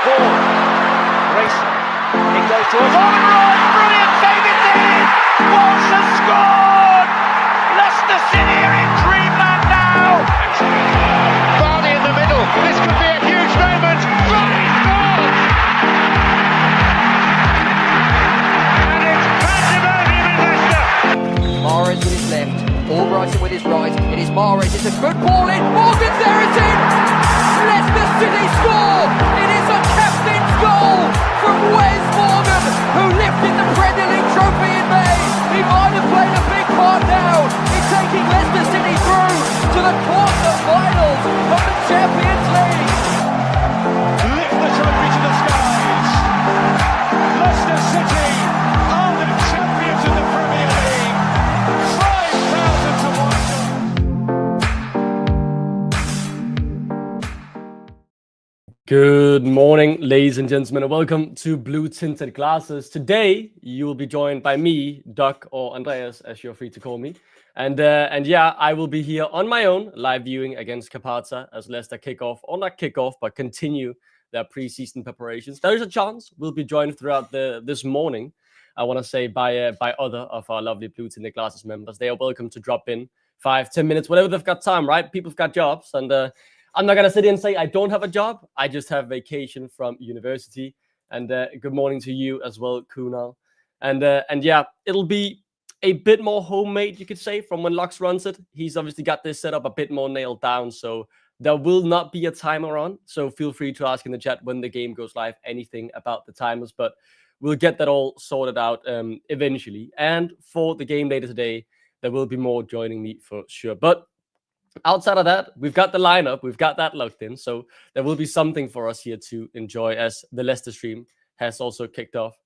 ball. Racing. It goes to us. Oh, right! Brilliant save it in! Walsh has scored! Leicester City are in dreamland now! Vardy in the middle. This could be a huge moment. Vardy scores! And it's pandemonium in Leicester. Mahrez with his left, Albrighton with his right. It is Mahrez. It's a good ball in. Morgan's there. It's in. Leicester City score. It is a captain's goal from Wes Morgan, who lifted the Premier League trophy in May. He might have played a big part now in taking Leicester City through to the quarter-finals of the Champions League. Lift the trophy to the skies. Leicester City are the champions of the Premier League. 5,000 to 1. Good morning, ladies and gentlemen, and welcome to Blue Tinted Glasses. Today, you will be joined by me, Doc, or Andreas, as you're free to call me. And yeah, I will be here on my own, live viewing against Karpaty as Leicester kick off, or not kick off, but continue their preseason preparations. There is a chance we'll be joined throughout this morning, I want to say, by other of our lovely Blue Tinted Glasses members. They are welcome to drop in 5-10 minutes, whatever they've got time, right? People have got jobs, and I'm not going to sit here and say I don't have a job. I just have vacation from university. And good morning to you as well, Kunal. And yeah, it'll be a bit more homemade, you could say, from when Lux runs it. He's obviously got this setup a bit more nailed down. So there will not be a timer on. So feel free to ask in the chat when the game goes live anything about the timers. But we'll get that all sorted out eventually. And for the game later today, there will be more joining me for sure. But outside of that, we've got the lineup. We've got that locked in. So there will be something for us here to enjoy as the Leicester stream has also kicked off.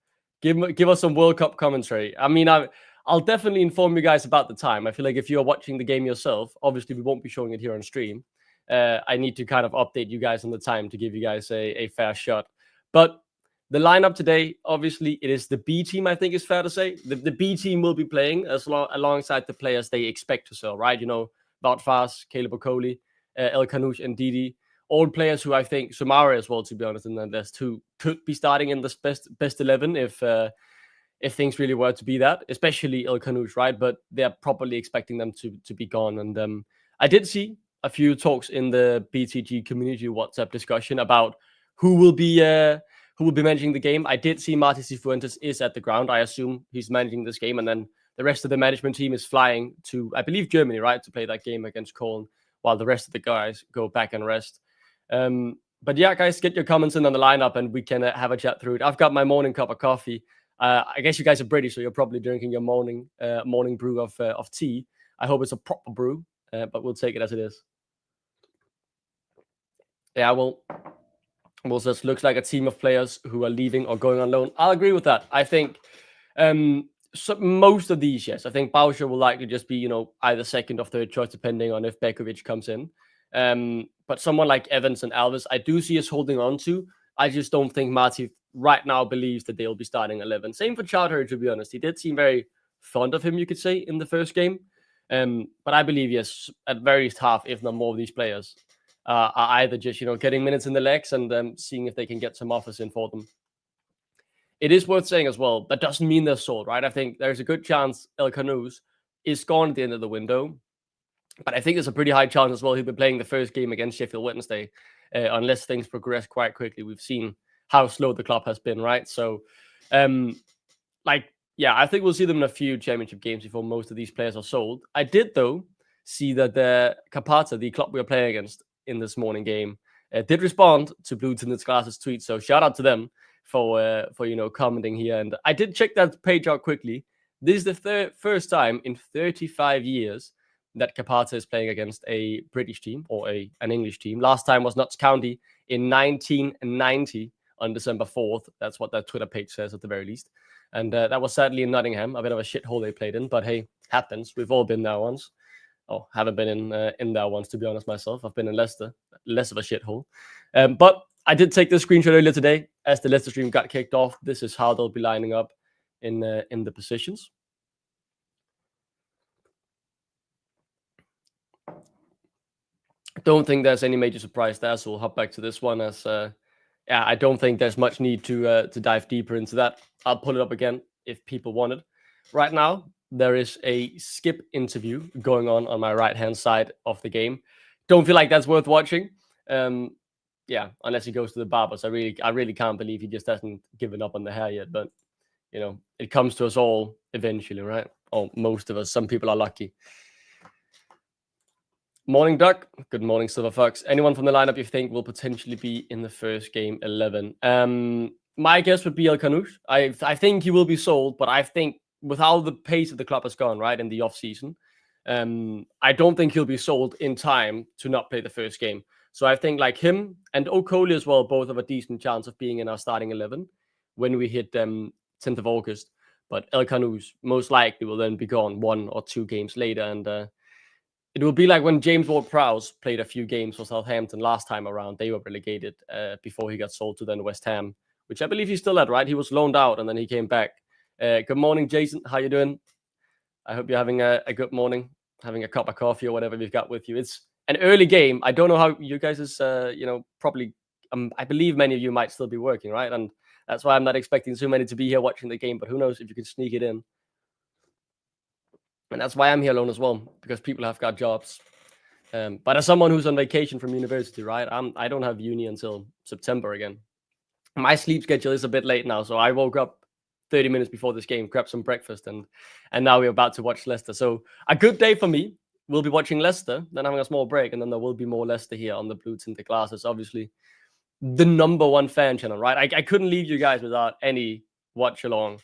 Give us some World Cup commentary. I mean, I'll definitely inform you guys about the time. I feel like if you're watching the game yourself, obviously we won't be showing it here on stream. I need to kind of update you guys on the time to give you guys a fair shot. But the lineup today, obviously, it is the B team, I think is fair to say. The B team will be playing alongside the players they expect to sell, right? You know, Wout Faes, Caleb Okoli, El Kanouche, and Didi. All players who I think, Sumare as well, to be honest, and then there's two, could be starting in this best 11 if things really were to be that, especially El Kanouche, right? But they're probably expecting them to be gone. And I did see a few talks in the BTG community WhatsApp discussion about who will be managing the game. I did see Martin Cifuentes is at the ground. I assume he's managing this game, and then the rest of the management team is flying to, I believe, Germany, right, to play that game against Cologne, while the rest of the guys go back and rest. But yeah, guys, get your comments in on the lineup, and we can have a chat through it. I've got my morning cup of coffee. I guess you guys are British, so you're probably drinking your morning brew of tea. I hope it's a proper brew, but we'll take it as it is. Yeah, well, this looks like a team of players who are leaving or going on loan. I'll agree with that. I think so most of these, yes. I think Bauscher will likely just be, either second or third choice, depending on if Bekovic comes in. But someone like Evans and Alves, I do see us holding on to. I just don't think Marty right now believes that they'll be starting 11. Same for Chowdhury, to be honest. He did seem very fond of him, you could say, in the first game. But I believe, yes, at very least half, if not more of these players are either just, getting minutes in the legs and seeing if they can get some offers in for them. It is worth saying as well, that doesn't mean they're sold, right? I think there's a good chance El Kanouche is gone at the end of the window. But I think there's a pretty high chance as well he'll be playing the first game against Sheffield Wednesday, unless things progress quite quickly. We've seen how slow the club has been, right? So, I think we'll see them in a few championship games before most of these players are sold. I did, though, see that the Karpaty, the club we were playing against in this morning game, did respond to Blue Tinted Glasses tweet. So shout out to them for commenting here. And I did check that page out quickly. This is the first time in 35 years that Karpaty is playing against a British team or an English team. Last time was Notts County in 1990 on December 4th. That's what that Twitter page says at the very least. And that was sadly in Nottingham, a bit of a shithole they played in. But hey, happens. We've all been there once. Oh, haven't been in there once, to be honest myself. I've been in Leicester, less of a shithole. But I did take this screenshot earlier today as the Leicester stream got kicked off. This is how they'll be lining up in the positions. Don't think there's any major surprise there, so we'll hop back to this one as yeah, I don't think there's much need to dive deeper into that. I'll pull it up again if people want it. Right now, there is a skip interview going on my right-hand side of the game. Don't feel like that's worth watching. Yeah, unless he goes to the barbers. I really can't believe he just hasn't given up on the hair yet. But it comes to us all eventually, right? Or most of us. Some people are lucky. Morning, Doug. Good morning, Silver Fox. Anyone from the lineup you think will potentially be in the first game 11? My guess would be El Kanoush. I think he will be sold, but I think with how the pace of the club has gone, right, in the off season, I don't think he'll be sold in time to not play the first game. So I think like him and O'Coley as well, both have a decent chance of being in our starting 11 when we hit 10th of August. But El Kanoush most likely will then be gone 1 or 2 games later, and it will be like when James Ward-Prowse played a few games for Southampton last time around. They were relegated before he got sold to then West Ham, which I believe he's still at, right? He was loaned out and then he came back. Good morning, Jason. How you doing? I hope you're having a good morning, having a cup of coffee or whatever you've got with you. It's an early game. I don't know how you guys is, probably, I believe many of you might still be working, right? And that's why I'm not expecting so many to be here watching the game, but who knows if you can sneak it in. And that's why I'm here alone as well, because people have got jobs. But as someone who's on vacation from university, right, I don't have uni until September again. My sleep schedule is a bit late now, so I woke up 30 minutes before this game, grabbed some breakfast, and now we're about to watch Leicester. So a good day for me. We'll be watching Leicester, then having a small break, and then there will be more Leicester here on the Blue Tinted Glasses. Obviously, the number one fan channel, right? I couldn't leave you guys without any Watchalong.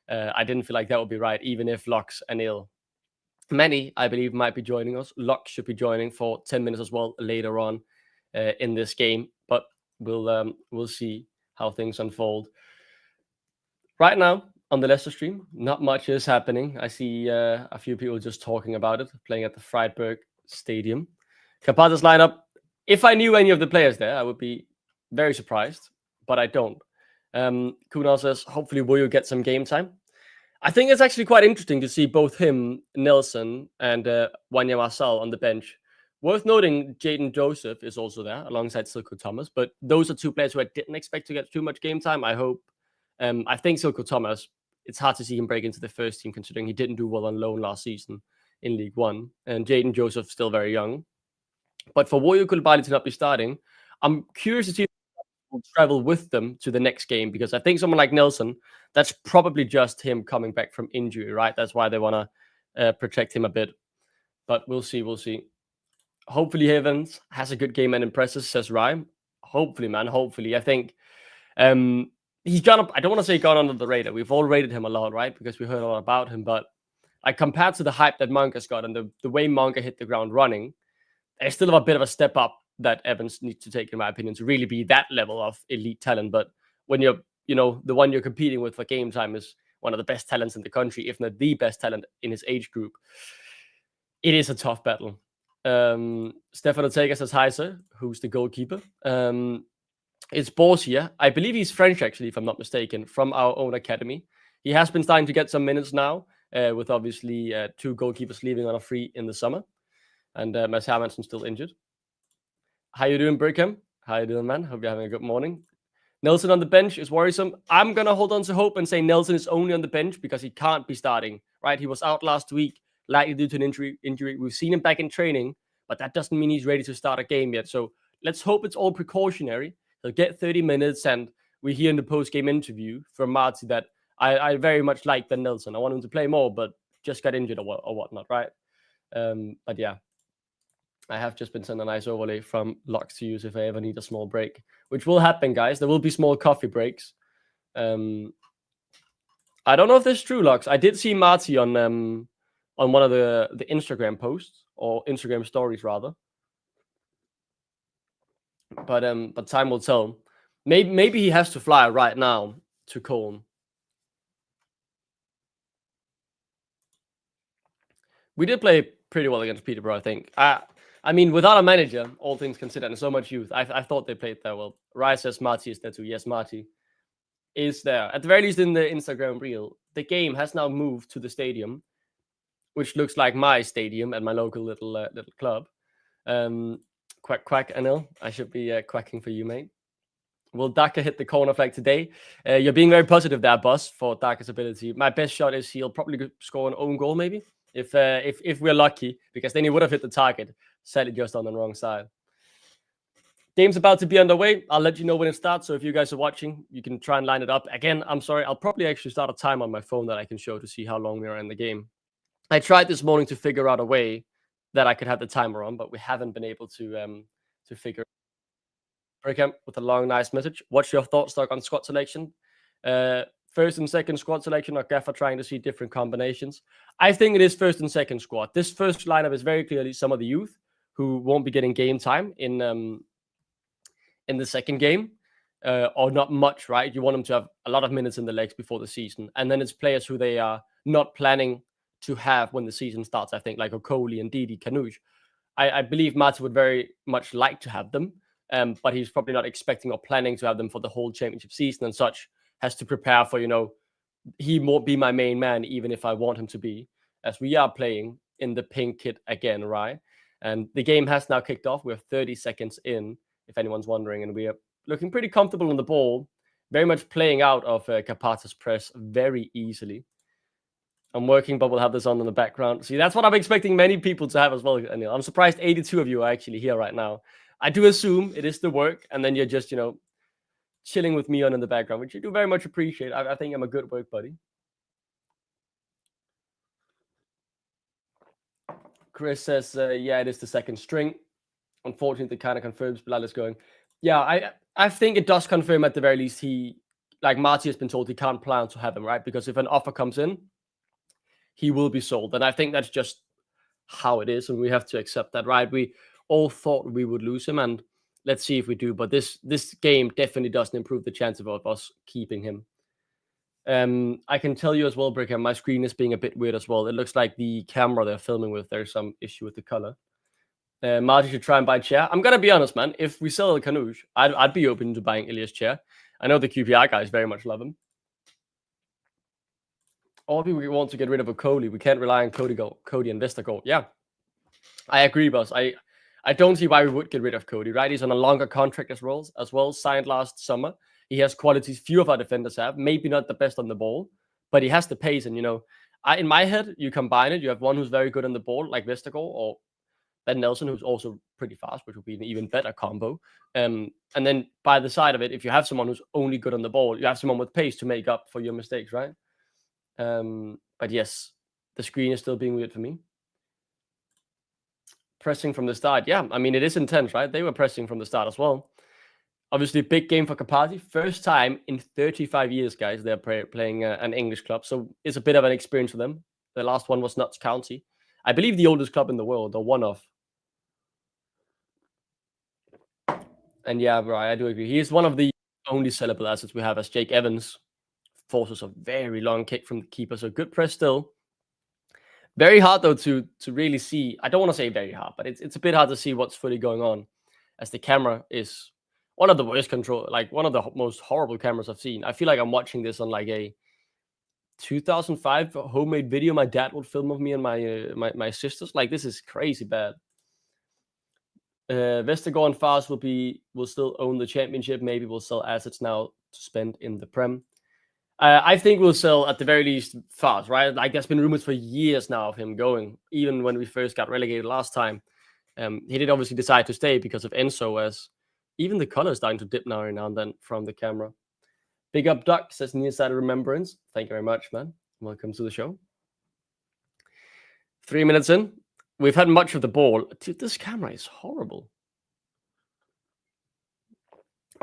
I didn't feel like that would be right, even if Lux and Il. Many, I believe, might be joining us. Locke should be joining for 10 minutes as well later on in this game. But we'll see how things unfold. Right now, on the Leicester stream, not much is happening. I see a few people just talking about it, playing at the Freiburg Stadium. Karpaty's lineup. If I knew any of the players there, I would be very surprised, but I don't. Kunal says, hopefully, will you get some game time? I think it's actually quite interesting to see both him, Nelson, and Wanya Marcel on the bench. Worth noting, Jaden Joseph is also there alongside Silko Thomas, but those are 2 players who I didn't expect to get too much game time. I hope. I think Silko Thomas, it's hard to see him break into the first team considering he didn't do well on loan last season in League One. And Jaden Joseph still very young. But for Woyo Koulibaly to not be starting, I'm curious to see will travel with them to the next game, because I think someone like Nelson, that's probably just him coming back from injury, right? That's why they want to protect him a bit. But we'll see. Hopefully Evans has a good game and impresses, says Ryan. Hopefully, man. Hopefully. I think he's gone up. I don't want to say gone under the radar. We've all rated him a lot, right? Because we heard a lot about him. But like compared to the hype that Monka's got and the way Monka hit the ground running, there's still a bit of a step up that Evans needs to take, in my opinion, to really be that level of elite talent. But when you're, the one you're competing with for game time is one of the best talents in the country, if not the best talent in his age group, it is a tough battle. Stefan Ortega says hi, sir. Who's the goalkeeper? It's Borgia. I believe he's French, actually, if I'm not mistaken, from our own academy. He has been starting to get some minutes now, with obviously 2 goalkeepers leaving on a free in the summer. And Mads Hermansen still injured. How you doing, Brickham? How you doing, man? Hope you're having a good morning. Nelson on the bench is worrisome. I'm going to hold on to hope and say Nelson is only on the bench because he can't be starting, right? He was out last week, likely due to an injury. We've seen him back in training, but that doesn't mean he's ready to start a game yet. So let's hope it's all precautionary. He'll get 30 minutes, and we hear in the post-game interview from Marty that I very much like Ben Nelson. I want him to play more, but just got injured or whatnot, right? But yeah. I have just been sent a nice overlay from Lux to use if I ever need a small break, which will happen, guys. There will be small coffee breaks. I don't know if this is true, Lux. I did see Marty on one of the Instagram posts, or Instagram stories rather. But time will tell. Maybe he has to fly right now to Cologne. We did play pretty well against Peterborough, I think. I mean, without a manager, all things considered, and so much youth, I thought they played that well. Rise says Marty is there too. Yes, Marty is there. At the very least in the Instagram reel, the game has now moved to the stadium, which looks like my stadium at my local little club. Quack, Anil. I should be quacking for you, mate. Will Daka hit the corner flag today? You're being very positive there, boss, for Daka's ability. My best shot is he'll probably score an own goal, maybe, if we're lucky, because then he would have hit the target, sadly just on the wrong side. Game's about to be underway. I'll let you know when it starts. So if you guys are watching, you can try and line it up. Again, I'm sorry. I'll probably actually start a time on my phone that I can show to see how long we are in the game. I tried this morning to figure out a way that I could have the timer on, but we haven't been able to figure. Brigham with a long, nice message. What's your thoughts, Doug, on squad selection? First and second squad selection, or Gaffer trying to see different combinations? I think it is first and second squad. This first lineup is very clearly some of the youth who won't be getting game time in the second game, or not much, right? You want them to have a lot of minutes in the legs before the season. And then it's players who they are not planning to have when the season starts, I think, like Okoli and Didi Kanuj. I believe Martin would very much like to have them, but he's probably not expecting or planning to have them for the whole championship season and such. Has to prepare for, he won't be my main man, even if I want him to be, as we are playing in the pink kit again, right? And the game has now kicked off. We're 30 seconds in, if anyone's wondering, and we are looking pretty comfortable on the ball, very much playing out of Karpaty's press very easily. I'm working, but we'll have this on in the background. See, that's what I'm expecting many people to have as well. And I'm surprised 82 of you are actually here right now. I do assume it is the work, and then you're just, chilling with me on in the background, which you do very much appreciate. I think I'm a good work buddy. Chris says, yeah, it is the second string. Unfortunately, it kind of confirms Bilal is going. Yeah, I think it does confirm at the very least Marty has been told he can't plan to have him, right? Because if an offer comes in, he will be sold. And I think that's just how it is, and we have to accept that, right? We all thought we would lose him, and let's see if we do. But this game definitely doesn't improve the chance of us keeping him. I can tell you as well, Brigham, my screen is being a bit weird as well. It looks like the camera they're filming with, there's some issue with the color. Marty should try and buy a chair. I'm going to be honest, man. If we sell the Kanuj, I'd be open to buying Ilya's chair. I know the QPR guys very much love him. Or we want to get rid of Okoli. We can't rely on Cody and Vestergaard. Yeah, I agree, boss. I don't see why we would get rid of Cody, right? He's on a longer contract as well, signed last summer. He has qualities few of our defenders have. Maybe not the best on the ball, but he has the pace. And, in my head, you combine it. You have one who's very good on the ball, like Vestergaard, or Ben Nelson, who's also pretty fast, which would be an even better combo. And then by the side of it, if you have someone who's only good on the ball, you have someone with pace to make up for your mistakes, right? But yes, the screen is still being weird for me. Pressing from the start. Yeah, I mean, it is intense, right? They were pressing from the start as well. Obviously, big game for Karpaty. First time in 35 years, guys, they're playing an English club. So it's a bit of an experience for them. The last one was Notts County. I believe the oldest club in the world, or one of. And yeah, right, I do agree. He is one of the only sellable assets we have, as Jake Evans forces a very long kick from the keeper. So good press still. Very hard, though, to really see. I don't want to say very hard, but it's a bit hard to see what's fully going on, as the camera is one of the worst control, like one of the most horrible cameras I've seen. I feel like I'm watching this on like a 2005 homemade video my dad would film of me and my sisters. Like, this is crazy bad. Vestergaard and Fars will still own the championship. Maybe we'll sell assets now to spend in the Prem. I think we'll sell at the very least Fars, right? Like, there's been rumors for years now of him going, even when we first got relegated last time. He did obviously decide to stay because of Enzo, as even the color is starting to dip now and then from the camera. Big up Duck, says Nearsighted Remembrance. Thank you very much, man. Welcome to the show. 3 minutes in. We've had much of the ball. Dude, this camera is horrible.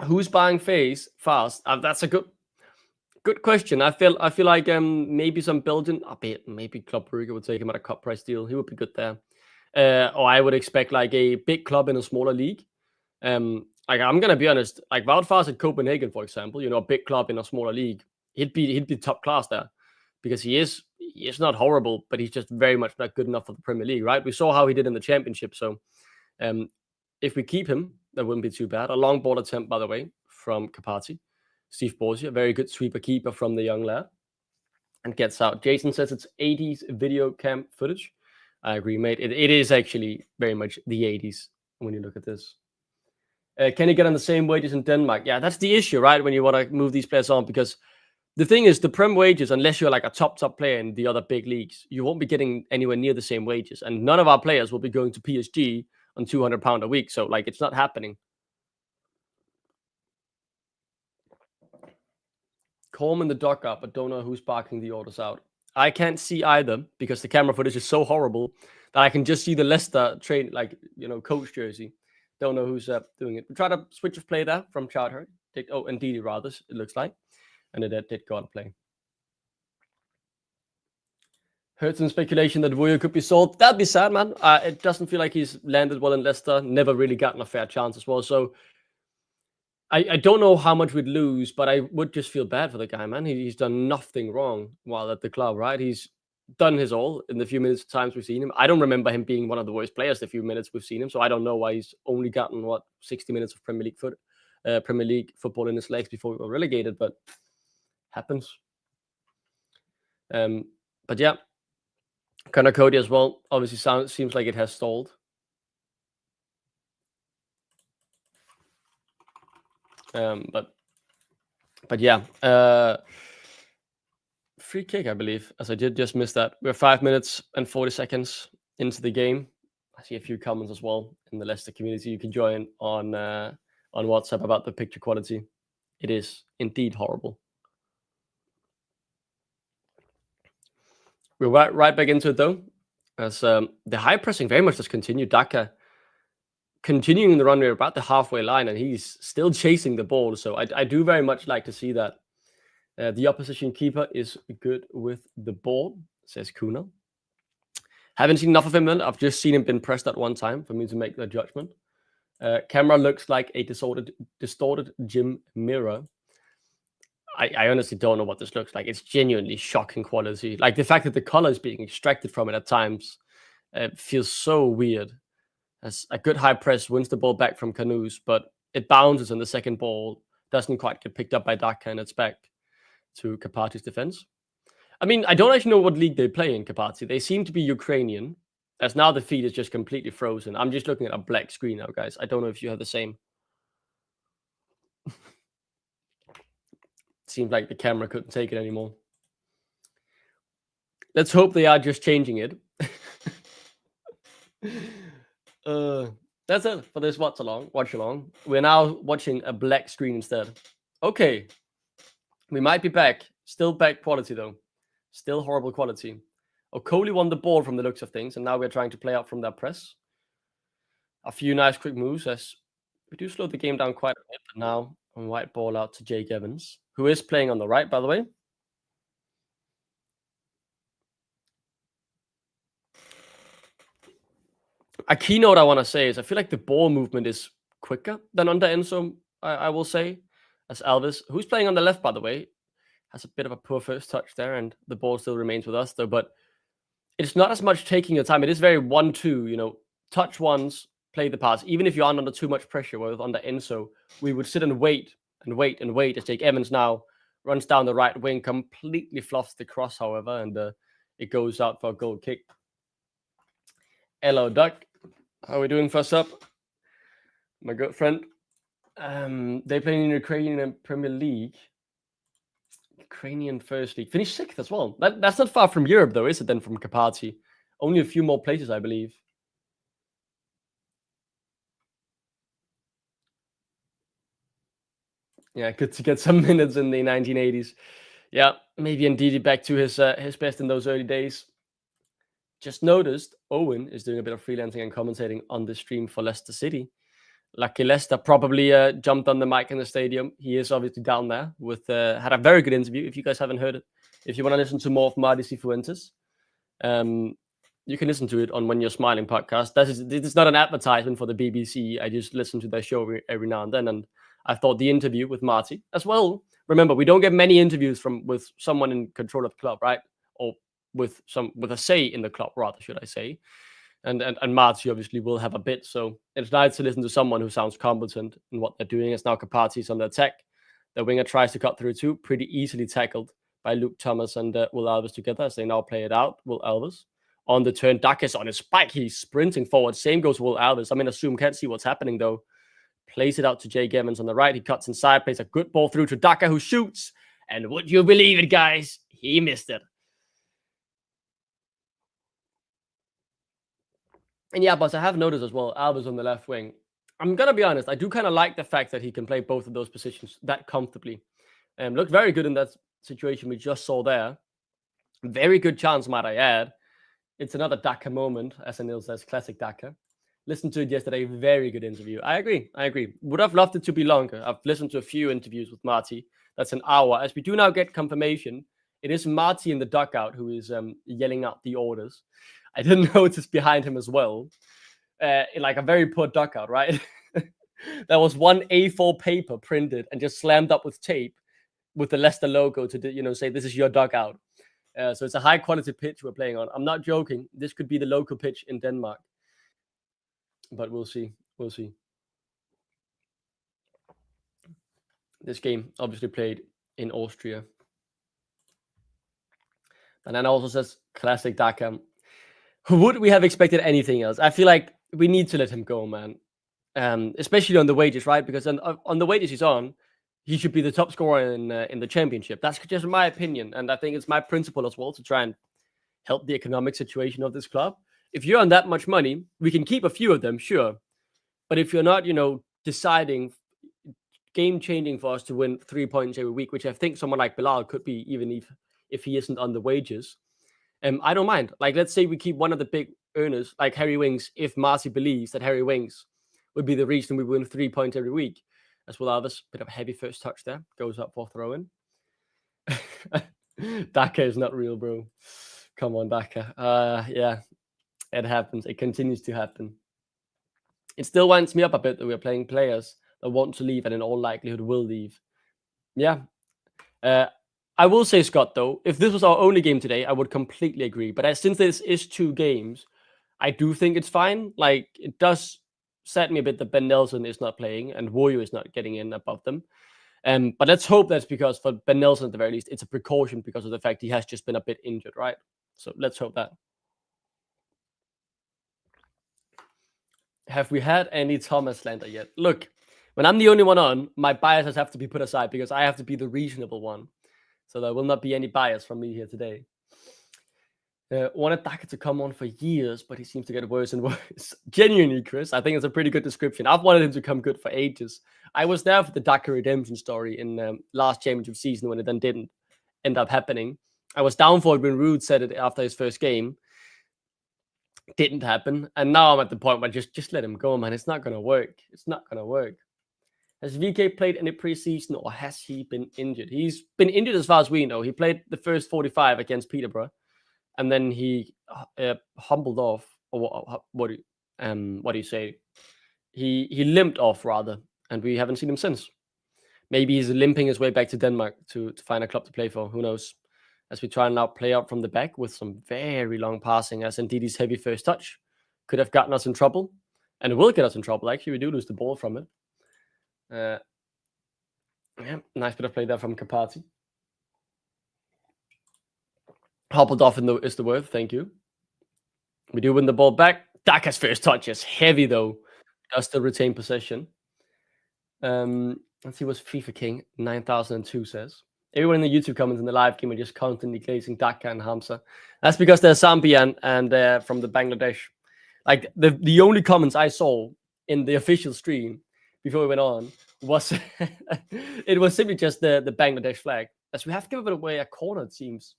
Who's buying fast? That's a good question. I feel like maybe some Belgian, maybe Club Brugge would take him at a cut price deal. He would be good there. Or I would expect like a big club in a smaller league. Like, I'm gonna be honest, like Wout Faes at Copenhagen, for example, a big club in a smaller league, he'd be top class there, because he is not horrible, but he's just very much not good enough for the Premier League, right? We saw how he did in the Championship, so if we keep him, that wouldn't be too bad. A long ball attempt, by the way, from Karpaty. Steve Borgia, a very good sweeper keeper from the young lad, and gets out. Jason says it's 80s video cam footage. I agree, mate. It is actually very much the 80s when you look at this. Can he get on the same wages in Denmark? Yeah, that's the issue, right? When you want to move these players on, because the thing is, the Prem wages, unless you're like a top player in the other big leagues, you won't be getting anywhere near the same wages. And none of our players will be going to PSG on £200 a week. So, like, it's not happening. Corm in the dugout, but don't know who's barking the orders out. I can't see either because the camera footage is so horrible that I can just see the Leicester coach jersey. Don't know who's doing it. We try to switch of play there from Chart and Didi rather, it looks like. And it did go on play. Heard some speculation that Wuyo could be sold. That'd be sad, man. It doesn't feel like he's landed well in Leicester. Never really gotten a fair chance as well. So I don't know how much we'd lose, but I would just feel bad for the guy, man. He's done nothing wrong while at the club, right? He's done his all in the few minutes times we've seen him. I don't remember him being one of the worst players the few minutes we've seen him, so I don't know why he's only gotten 60 minutes of Premier League football in his legs before we were relegated, but happens. But yeah, Connor Cody as well. Obviously, seems like it has stalled. But yeah, free kick, I believe, as I did just miss that. We're 5 minutes and 40 seconds into the game. I see a few comments as well in the Leicester community. You can join on WhatsApp about the picture quality. It is indeed horrible. We're right back into it though, as the high pressing very much does continue. Daka continuing the run, we're about the halfway line, and he's still chasing the ball. So I do very much like to see that. The opposition keeper is good with the ball, says Kuna. Haven't seen enough of him then. I've just seen him been pressed at one time for me to make the judgment. Camera looks like a distorted gym mirror. I honestly don't know what this looks like. It's genuinely shocking quality. Like the fact that the color is being extracted from it at times feels so weird. As a good high press wins the ball back from Canoes, but it bounces and the second ball doesn't quite get picked up by Daka, and it's back to Karpaty's defense. I mean, I don't actually know what league they play in Karpaty. They seem to be Ukrainian, as now the feed is just completely frozen. I'm just looking at a black screen now, guys. I don't know if you have the same. Seems like the camera couldn't take it anymore. Let's hope they are just changing it. That's it for this Watchalong. We're now watching a black screen instead. Okay. We might be back. Still bad quality, though. Still horrible quality. Okoli won the ball from the looks of things, and now we're trying to play out from that press. A few nice quick moves as we do slow the game down quite a bit, but now a white ball out to Jake Evans, who is playing on the right, by the way. A keynote I want to say is I feel like the ball movement is quicker than under Enzo, I will say, as Elvis, who's playing on the left, by the way, has a bit of a poor first touch there, and the ball still remains with us, though, but it's not as much taking your time. It is very 1-2, touch once, play the pass. Even if you aren't under too much pressure, whereas under Enzo, we would sit and wait as Jake Evans now runs down the right wing, completely fluffs the cross, however, and it goes out for a goal kick. Hello, Duck. How are we doing first up? My good friend. They play in Ukrainian Premier League. Ukrainian First League. Finished 6th as well. That's not far from Europe, though, is it, then, from Karpaty? Only a few more places, I believe. Yeah, good to get some minutes in the 1980s. Yeah, maybe indeed back to his best in those early days. Just noticed Owen is doing a bit of freelancing and commentating on the stream for Leicester City. Lucky Leicester probably jumped on the mic in the stadium. He is obviously down there with had a very good interview. If you guys haven't heard it, if you want to listen to more of Marty Cifuentes, you can listen to it on When You're Smiling podcast. This is not an advertisement for the BBC. I just listen to their show every now and then, and I thought the interview with Marty as well. Remember, we don't get many interviews with someone in control of the club, right? Or with a say in the club, rather, should I say. And Marty obviously will have a bit, so it's nice to listen to someone who sounds competent in what they're doing. As now Karpaty's on the attack. The winger tries to cut through too, pretty easily tackled by Luke Thomas and Will Alves together as they now play it out. Will Alves on the turn. Daka's on his spike. He's sprinting forward. Same goes Will Alves. I mean, assume can't see what's happening though. plays it out to Jake Evans on the right. He cuts inside, plays a good ball through to Daka, who shoots. And would you believe it, guys? He missed it. And yeah, but I have noticed as well, Alba's on the left wing. I'm going to be honest, I do kind of like the fact that he can play both of those positions that comfortably. Looked very good in that situation we just saw there. Very good chance, might I add. It's another Daka moment, as Anil says, classic Daka. Listened to it yesterday, very good interview. I agree. Would have loved it to be longer. I've listened to a few interviews with Marty. That's an hour. As we do now get confirmation, it is Marty in the dugout who is yelling out the orders. I didn't notice behind him as well. Like a very poor dugout, right? There was one A4 paper printed and just slammed up with tape with the Leicester logo to say this is your dugout. So it's a high quality pitch we're playing on. I'm not joking. This could be the local pitch in Denmark. But we'll see. This game obviously played in Austria. And then also says classic Daka. Would we have expected anything else? I feel like we need to let him go, man. Especially on the wages, right? Because on the wages he's on, he should be the top scorer in the championship. That's just my opinion. And I think it's my principle as well to try and help the economic situation of this club. If you're on that much money, we can keep a few of them, sure. But if you're not, deciding game-changing for us to win 3 points every week, which I think someone like Bilal could be, even if he isn't on the wages, I don't mind. Like, let's say we keep one of the big earners, like Harry Winks, if Marcy believes that Harry Winks would be the reason we win 3 points every week. As well as a bit of a heavy first touch there. Goes up for throw-in. Daka is not real, bro. Come on, Daka. Yeah. It happens. It continues to happen. It still winds me up a bit that we're playing players that want to leave and in all likelihood will leave. Yeah. I will say, Scott, though, if this was our only game today, I would completely agree. But since this is 2 games, I do think it's fine. Like, it does sad me a bit that Ben Nelson is not playing and Woyo is not getting in above them. But let's hope that's because for Ben Nelson, at the very least, it's a precaution because of the fact he has just been a bit injured, right? So let's hope that. Have we had any Thomas slander yet? Look, when I'm the only one on, my biases have to be put aside because I have to be the reasonable one. So there will not be any bias from me here today. Wanted Daka to come on for years, but he seems to get worse and worse. Genuinely, Chris, I think it's a pretty good description. I've wanted him to come good for ages. I was there for the Daka redemption story in last championship season when it then didn't end up happening. I was down for it when Ruud said it after his first game. Didn't happen. And now I'm at the point where just let him go, man. It's not going to work. Has VK played any preseason or has he been injured? He's been injured as far as we know. He played the first 45 against Peterborough. And then he humbled off, or what do you say? He limped off, rather. And we haven't seen him since. Maybe he's limping his way back to Denmark to find a club to play for. Who knows? As we try and now play out from the back with some very long passing, as Ndidi's heavy first touch could have gotten us in trouble. And it will get us in trouble. Actually, we do lose the ball from it. Yeah, nice bit of play there from Karpaty. Hobbled off is the word. Thank you. We do win the ball back. Daka's first touch is heavy, though. Does still retain possession. Let's see what FIFA King 9002 says. Everyone in the YouTube comments in the live game are just constantly glazing Daka and Hamza. That's because they're Zambian and they're from the Bangladesh. Like, the only comments I saw in the official stream before we went on was it was simply just the Bangladesh flag. As we have given it away a corner, it seems.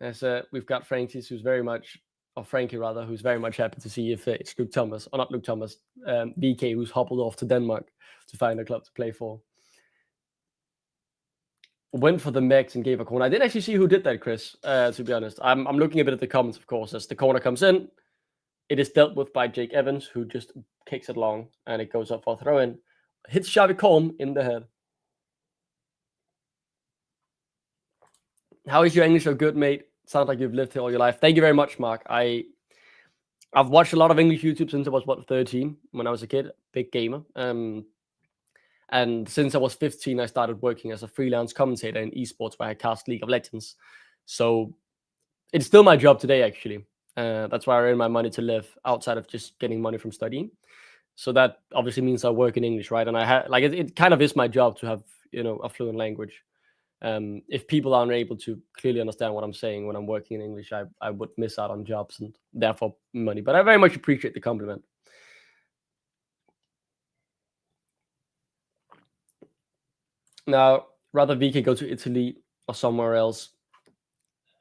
As we've got Frankie, who's very much happy to see if it's Luke Thomas, or not Luke Thomas, VK, who's hobbled off to Denmark to find a club to play for. Went for the Mex and gave a corner. I didn't actually see who did that, Chris, to be honest. I'm looking a bit at the comments, of course. As the corner comes in, it is dealt with by Jake Evans, who just kicks it long, and it goes up for a throw-in. Hits Xavi Colm in the head. How is your English so good, mate? Sounds like you've lived here all your life. Thank you very much, Mark. I've watched a lot of English YouTube since I was, 13, when I was a kid. Big gamer. And since I was 15, I started working as a freelance commentator in esports where I cast League of Legends. So it's still my job today, actually. That's why I earn my money to live outside of just getting money from studying. So that obviously means I work in English, right? And I have like it kind of is my job to have a fluent language. If people aren't able to clearly understand what I'm saying when I'm working in English, I would miss out on jobs and therefore money. But I very much appreciate the compliment. Now, rather VK go to Italy or somewhere else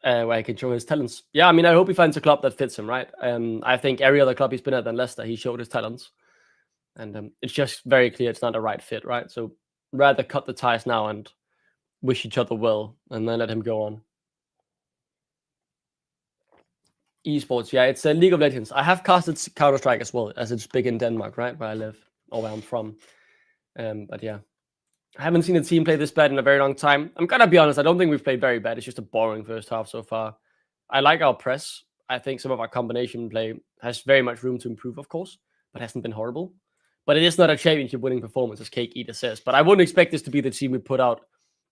where he can show his talents. Yeah, I mean, I hope he finds a club that fits him, right? I think every other club he's been at than Leicester, he showed his talents. And it's just very clear it's not a right fit, right? So rather cut the ties now and wish each other well and then let him go on. Esports, yeah, it's a League of Legends. I have casted Counter-Strike as well, as it's big in Denmark, right, where I live, or where I'm from. But yeah, I haven't seen a team play this bad in a very long time. I'm gonna be honest, I don't think we've played very bad. It's just a boring first half so far. I like our press. I think some of our combination play has very much room to improve, of course, but hasn't been horrible. But it is not a championship winning performance, as Cake Eater says. But I wouldn't expect this to be the team we put out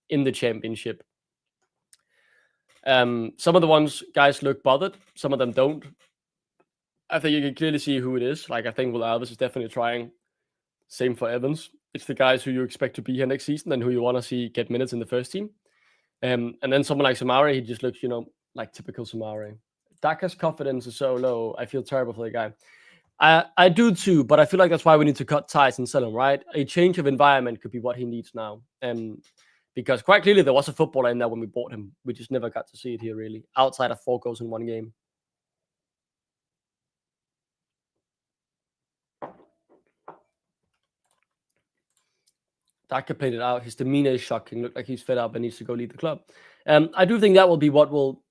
in the championship. Some of the guys look bothered, some of them don't. I think you can clearly see who it is. Like, I think Will Alves is definitely trying. Same for Evans. It's the guys who you expect to be here next season and who you want to see get minutes in the first team. And then someone like Samari, he just looks, like typical Samari. Daka's confidence is so low. I feel terrible for the guy. I do too, but I feel like that's why we need to cut ties and sell him, right? A change of environment could be what he needs now. Because quite clearly there was a footballer in there when we bought him. We just never got to see it here, really, outside of 4 goals in 1 game. Daka played it out. His demeanor is shocking. Looked like he's fed up and needs to go lead the club. I do think that will be what will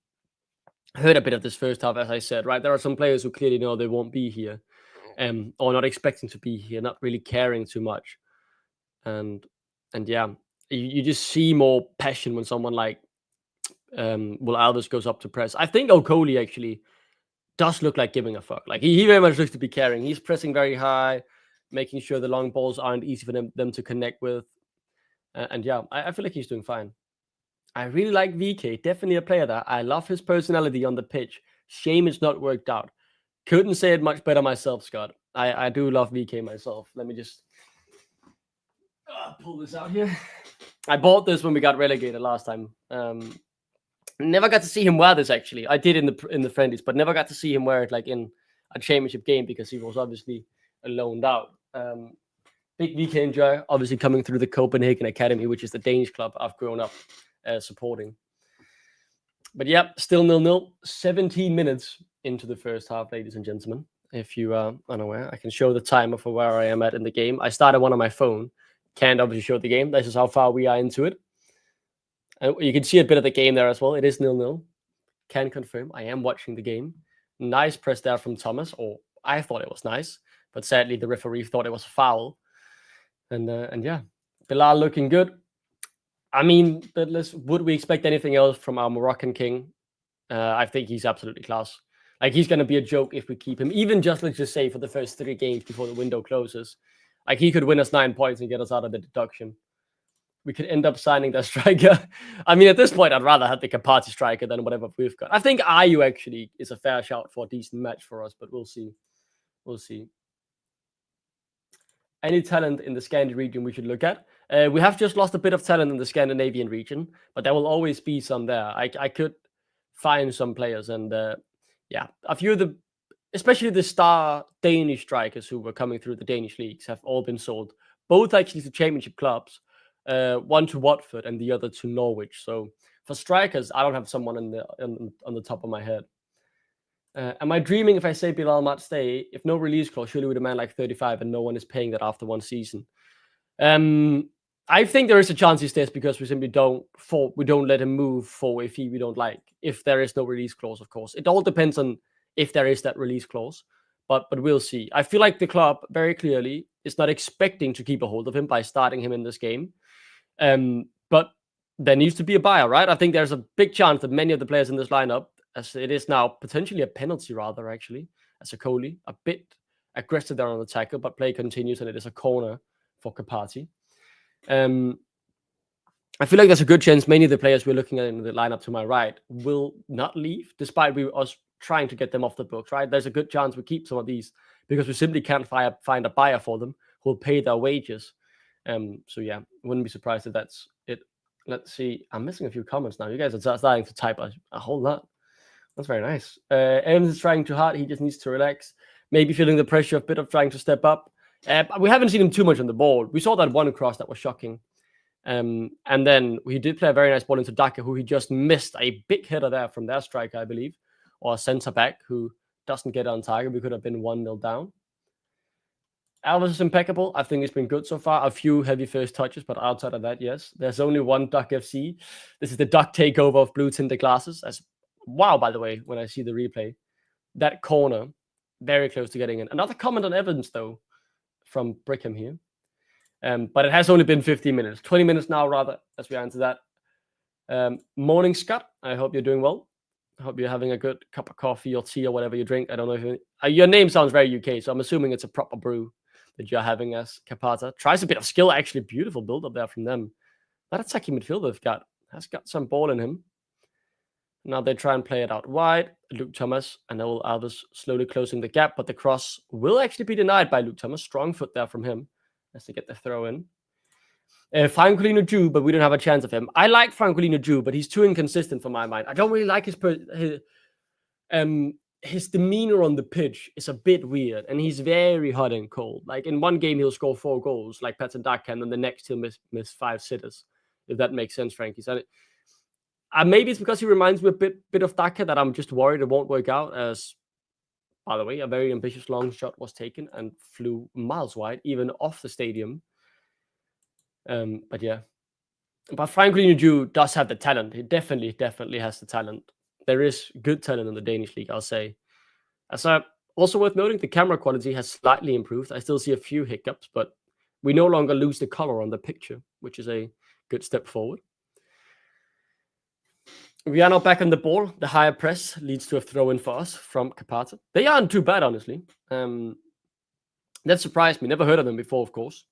hurt a bit of this first half, as I said, right? There are some players who clearly know they won't be here, or not expecting to be here, not really caring too much. And yeah, you just see more passion when someone like Will Alves goes up to press. I think Okoli actually does look like giving a fuck. Like he very much looks to be caring. He's pressing very high, making sure the long balls aren't easy for them to connect with. And yeah, I feel like he's doing fine. I really like VK. Definitely a player that I love his personality on the pitch. Shame it's not worked out. Couldn't say it much better myself, Scott. I do love VK myself. Let me just pull this out here. I bought this when we got relegated last time. Never got to see him wear this, actually. I did in the friendlies, but never got to see him wear it like in a championship game because he was obviously loaned out. Big VK enjoy, obviously coming through the Copenhagen Academy, which is the Danish club I've grown up supporting. But yeah, still 0-0. 17 minutes into the first half, ladies and gentlemen. If you are unaware, I can show the timer for where I am at in the game. I started one on my phone. Can't obviously show the game. This is how far we are into it. And you can see a bit of the game there as well. It is 0-0. Can confirm I am watching the game. Nice press there from Thomas, or I thought it was nice, but sadly the referee thought it was a foul. And yeah, Bilal looking good. I mean, would we expect anything else from our Moroccan king? I think he's absolutely class. Like, he's going to be a joke if we keep him, even just, let's just say, for the first 3 games before the window closes. Like, he could win us 9 points and get us out of the deduction. We could end up signing that striker. I mean, at this point, I'd rather have the Karpaty striker than whatever we've got. I think Ayu actually is a fair shout for a decent match for us, but we'll see. We'll see. Any talent in the Scandi region we should look at? We have just lost a bit of talent in the Scandinavian region, but there will always be some there. I could find some players, and yeah, a few of especially the star Danish strikers who were coming through the Danish leagues have all been sold. Both actually to championship clubs, one to Watford and the other to Norwich. So for strikers, I don't have someone on the top of my head. Am I dreaming if I say Bilal might stay? If no release clause, surely we demand like 35 and no one is paying that after 1 season. I think there is a chance he stays because we simply don't let him move for a fee we don't like. If there is no release clause, of course. It all depends on if there is that release clause. But we'll see. I feel like the club very clearly is not expecting to keep a hold of him by starting him in this game. But there needs to be a buyer, right? I think there's a big chance that many of the players in this lineup, as it is now, potentially a penalty rather, actually, as a Kohli, a bit aggressive there on the tackle, but play continues and it is a corner for Karpaty. I feel like there's a good chance many of the players we're looking at in the lineup to my right will not leave, despite us trying to get them off the books, right? There's a good chance we keep some of these because we simply can't find a buyer for them who will pay their wages. So yeah, wouldn't be surprised if that's it. Let's see. I'm missing a few comments now. You guys are starting to type a whole lot. That's very nice. Evans is trying too hard. He just needs to relax. Maybe feeling the pressure a bit of trying to step up. We haven't seen him too much on the ball. We saw that one cross that was shocking. And then he did play a very nice ball into Daka, who he just missed a big header there from their striker, I believe, or a centre back who doesn't get on target. We could have been 1-0 down. Alves is impeccable. I think it's been good so far. A few heavy first touches, but outside of that, yes. There's only one Duck FC. This is the Duck takeover of blue tinted glasses. Wow, by the way, when I see the replay. That corner, very close to getting in. Another comment on Evans, though, from Brickham here. But it has only been 15 minutes. 20 minutes now, rather, as we answer that. Morning, Scott. I hope you're doing well. I hope you're having a good cup of coffee or tea or whatever you drink. I don't know if your name sounds very UK, so I'm assuming it's a proper brew that you're having as Karpaty. Tries a bit of skill, actually. Beautiful build up there from them. That attacking midfielder has got some ball in him. Now they try and play it out wide. Luke Thomas and Noel Alves slowly closing the gap, but the cross will actually be denied by Luke Thomas. Strong foot there from him as they get the throw in. Francolino Jew, but we don't have a chance of him. I like Francolino Jew, but he's too inconsistent for my mind. I don't really like his demeanor on the pitch is a bit weird, and he's very hot and cold. Like in one game, he'll score 4 goals, like Patson Daka, and then the next he'll miss 5 sitters. If that makes sense, Frankie. So, maybe it's because he reminds me a bit of Daka that I'm just worried it won't work out. As, by the way, a very ambitious long shot was taken and flew miles wide, even off the stadium. But yeah. But Francolino Jew does have the talent. He definitely has the talent. There is good talent in the Danish league, I'll say. Also worth noting, the camera quality has slightly improved. I still see a few hiccups, but we no longer lose the color on the picture, which is a good step forward. We are now back on the ball. The higher press leads to a throw-in for us from Karpaty. They aren't too bad, honestly. That surprised me. Never heard of them before, of course.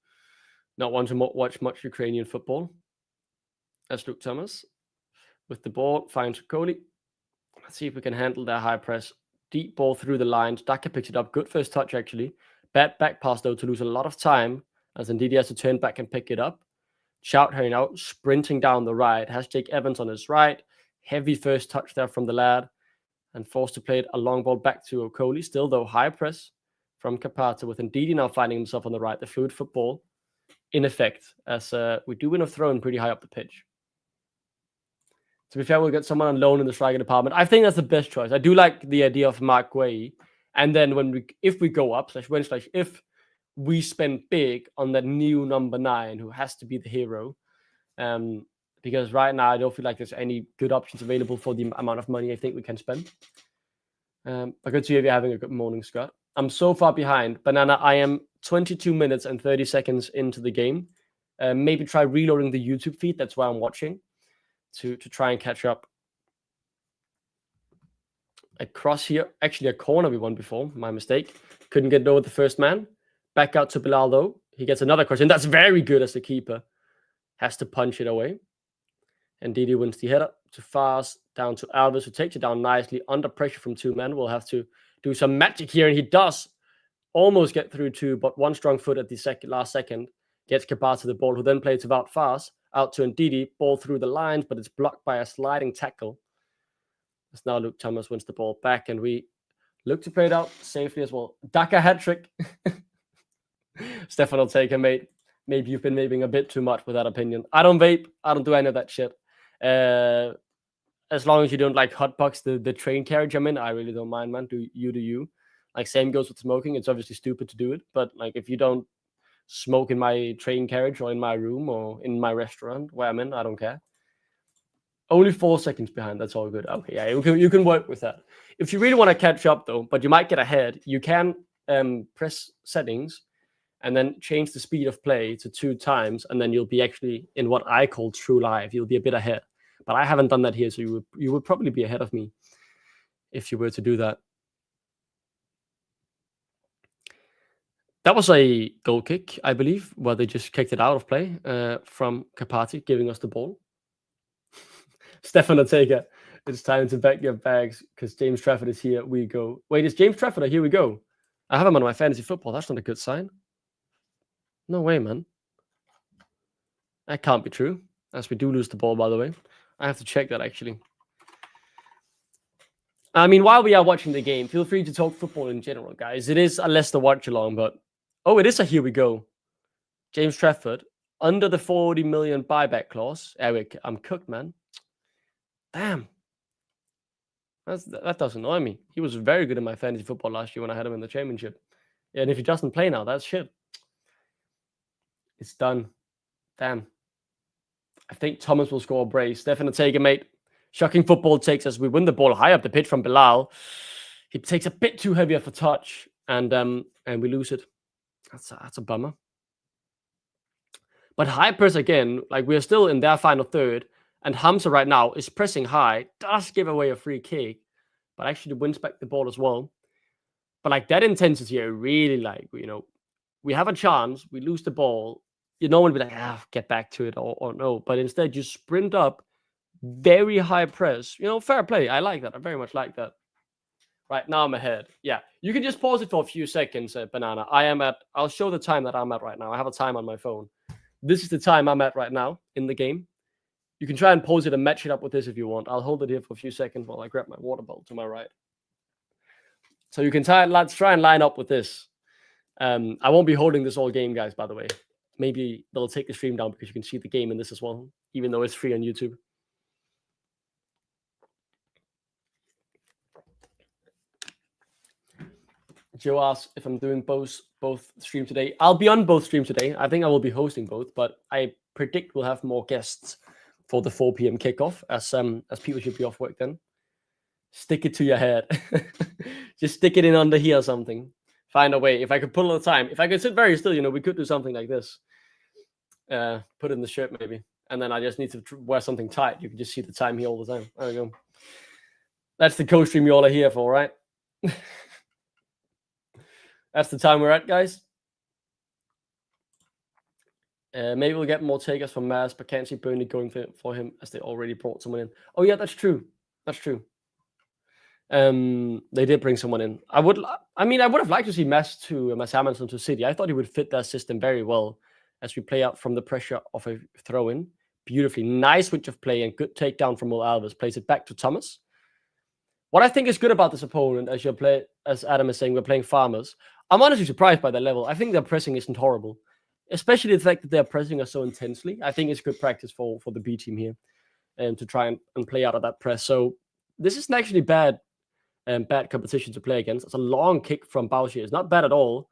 Not want to watch much Ukrainian football. That's Luke Thomas. With the ball, finds Kohli. Let's see if we can handle their high press. Deep ball through the lines. Daka picks it up. Good first touch, actually. Bad back pass, though, to lose a lot of time. As Ndidi has to turn back and pick it up. Shout her out, sprinting down the right. Has Jake Evans on his right. Heavy first touch there from the lad. And forced to play it a long ball back to Kohli. Still, though, high press from Karpaty, with Ndidi now finding himself on the right. The fluid football in effect, as we do win a throw-in pretty high up the pitch. To be fair, we'll get someone on loan in the striker department. I think that's the best choice. I do like the idea of Mark Guay. And then if we go up, if we spend big on that new number 9 who has to be the hero, because right now I don't feel like there's any good options available for the amount of money I think we can spend. But good to hear you're having a good morning, Scott. I'm so far behind. Banana, I am 22 minutes and 30 seconds into the game. Maybe try reloading the YouTube feed. That's why I'm watching. To try and catch up. A cross here. Actually, a corner we won before. My mistake. Couldn't get it over the first man. Back out to Bilal, though. He gets another cross. And that's very good as the keeper. Has to punch it away. And Didi wins the header to Fars. Down to Alves, who takes it down nicely. Under pressure from 2 men. We'll have to do some magic here. And he does almost get through 2. But one strong foot at the last second. Gets Karpaty the ball, who then plays without Fars. Out to Ndidi, ball through the lines, but it's blocked by a sliding tackle. As now Luke Thomas wins the ball back, and we look to play it out safely as well. Daka hat-trick. Stefan will take it, mate. Maybe you've been vaping a bit too much with that opinion. I don't vape. I don't do any of that shit. As long as you don't like hotbox the train carriage I'm in, I really don't mind, man. Do you. Like, same goes with smoking. It's obviously stupid to do it, but like if you don't smoke in my train carriage or in my room or in my restaurant where I'm in, I don't care. Only 4 seconds behind. That's all good. Okay, yeah, you can work with that. If you really want to catch up, though, but you might get ahead, you can press settings and then change the speed of play to 2 times, and then you'll be actually in what I call true live. You'll be a bit ahead. But I haven't done that here, so you would probably be ahead of me if you were to do that. That was a goal kick, I believe, where they just kicked it out of play from Karpaty, giving us the ball. Stefan Ortega, it's time to pack your bags because James Trafford is here. We go. Wait, is James Trafford? Here we go. I have him on my fantasy football. That's not a good sign. No way, man. That can't be true. As we do lose the ball, by the way. I have to check that, actually. I mean, while we are watching the game, feel free to talk football in general, guys. It is a Leicester Watchalong, but... Oh, it is a here we go. James Trafford, under the 40 million buyback clause. Eric, I'm cooked, man. Damn. That does annoy me. He was very good in my fantasy football last year when I had him in the championship. Yeah, and if he doesn't play now, that's shit. It's done. Damn. I think Thomas will score a brace. Stefan take it, mate. Shocking football takes us. We win the ball high up the pitch from Bilal. He takes a bit too heavy of a touch, and we lose it. That's a bummer. But high press again, like we're still in their final third, and Hamza right now is pressing high, does give away a free kick, but actually wins back the ball as well. But like that intensity, I really like, we have a chance, we lose the ball, no one will be like, get back to it or no. But instead, you sprint up, very high press, fair play. I like that. I very much like that. Right now I'm ahead. Yeah, you can just pause it for a few seconds, Banana. I'll show the time that I'm at right now. I have a time on my phone. This is the time I'm at right now in the game. You can try and pause it and match it up with this if you want. I'll hold it here for a few seconds while I grab my water bottle to my right. So you can let's try and line up with this. I won't be holding this all game, guys, by the way. Maybe they'll take the stream down because you can see the game in this as well, even though it's free on YouTube. Joe asks if I'm doing both streams today. I'll be on both streams today. I think I will be hosting both, but I predict we'll have more guests for the 4 p.m. kickoff, as people should be off work then. Stick it to your head. Just stick it in under here or something. Find a way. If I could pull the time, if I could sit very still, we could do something like this. Put it in the shirt maybe, and then I just need to wear something tight. You can just see the time here all the time. There we go. That's the co-stream you all are here for, right? That's the time we're at, guys. Maybe we'll get more takers from Maz, but can't see Burnley going for him as they already brought someone in. Oh, yeah, that's true. That's true. They did bring someone in. I would have liked to see Maz Hamilton to City. I thought he would fit that system very well as we play out from the pressure of a throw-in. Beautifully. Nice switch of play and good takedown from Will Alves. Plays it back to Thomas. What I think is good about this opponent, as Adam is saying, we're playing Farmers. I'm honestly surprised by their level. I think their pressing isn't horrible, especially the fact that they're pressing us so intensely. I think it's good practice for the B team here, and to try and play out of that press. So this isn't actually bad competition to play against. It's a long kick from Bauchi. It's not bad at all.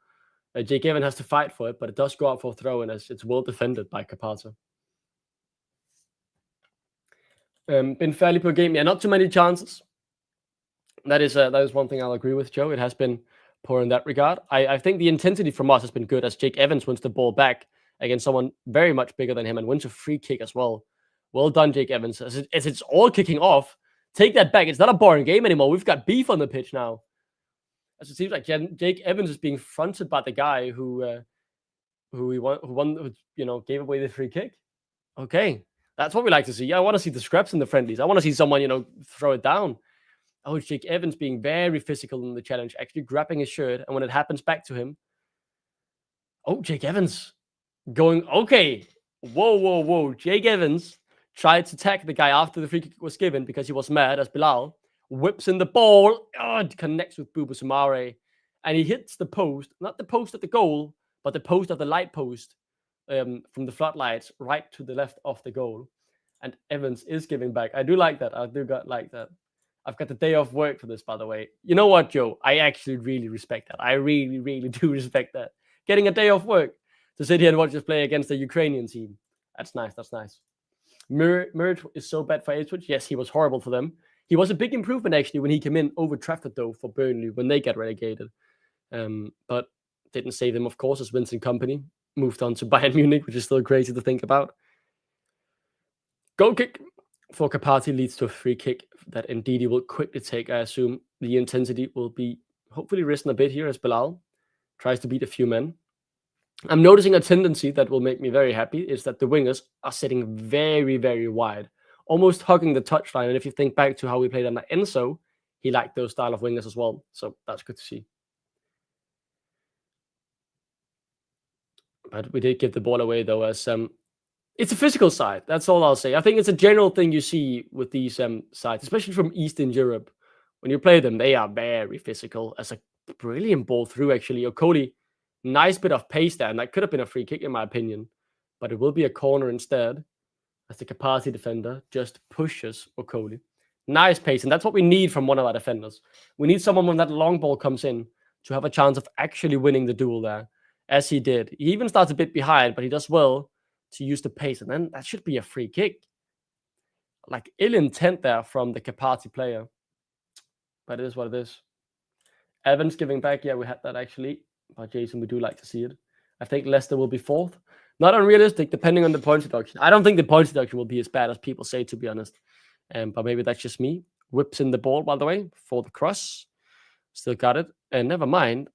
Jake Evans has to fight for it, but it does go out for a throw, and it's well defended by Karpaty. Been fairly poor game. Yeah, not too many chances. That is one thing I'll agree with, Joe. It has been poor in that regard. I think the intensity from us has been good as Jake Evans wins the ball back against someone very much bigger than him and wins a free kick as well. Well done, Jake Evans. As it's all kicking off, take that back. It's not a boring game anymore. We've got beef on the pitch now. As it seems like Jake Evans is being fronted by the guy who gave away the free kick. Okay, that's what we like to see. I want to see the scraps in the friendlies. I want to see someone throw it down. Oh, Jake Evans being very physical in the challenge, actually grabbing his shirt, and when it happens back to him, oh, Jake Evans going, okay, whoa. Jake Evans tried to tag the guy after the free kick was given because he was mad as Bilal whips in the ball, it connects with Buba Sumare, and he hits the post, not the post at the goal, but the post of the light post from the floodlights right to the left of the goal. And Evans is giving back. I do like that. Like that. I've got the day off work for this, by the way. You know what, Joe? I actually really respect that. I really, really do respect that. Getting a day off work to sit here and watch us play against the Ukrainian team. That's nice. That's nice. Merge is so bad for Ipswich. Yes, he was horrible for them. He was a big improvement, actually, when he came in over Trafford, though, for Burnley when they get relegated. But didn't save them, of course, as Vincent Kompany moved on to Bayern Munich, which is still crazy to think about. Goal kick for Karpaty leads to a free kick that Ndidi will quickly take. I assume the intensity will be hopefully risen a bit here as Bilal tries to beat a few men. I'm noticing a tendency that will make me very happy is that the wingers are sitting very, very wide, almost hugging the touchline. And if you think back to how we played under Enzo, he liked those style of wingers as well. So that's good to see. But we did give the ball away, though, as it's a physical side. That's all I'll say. I think it's a general thing you see with these sides, especially from Eastern Europe. When you play them, they are very physical. As a brilliant ball through, actually. Okoli, nice bit of pace there, and that could have been a free kick, in my opinion. But it will be a corner instead, as the Karpaty defender just pushes Okoli. Nice pace, and that's what we need from one of our defenders. We need someone when that long ball comes in to have a chance of actually winning the duel there, as he did. He even starts a bit behind, but he does well to use the pace, and then that should be a free kick. Like, ill intent there from the Karpaty player, but it is what it is. Evans giving back, yeah, we had that actually, but Jason, we do like to see it. I think Leicester will be 4th. Not unrealistic, depending on the points deduction. I don't think the points deduction will be as bad as people say, to be honest. But maybe that's just me. Whips in the ball, by the way, for the cross. Still got it. And never mind,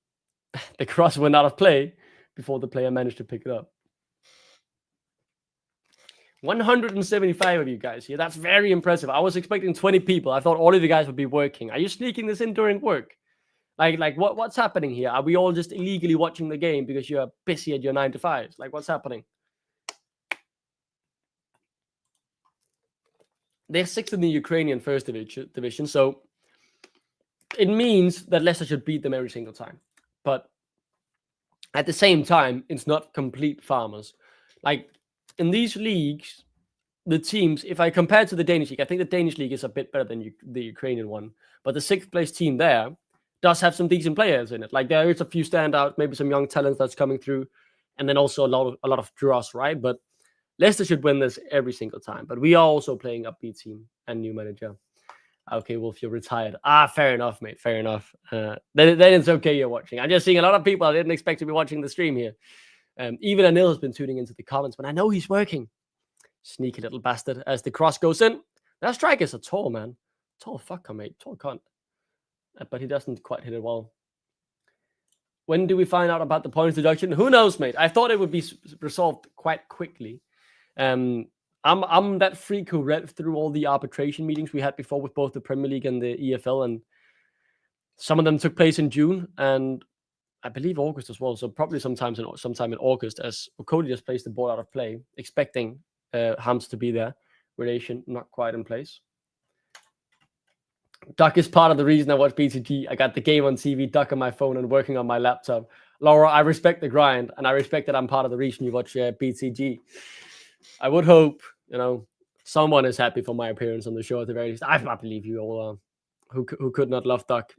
the cross went out of play before the player managed to pick it up. 175 of you guys here. That's very impressive. I was expecting 20 people. I thought all of you guys would be working. Are you sneaking this in during work? Like what's happening here? Are we all just illegally watching the game because you're busy at your 9 to 5s? Like, what's happening? They're 6th in the Ukrainian first division, so it means that Leicester should beat them every single time. But at the same time, it's not complete farmers. Like, in these leagues, the teams, if I compare to the Danish league, I think the Danish league is a bit better than the Ukrainian one. But the 6th place team there does have some decent players in it. Like, there is a few standouts, maybe some young talents that's coming through, and then also a lot of draws, right? But Leicester should win this every single time. But we are also playing upbeat team and new manager. Okay, Wolf, you're retired. Fair enough, mate. Fair enough. Then it's okay you're watching. I'm just seeing a lot of people I didn't expect to be watching the stream here. Even Anil has been tuning into the comments, but I know he's working. Sneaky little bastard. As the cross goes in. That striker's a tall man. Tall fucker, mate. Tall cunt. But he doesn't quite hit it well. When do we find out about the points deduction? Who knows, mate? I thought it would be resolved quite quickly. I'm that freak who read through all the arbitration meetings we had before with both the Premier League and the EFL, and some of them took place in June and I believe August as well. So probably sometime in August, as Okoli just placed the ball out of play, expecting Hams to be there. Relation not quite in place. Duck is part of the reason I watch BTG. I got the game on TV, Duck on my phone, and working on my laptop. Laura, I respect the grind, and I respect that I'm part of the reason you watch BTG. I would hope, someone is happy for my appearance on the show at the very least. I believe you all who could not love Duck.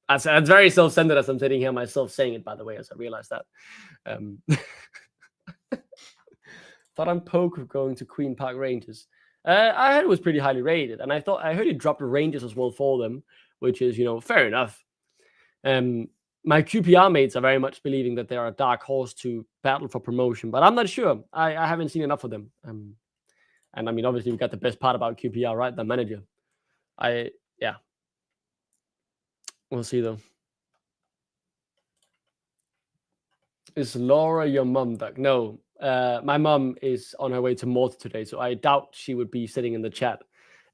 That's very self-centered as I'm sitting here myself saying it, by the way, as I realized that. Thought I'm poke going to Queen Park Rangers. I heard it was pretty highly rated, and I heard he dropped the Rangers as well for them, which is, fair enough. My QPR mates are very much believing that they are a dark horse to battle for promotion, but I'm not sure. I haven't seen enough of them. And I mean, obviously, we got the best part about QPR, right? The manager. Yeah. We'll see, though. Is Laura your mum, Doug? No. My mum is on her way to Malta today, so I doubt she would be sitting in the chat.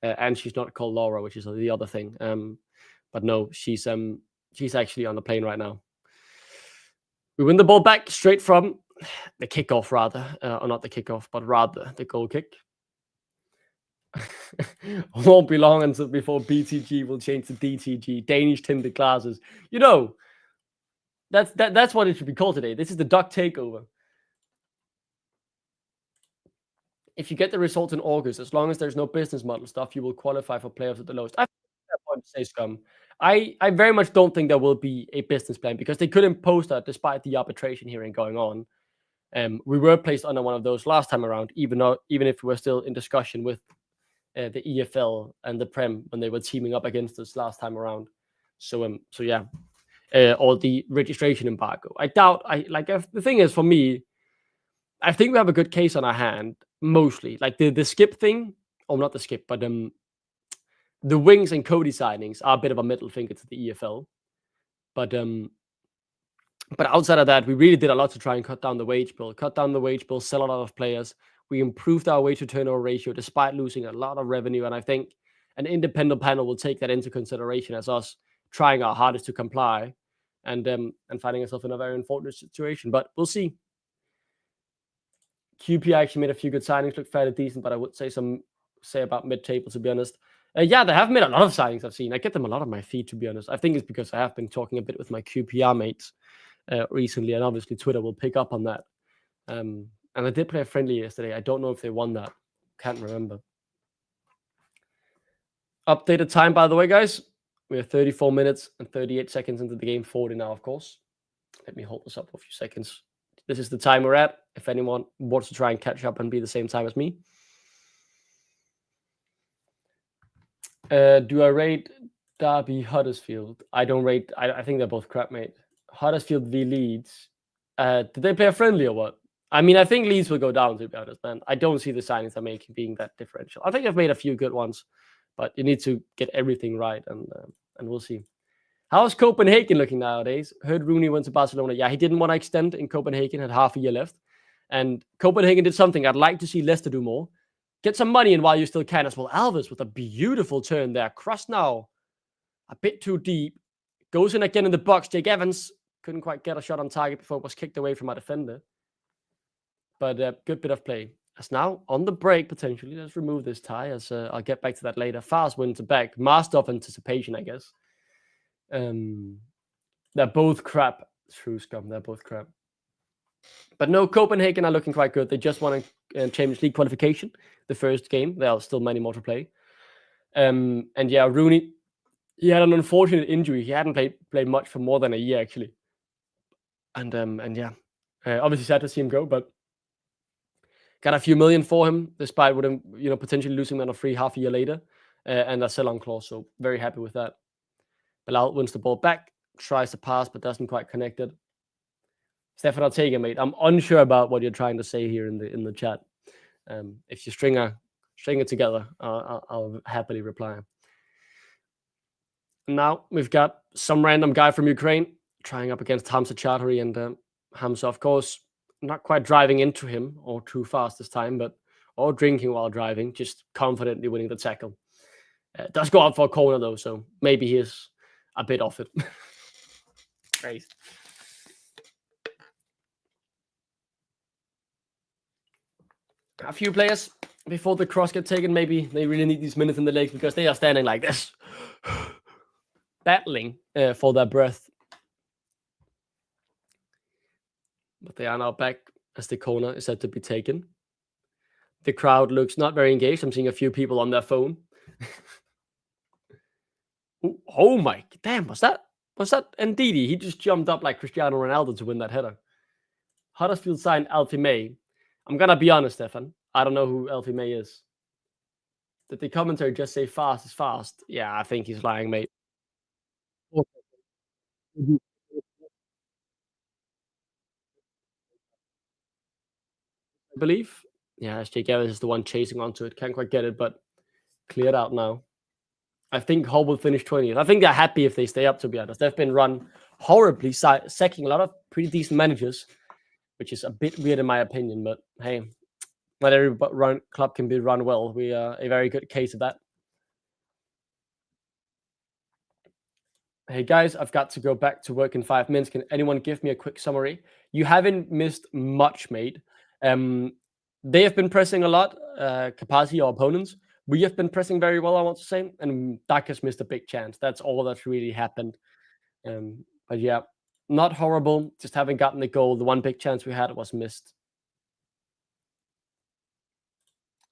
And she's not called Laura, which is the other thing. But no, she's actually on the plane right now. We win the ball back straight from the kickoff, rather. Or not the kickoff, but rather the goal kick. Won't be long until before BTG will change to DTG, Danish tinted glasses. That's what it should be called today. This is the Duck takeover. If you get the results in August, as long as there's no business model stuff, you will qualify for playoffs at the lowest. I think that point to say, Scum. I very much don't think there will be a business plan because they couldn't post that despite the arbitration hearing going on. We were placed under one of those last time around, even if we were still in discussion with the EFL and the Prem when they were teaming up against us last time around. So yeah, or the registration embargo. I doubt. The thing is, for me, I think we have a good case on our hand. Mostly, like the skip thing, or not the skip, but the Wings and Cody signings are a bit of a middle finger to the EFL. But outside of that, we really did a lot to try and cut down the wage bill, sell a lot of players. We improved our wage to turnover ratio despite losing a lot of revenue. And I think an independent panel will take that into consideration as us trying our hardest to comply and finding ourselves in a very unfortunate situation. But we'll see. QP actually made a few good signings, look fairly decent, but I would say about mid-table, to be honest. Yeah, they have made a lot of signings I've seen. I get them a lot on my feed, to be honest. I think it's because I have been talking a bit with my QPR mates recently, and obviously Twitter will pick up on that. And I did play a friendly yesterday. I don't know if they won that. Can't remember. Updated time, by the way, guys. We're 34 minutes and 38 seconds into the game, 40 now, of course. Let me hold this up for a few seconds. This is the time we're at. If anyone wants to try and catch up and be the same time as me. Do I rate Derby Huddersfield? I don't rate. I think they're both crap, mate. Huddersfield v Leeds. Did they play a friendly or what? I mean, I think Leeds will go down, to be honest, man. I don't see the signings they're making being that differential. I think they've made a few good ones, but you need to get everything right, and we'll see. How's Copenhagen looking nowadays? Heard Rooney went to Barcelona. Yeah, he didn't want to extend in Copenhagen, had half a year left. And Copenhagen did something I'd like to see Leicester do more. Get some money in while you still can as well. Alves with a beautiful turn there. Cross now. A bit too deep. Goes in again in the box. Jake Evans couldn't quite get a shot on target before it was kicked away from our defender. But good bit of play. As now on the break, potentially. Let's remove this tie as I'll get back to that later. Fast wins it back. Master of anticipation, I guess. They're both crap. True scum. They're both crap. But no, Copenhagen are looking quite good. They just won a Champions League qualification, the first game. There are still many more to play. And yeah, Rooney, he had an unfortunate injury. He hadn't played much for more than a year, actually. And yeah, obviously sad to see him go, but got a few million for him, despite with him, potentially losing him on a free half a year later, and a sell-on clause. So very happy with that. Bilal wins the ball back, tries to pass, but doesn't quite connect it. Stefan, I'll take it, mate. I'm unsure about what you're trying to say here in the chat. If you string it together, I'll happily reply. Now we've got some random guy from Ukraine trying up against Hamza Chaudhary, and Hamza, of course, not quite driving into him or too fast this time, or drinking while driving, just confidently winning the tackle. Does go out for a corner though, so maybe he is a bit off it. Great. A few players before the cross get taken, maybe they really need these minutes in the legs because they are standing like this, battling for their breath. But they are now back as the corner is said to be taken. The crowd looks not very engaged. I'm seeing a few people on their phone. Oh my, damn, was that Ndidi? He just jumped up like Cristiano Ronaldo to win that header. Huddersfield signed Alfie May. I'm going to be honest, Stefan. I don't know who Alfie May is. Did the commentary just say fast is fast? Yeah, I think he's lying, mate. I believe. Yeah, Jake Evans is the one chasing onto it. Can't quite get it, but cleared out now. I think Hull will finish 20th. I think they're happy if they stay up, to be honest. They've been run horribly, sacking a lot of pretty decent managers, which is a bit weird in my opinion, but hey, not every club can be run well. We are a very good case of that. Hey guys, I've got to go back to work in 5 minutes. Can anyone give me a quick summary? You haven't missed much, mate. They have been pressing a lot, Karpaty, our opponents. We have been pressing very well, I want to say, and Dak has missed a big chance. That's all that's really happened. But yeah, not horrible. Just haven't gotten the goal. The one big chance we had was missed.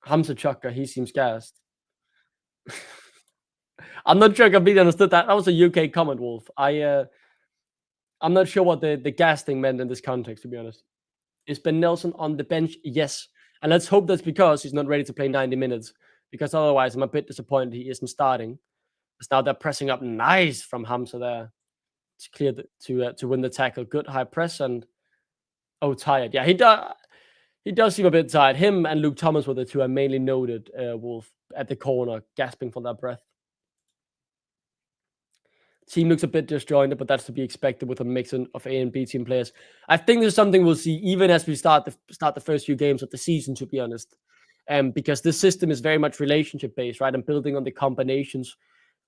Hamza Chukka, he seems gassed. I'm not sure I completely understood that. That was a UK comment, Wolf. I'm not sure what the gas thing meant in this context, to be honest. Is Ben Nelson on the bench? Yes. And let's hope that's because he's not ready to play 90 minutes. Because otherwise, I'm a bit disappointed he isn't starting. Because now they're pressing up nice from Hamza there. It's clear to win the tackle. Good high press and tired. Yeah, he does seem a bit tired. Him and Luke Thomas were the two I mainly noted, Wolf, at the corner, gasping for their breath. Team looks a bit disjointed, but that's to be expected with a mix of A and B team players. I think there's something we'll see even as we start the first few games of the season, to be honest. Because this system is very much relationship based, right? And building on the combinations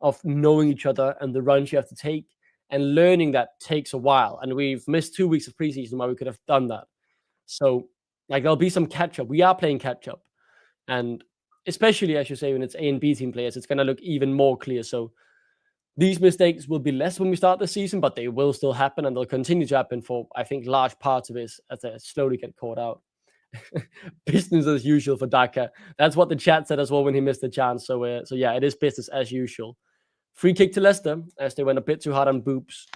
of knowing each other and the runs you have to take, and learning that takes a while. And we've missed 2 weeks of preseason where we could have done that. So Like there'll be some catch up. We are playing catch up, and especially as you say, when it's A and B team players, it's gonna look even more clear. So these mistakes will be less when we start the season, but they will still happen, and they'll continue to happen for I think large parts of it as they slowly get caught out. Business as usual for Daka. That's what the chat said as well when he missed the chance. So yeah, it is business as usual. Free kick to Leicester as they went a bit too hard on Boops,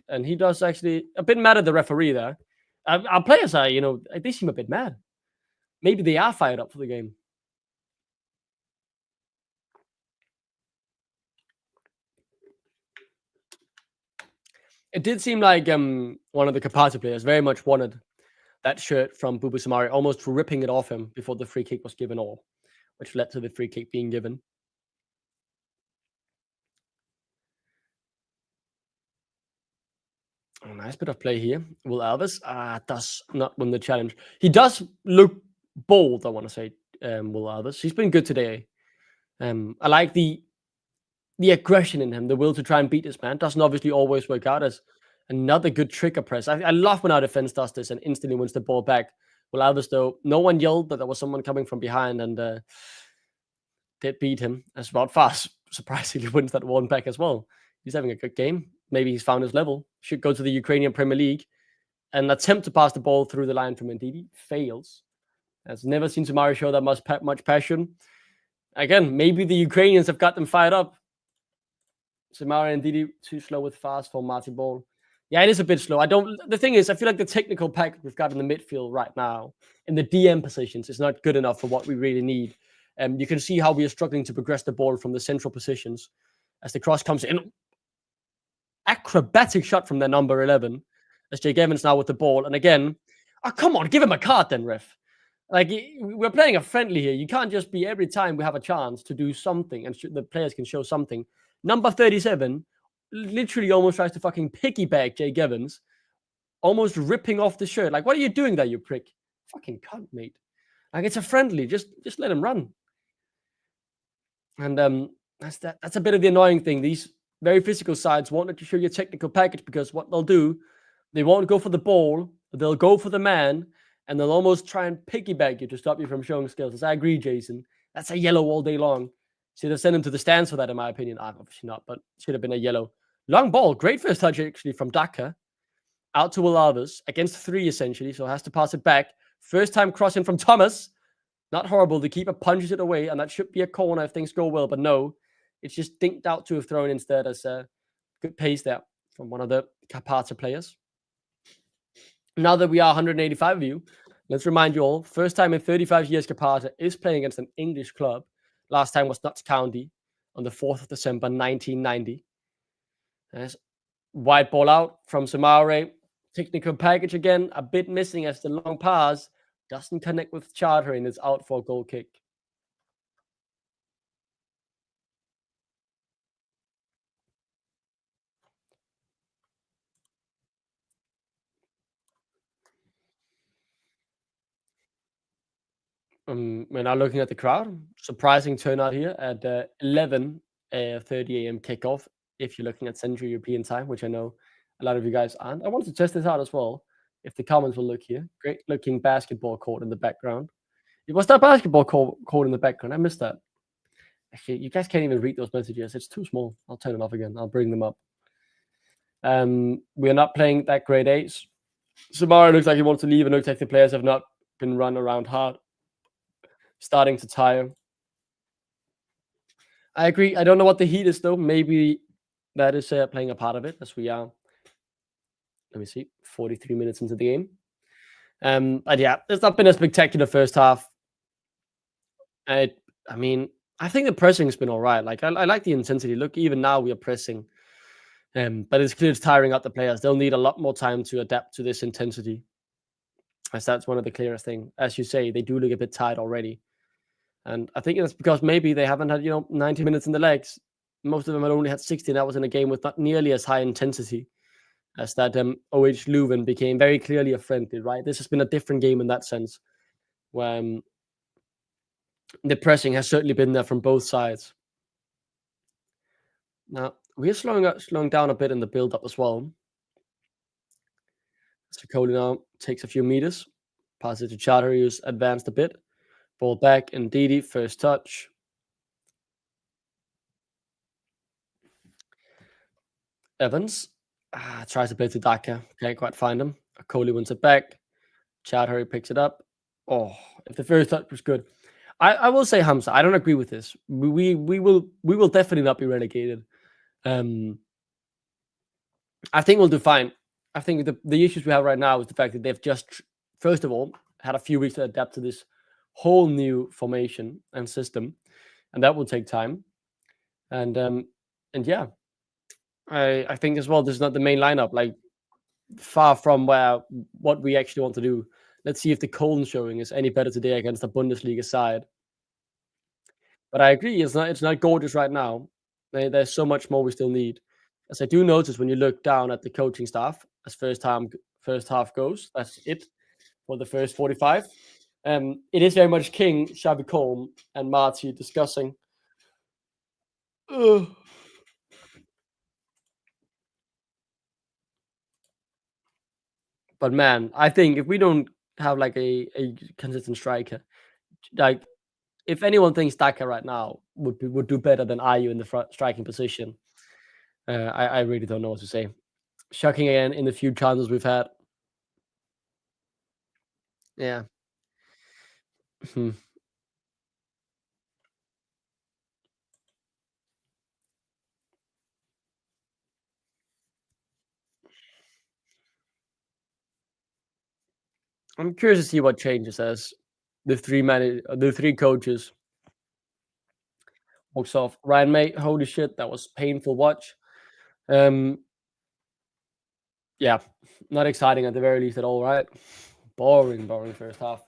and he does actually a bit mad at the referee there. Our players are, they seem a bit mad. Maybe they are fired up for the game. It did seem like one of the Karpaty players very much wanted that shirt from Bubu Samari, almost ripping it off him before the free kick was given off, which led to the free kick being given. A nice bit of play here. Will Alves does not win the challenge. He does look bold, I want to say, Will Alves. He's been good today. I like the aggression in him, the will to try and beat this man. Doesn't obviously always work out as another good trigger press. I love when our defense does this and instantly wins the ball back. Will Alves, though, no one yelled that there was someone coming from behind and did beat him. As Wout fast surprisingly wins that one back as well. He's having a good game. Maybe he's found his level. Should go to the Ukrainian Premier League. An attempt to pass the ball through the line from Ndidi fails. Has never seen Samari show that much passion. Again, maybe the Ukrainians have got them fired up. Samari and Ndidi too slow with fast for Marty Ball. Yeah, it is a bit slow. The thing is, I feel like the technical pack we've got in the midfield right now, in the DM positions, is not good enough for what we really need. You can see how we are struggling to progress the ball from the central positions as the cross comes in. Acrobatic shot from their number 11 as Jake Evans now with the ball. And again, come on, give him a card then, ref. Like, we're playing a friendly here. You can't just be every time we have a chance to do something and the players can show something. Number 37 literally almost tries to fucking piggyback Jake Evans, almost ripping off the shirt. Like, what are you doing there, you prick? Fucking cunt, mate. Like, it's a friendly. Just let him run. And that's a bit of the annoying thing. These very physical sides wanted to show you a technical package because what they'll do, they won't go for the ball, they'll go for the man, and they'll almost try and piggyback you to stop you from showing skills. As I agree, Jason. That's a yellow all day long. Should have sent him to the stands for that, in my opinion. Obviously not, but should have been a yellow. Long ball. Great first touch, actually, from Daka. Out to Will Alves. Against 3, essentially, so has to pass it back. First time crossing from Thomas. Not horrible. The keeper punches it away, and that should be a corner if things go well, but no. It's just dinked out to have thrown instead as a good pace there from one of the Karpaty players. Now that we are 185 of you, let's remind you all, first time in 35 years Karpaty is playing against an English club. Last time was Notts County on the 4th of December, 1990. There's wide ball out from Samare. Technical package again, a bit missing as the long pass doesn't connect with Charter and it's out for a goal kick. We're now looking at the crowd. Surprising turnout here at 11:30 a.m. kickoff. If you're looking at Central European time, which I know a lot of you guys aren't. I wanted to test this out as well. If the comments will look here, great looking basketball court in the background. Was that basketball court in the background? I missed that. Actually, you guys can't even read those messages. It's too small. I'll turn it off again. I'll bring them up. We are not playing that grade 8s. Samara looks like he wants to leave, and looks like the players have not been run around hard. Starting to tire. I agree. I don't know what the heat is, though. Maybe that is playing a part of it, as we are, let me see, 43 minutes into the game. But yeah, it's not been a spectacular first half. I mean, I think the pressing has been all right. Like, I like the intensity. Look, even now we are pressing. But it's clear it's tiring out the players. They'll need a lot more time to adapt to this intensity. As that's one of the clearest things. As you say, they do look a bit tired already. And I think it's because maybe they haven't had, 90 minutes in the legs. Most of them had only had 60, and that was in a game with not nearly as high intensity as that OH Leuven became very clearly a friendly, right? This has been a different game in that sense, where the pressing has certainly been there from both sides. Now, we're slowing down a bit in the build-up as well. So Coley now takes a few meters. Pass it to Charter, who's advanced a bit. Ball back, and Ndidi, first touch. Evans tries to play to Daka. Can't quite find him. Coley wins it back. Charter picks it up. Oh, if the first touch was good. I will say, Hamza, I don't agree with this. We will definitely not be relegated. I think we'll do fine. I think the issues we have right now is the fact that they've just, first of all, had a few weeks to adapt to this whole new formation and system, and that will take time. And yeah, I think as well, this is not the main lineup. Like, far from what we actually want to do. Let's see if the Cologne showing is any better today against the Bundesliga side. But I agree, it's not gorgeous right now. There's so much more we still need. As I do notice when you look down at the coaching staff, as first half goes, that's it for the first 45. It is very much King, Xavi Colm, and Marty discussing. But man, I think if we don't have like a consistent striker, like if anyone thinks Daka right now would do better than Ayu in the front striking position, I really don't know what to say. Shocking again in the few chances we've had. Yeah. Hmm. I'm curious to see what changes as the three coaches walks off. Ryan May, holy shit, that was painful watch. Um, yeah, not exciting at the very least at all, right? Boring first half.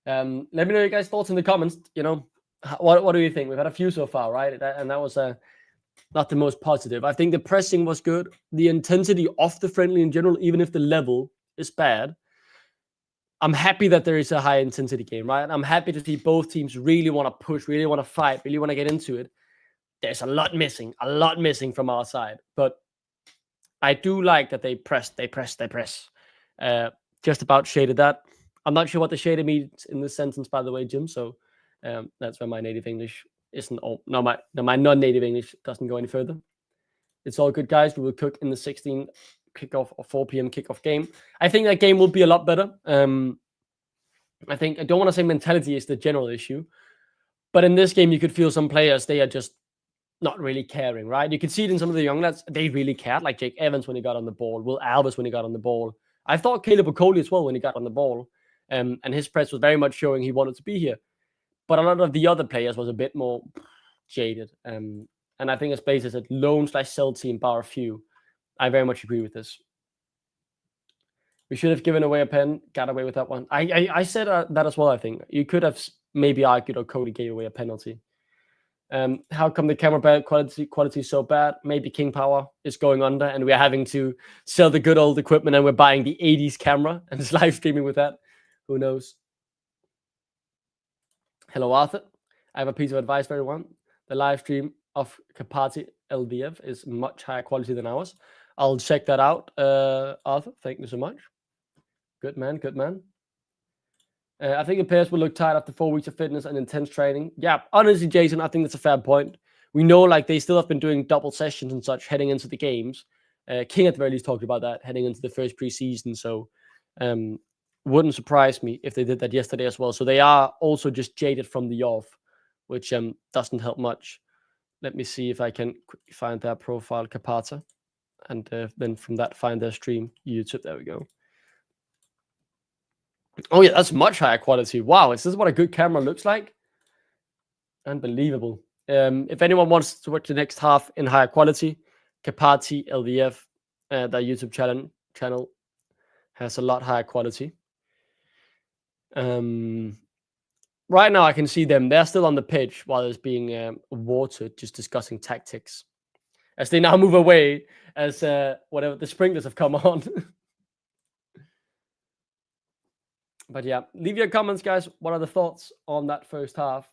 Let me know your guys' thoughts in the comments. You know, what do you think? We've had a few so far, right? And that was not the most positive. I think the pressing was good. The intensity of the friendly in general, even if the level is bad, I'm happy that there is a high intensity game, right? I'm happy to see both teams really want to push, really want to fight, really want to get into it. There's a lot missing from our side. But I do like that they press. Just about shaded that. I'm not sure what the shaded means in this sentence, by the way, Jim. So that's where my native English isn't. Oh, no, my non-native English doesn't go any further. It's all good, guys. We will cook in the 16 kickoff or 4 p.m. kickoff game. I think that game will be a lot better. I think I don't want to say mentality is the general issue, but in this game, you could feel some players, they are just not really caring, right? You could see it in some of the young lads, they really cared, like Jake Evans when he got on the ball, Will Albers when he got on the ball. I thought Caleb Okoli as well when he got on the ball. And his press was very much showing he wanted to be here. But a lot of the other players was a bit more jaded. And I think as basis at lone/sell team, bar a few, I very much agree with this. We should have given away a pen, got away with that one. I said that as well, I think. You could have maybe argued or Cody gave away a penalty. How come the camera quality is so bad? Maybe King Power is going under and we're having to sell the good old equipment and we're buying the 80s camera and just live streaming with that. Who knows? Hello, Arthur. I have a piece of advice for everyone. The live stream of Karpaty Lviv is much higher quality than ours. I'll check that out, Arthur. Thank you so much. Good man. I think the players will look tired after 4 weeks of fitness and intense training. Yeah, honestly, Jason, I think that's a fair point. We know like they still have been doing double sessions and such heading into the games. King at the very least talked about that heading into the first preseason. So wouldn't surprise me if they did that yesterday as well. So they are also just jaded from the off, which doesn't help much. Let me see if I can quickly find their profile, Karpaty, and then from that find their stream, YouTube. There we go. Oh yeah, that's much higher quality. Wow, is this what a good camera looks like? Unbelievable. If anyone wants to watch the next half in higher quality, Karpaty LVF, their YouTube channel has a lot higher quality. Right now I can see them. They're still on the pitch while it's being watered, just discussing tactics. As they now move away, as whatever the sprinklers have come on. But yeah, leave your comments, guys. What are the thoughts on that first half?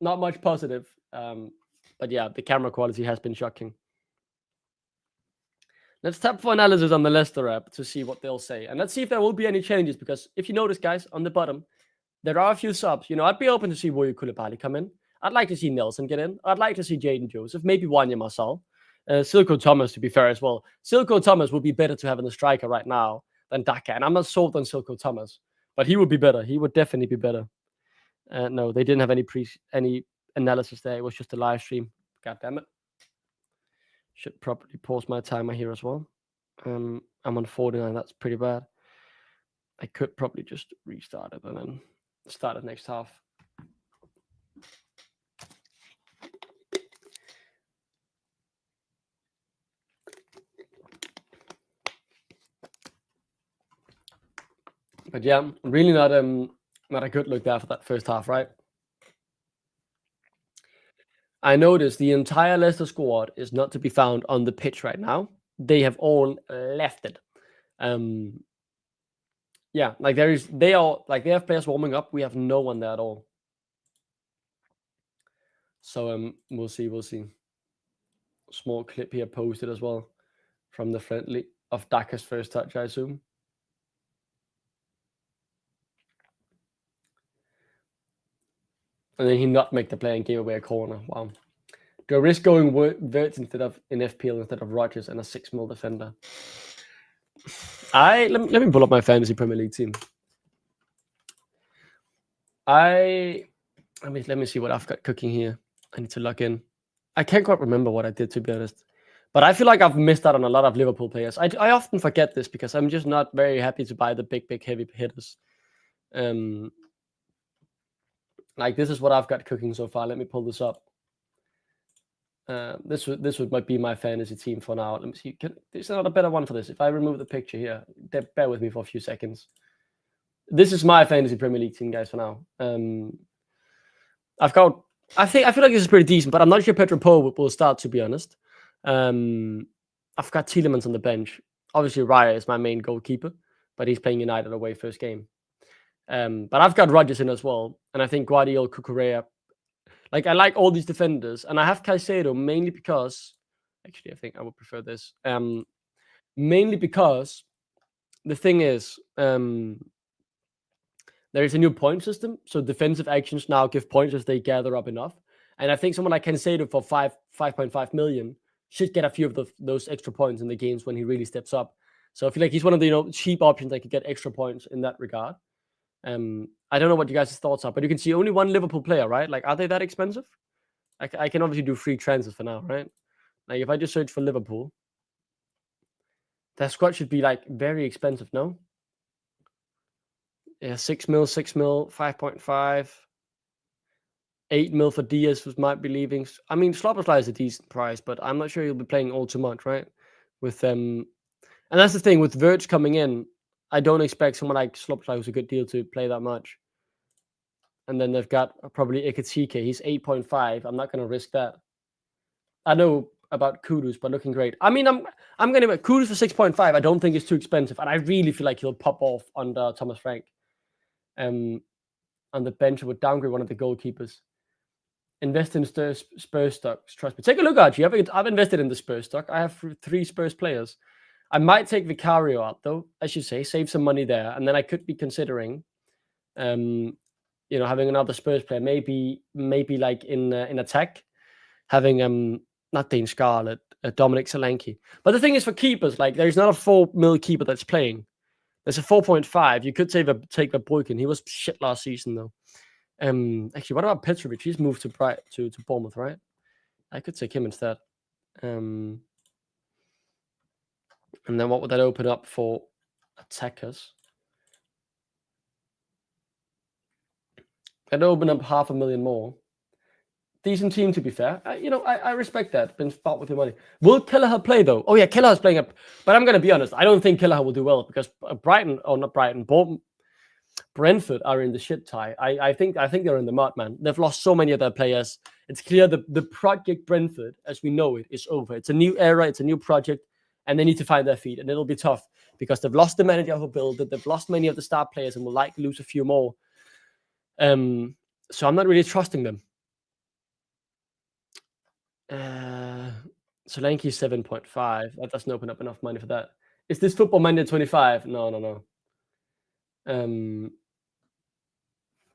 Not much positive. But yeah, the camera quality has been shocking. Let's tap for analysis on the Leicester app to see what they'll say. And let's see if there will be any changes, because if you notice, guys, on the bottom, there are a few subs. I'd be open to see Woyu Koulibaly come in. I'd like to see Nelson get in. I'd like to see Jaden Joseph, maybe Wanya Marcel. Silko Thomas, to be fair as well. Silko Thomas would be better to have in the striker right now than Daka. And I'm not sold on Silko Thomas, but he would be better. He would definitely be better. No, they didn't have any analysis there. It was just a live stream. God damn it. Should probably pause my timer here as well. I'm on 49. That's pretty bad. I could probably just restart it and then start it next half. But yeah, really not a good look there for that first half, right? I noticed the entire Leicester squad is not to be found on the pitch right now. They have all left it. Yeah, like they have players warming up. We have no one there at all. So we'll see. Small clip here posted as well from the friendly of Daka's first touch, I assume. And then he nutmegged the player and gave away a corner. Wow. Do I risk going Wirtz instead of in FPL instead of Rodgers and a 6 mil defender? Let me pull up my fantasy Premier League team. Let me see what I've got cooking here. I need to log in. I can't quite remember what I did, to be honest. But I feel like I've missed out on a lot of Liverpool players. I often forget this because I'm just not very happy to buy the big, heavy hitters. Like this is what I've got cooking so far. Let me pull this up. This might be my fantasy team for now. Let me see. There's not a better one for this. If I remove the picture here, bear with me for a few seconds. This is my fantasy Premier League team, guys, for now. I feel like this is pretty decent, but I'm not sure Pedro Poe will start, to be honest. I've got Tielemans on the bench. Obviously, Raya is my main goalkeeper, but he's playing United away first game. But I've got Rodgers in as well, and I think Guardiola, Cucurella. Like I like all these defenders, and I have Caicedo mainly because, actually, I think I would prefer this. Mainly because the thing is, there is a new point system, so defensive actions now give points if they gather up enough. And I think someone like Caicedo for 5.5 million should get a few of those extra points in the games when he really steps up. So I feel like he's one of the cheap options that could get extra points in that regard. I don't know what you guys' thoughts are, but you can see only one Liverpool player, right? Like, are they that expensive? I can obviously do free transfers for now, right? Like, if I just search for Liverpool, that squad should be like very expensive, no? Yeah, 6 mil, 5.5, 8 mil for Diaz, who might be leaving. I mean, Szoboszlai is a decent price, but I'm not sure he'll be playing all too much, right? With and that's the thing with Verge coming in. I don't expect someone like Szoboszlai, who's a good deal, to play that much. And then they've got probably Ekitike. He's 8.5. I'm not going to risk that. I know about Kudus, but looking great. I mean, I'm going to Kudus for 6.5. I don't think it's too expensive, and I really feel like he'll pop off under Thomas Frank. On the bench, I would downgrade one of the goalkeepers. Invest in Spurs stocks. Trust me. Take a look, Archie. I've invested in the Spurs stock. I have 3 Spurs players. I might take Vicario out, though, as you say, save some money there, and then I could be considering, having another Spurs player, maybe like in attack, having not Dane Scarlett, Dominic Solanke. But the thing is, for keepers, like there's not a 4 mil keeper that's playing. There's a 4.5. You could take Verbruggen. He was shit last season, though. Actually, what about Petrovic? He's moved to Bournemouth, right? I could take him instead. And then what would that open up for attackers? That'd open up 500,000 more. Decent team, to be fair. I respect that. Been spot with your money. Will Kelleher play, though? Oh, yeah, Kelleher's playing up. But I'm going to be honest. I don't think Kelleher will do well because Brentford are in the shit tie. I think they're in the mud, man. They've lost so many of their players. It's clear the project Brentford, as we know it, is over. It's a new era. It's a new project. And they need to find their feet. And it'll be tough because they've lost the manager who built it. They've lost many of the star players and will likely lose a few more. So I'm not really trusting them. Solanke 7.5. That doesn't open up enough money for that. Is this Football Manager 25? No.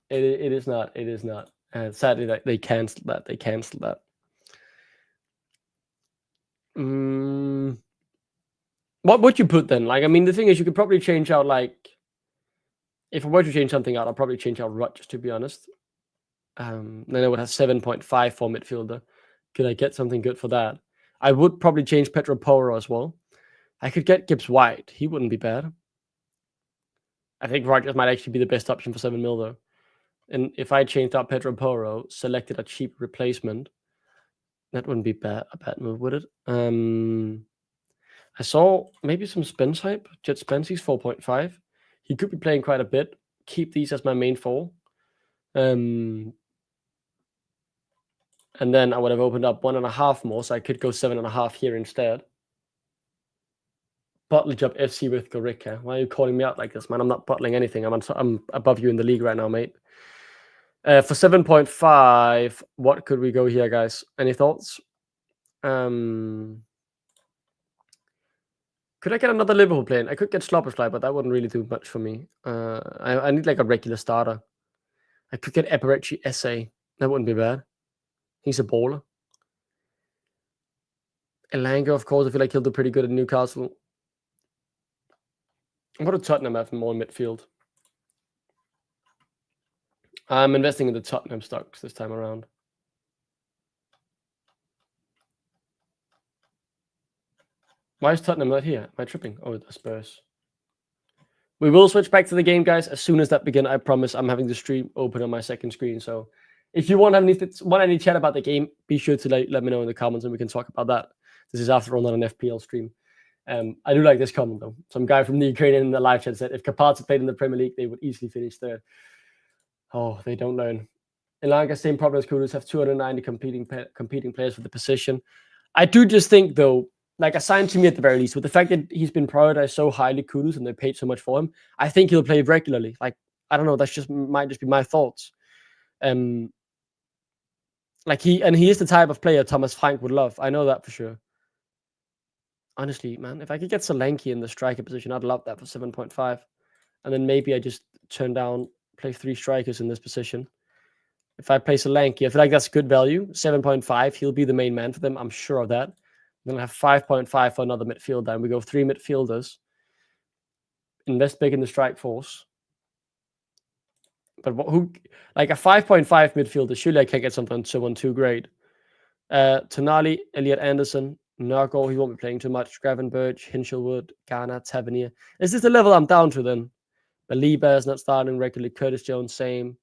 It is not. It is not. Sadly, they cancelled that. What would you put then? Like, I mean, the thing is, you could probably change out, like, if I were to change something out, I'd probably change out Rodgers, to be honest. Then I would have 7.5 for midfielder. Could I get something good for that? I would probably change Pedro Porro as well. I could get Gibbs White. He wouldn't be bad. I think Rodgers might actually be the best option for 7 mil, though. And if I changed out Pedro Porro, selected a cheap replacement, that wouldn't be a bad move, would it? I saw maybe some Spence hype. Jet Spence, he's 4.5. He could be playing quite a bit. Keep these as my main 4. And then I would have opened up 1.5 more, so I could go 7.5 here instead. Butledge up FC with Gorica. Why are you calling me out like this, man? I'm not bottling anything. I'm above you in the league right now, mate. For 7.5, what could we go here, guys? Any thoughts? Could I get another Liverpool player? I could get Slobberfly, but that wouldn't really do much for me. I need like a regular starter. I could get Eberechi SA. That wouldn't be bad. He's a baller. Elanga, of course, I feel like he'll do pretty good at Newcastle. What do Tottenham have more in midfield? I'm investing in the Tottenham stocks this time around. Why is Tottenham not here? Am I tripping? Oh, the Spurs. We will switch back to the game, guys, as soon as that begins. I promise I'm having the stream open on my second screen. So if you want any chat about the game, be sure to let me know in the comments and we can talk about that. This is, after all, not an FPL stream. I do like this comment, though. Some guy from the Ukraine in the live chat said, if Karpaty played in the Premier League, they would easily finish third. Oh, they don't learn. Elanga, same problem as Kudus, have 290 competing players for the position. I do just think, though, like assigned to me at the very least, with the fact that he's been prioritized so highly, Kudus, and they paid so much for him, I think he'll play regularly. Like, I don't know, might just be my thoughts. Like he is the type of player Thomas Frank would love. I know that for sure. Honestly, man, if I could get Solanke in the striker position, I'd love that for 7.5. And then maybe I just play 3 strikers in this position. If I play Solanke, I feel like that's good value. 7.5, he'll be the main man for them. I'm sure of that. Then I have 5.5 for another midfielder, and we go 3 midfielders. Invest big in the strike force. But like a 5.5 midfielder, surely I can't get someone too great. Tonali, Elliot Anderson, Nørgaard, he won't be playing too much. Gravenberch, Hinchelwood, Ghana, Tavernier. Is this the level I'm down to then? Baliba is not starting regularly. Curtis Jones, same.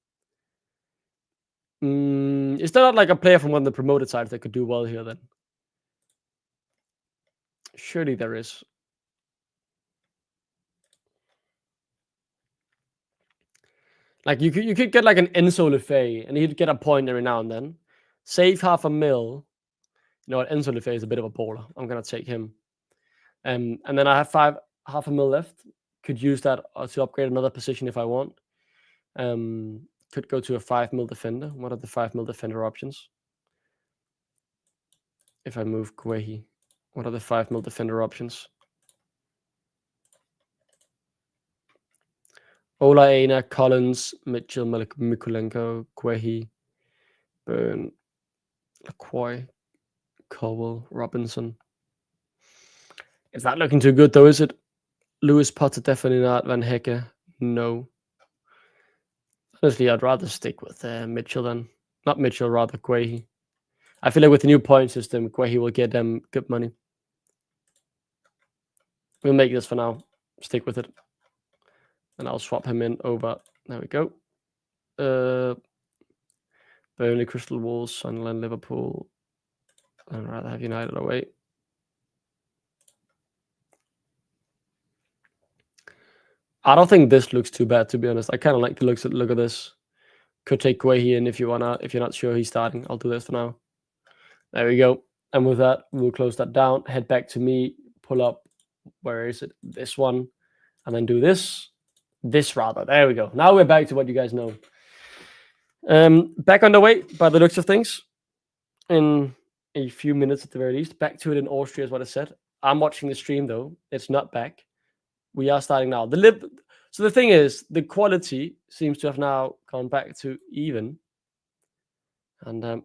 Is there not like a player from one of the promoted sides that could do well here then? Surely there is. Like you could get like an Enzo Lefebvre and he'd get a point every now and then. Save half a mil. You know what? Enzo Lefebvre is a bit of a baller. I'm gonna take him. And then I have half a mil left. Could use that to upgrade another position if I want. Could go to a 5 mil defender. What are the 5 mil defender options? If I move Guehi, what are the 5 mil defender options? Ola Aina, Collins, Mitchell, Mikulenko, Guehi, Byrne, Lacroix, Cowell, Robinson. It's not looking too good, though, is it? Lewis Potter, definitely not. Van Hecke, no. Honestly, I'd rather stick with Mitchell then. Not Mitchell, rather Guehi. I feel like with the new point system, Guehi will get them good money. We'll make this for now. Stick with it. And I'll swap him in over. There we go. Burnley, Crystal Wolves, Sunderland, Liverpool. I'd rather have United away. I don't think this looks too bad, to be honest. I kind of like the look of this. Could take Guehi in if you're not sure he's starting. I'll do this for now. There we go. And with that, we'll close that down. Head back to me. Pull up. Where is it? This one. And then do this. This rather. There we go. Now we're back to what you guys know. Back on the way by the looks of things. In a few minutes at the very least. Back to it in Austria is what I said. I'm watching the stream though. It's not back. We are starting now. So the thing is, the quality seems to have now gone back to even. And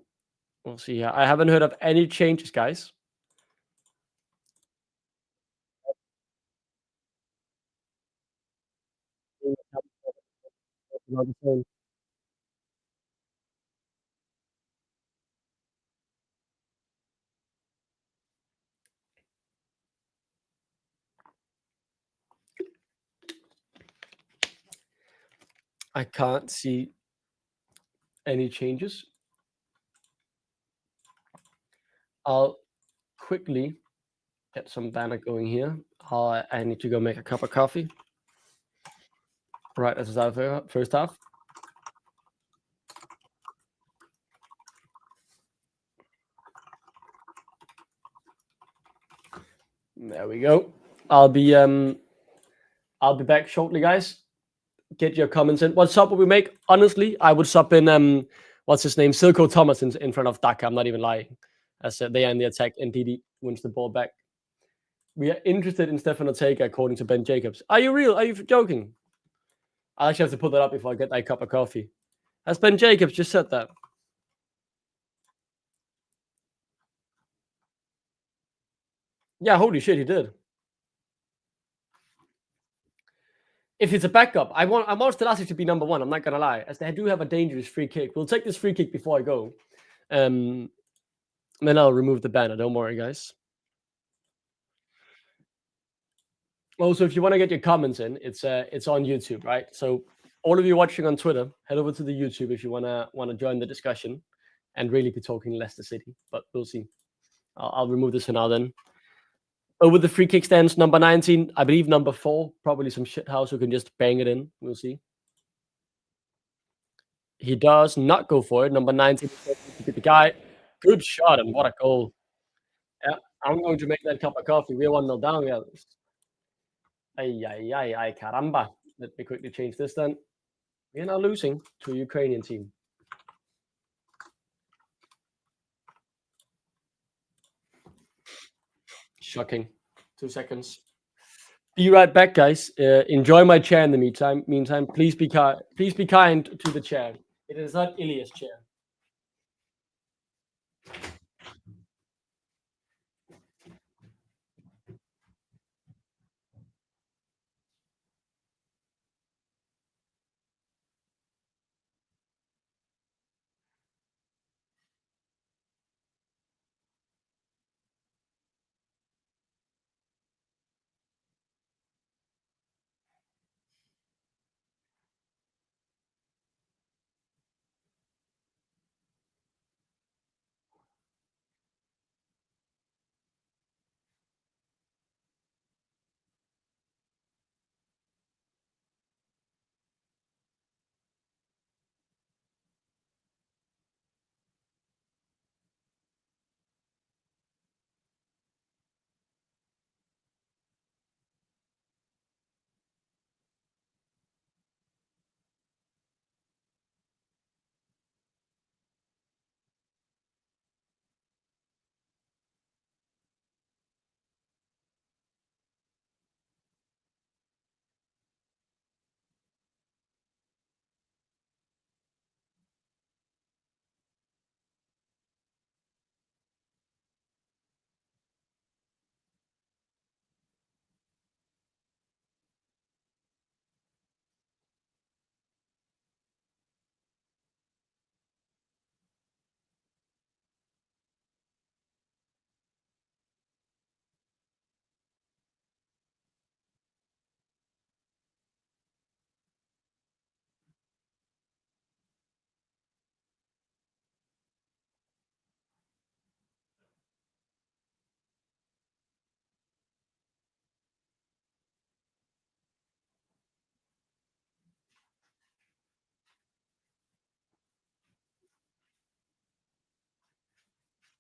we'll see here. I haven't heard of any changes, guys. I can't see any changes. I'll quickly get some banner going here. I need to go make a cup of coffee. Right, as is our first half. There we go. I'll be back shortly, guys. Get your comments in. What sub would we make? Honestly, I would sub in what's his name? Silko Thomas in front of Daka. I'm not even lying. As they are in the attack and Didi wins the ball back. We are interested in Stefan Ortega, according to Ben Jacobs. Are you real? Are you joking? I actually have to put that up before I get a cup of coffee. Has Ben Jacobs just said that? Yeah, holy shit, he did. If it's a backup, I want Stelassi to be number one. I'm not gonna lie, as they do have a dangerous free kick. We'll take this free kick before I go. Then I'll remove the banner. Don't worry, guys. Also, if you want to get your comments in, it's on YouTube, right? So all of you watching on Twitter, head over to the YouTube if you wanna join the discussion and really be talking Leicester City. But we'll see. I'll remove this for now then. Over the free kick stands number 19, I believe number 4, probably some shithouse who can just bang it in. We'll see. He does not go for it. Number 19, the guy. Good shot, and what a goal. Yeah, I'm going to make that cup of coffee. We're 1-0 down, guys. Ay, caramba. Let me quickly change this then. We are now losing to a Ukrainian team. Shocking. 2 seconds. Be right back, guys. Enjoy my chair in the meantime. Please be kind to the chair. It is not Ilya's chair.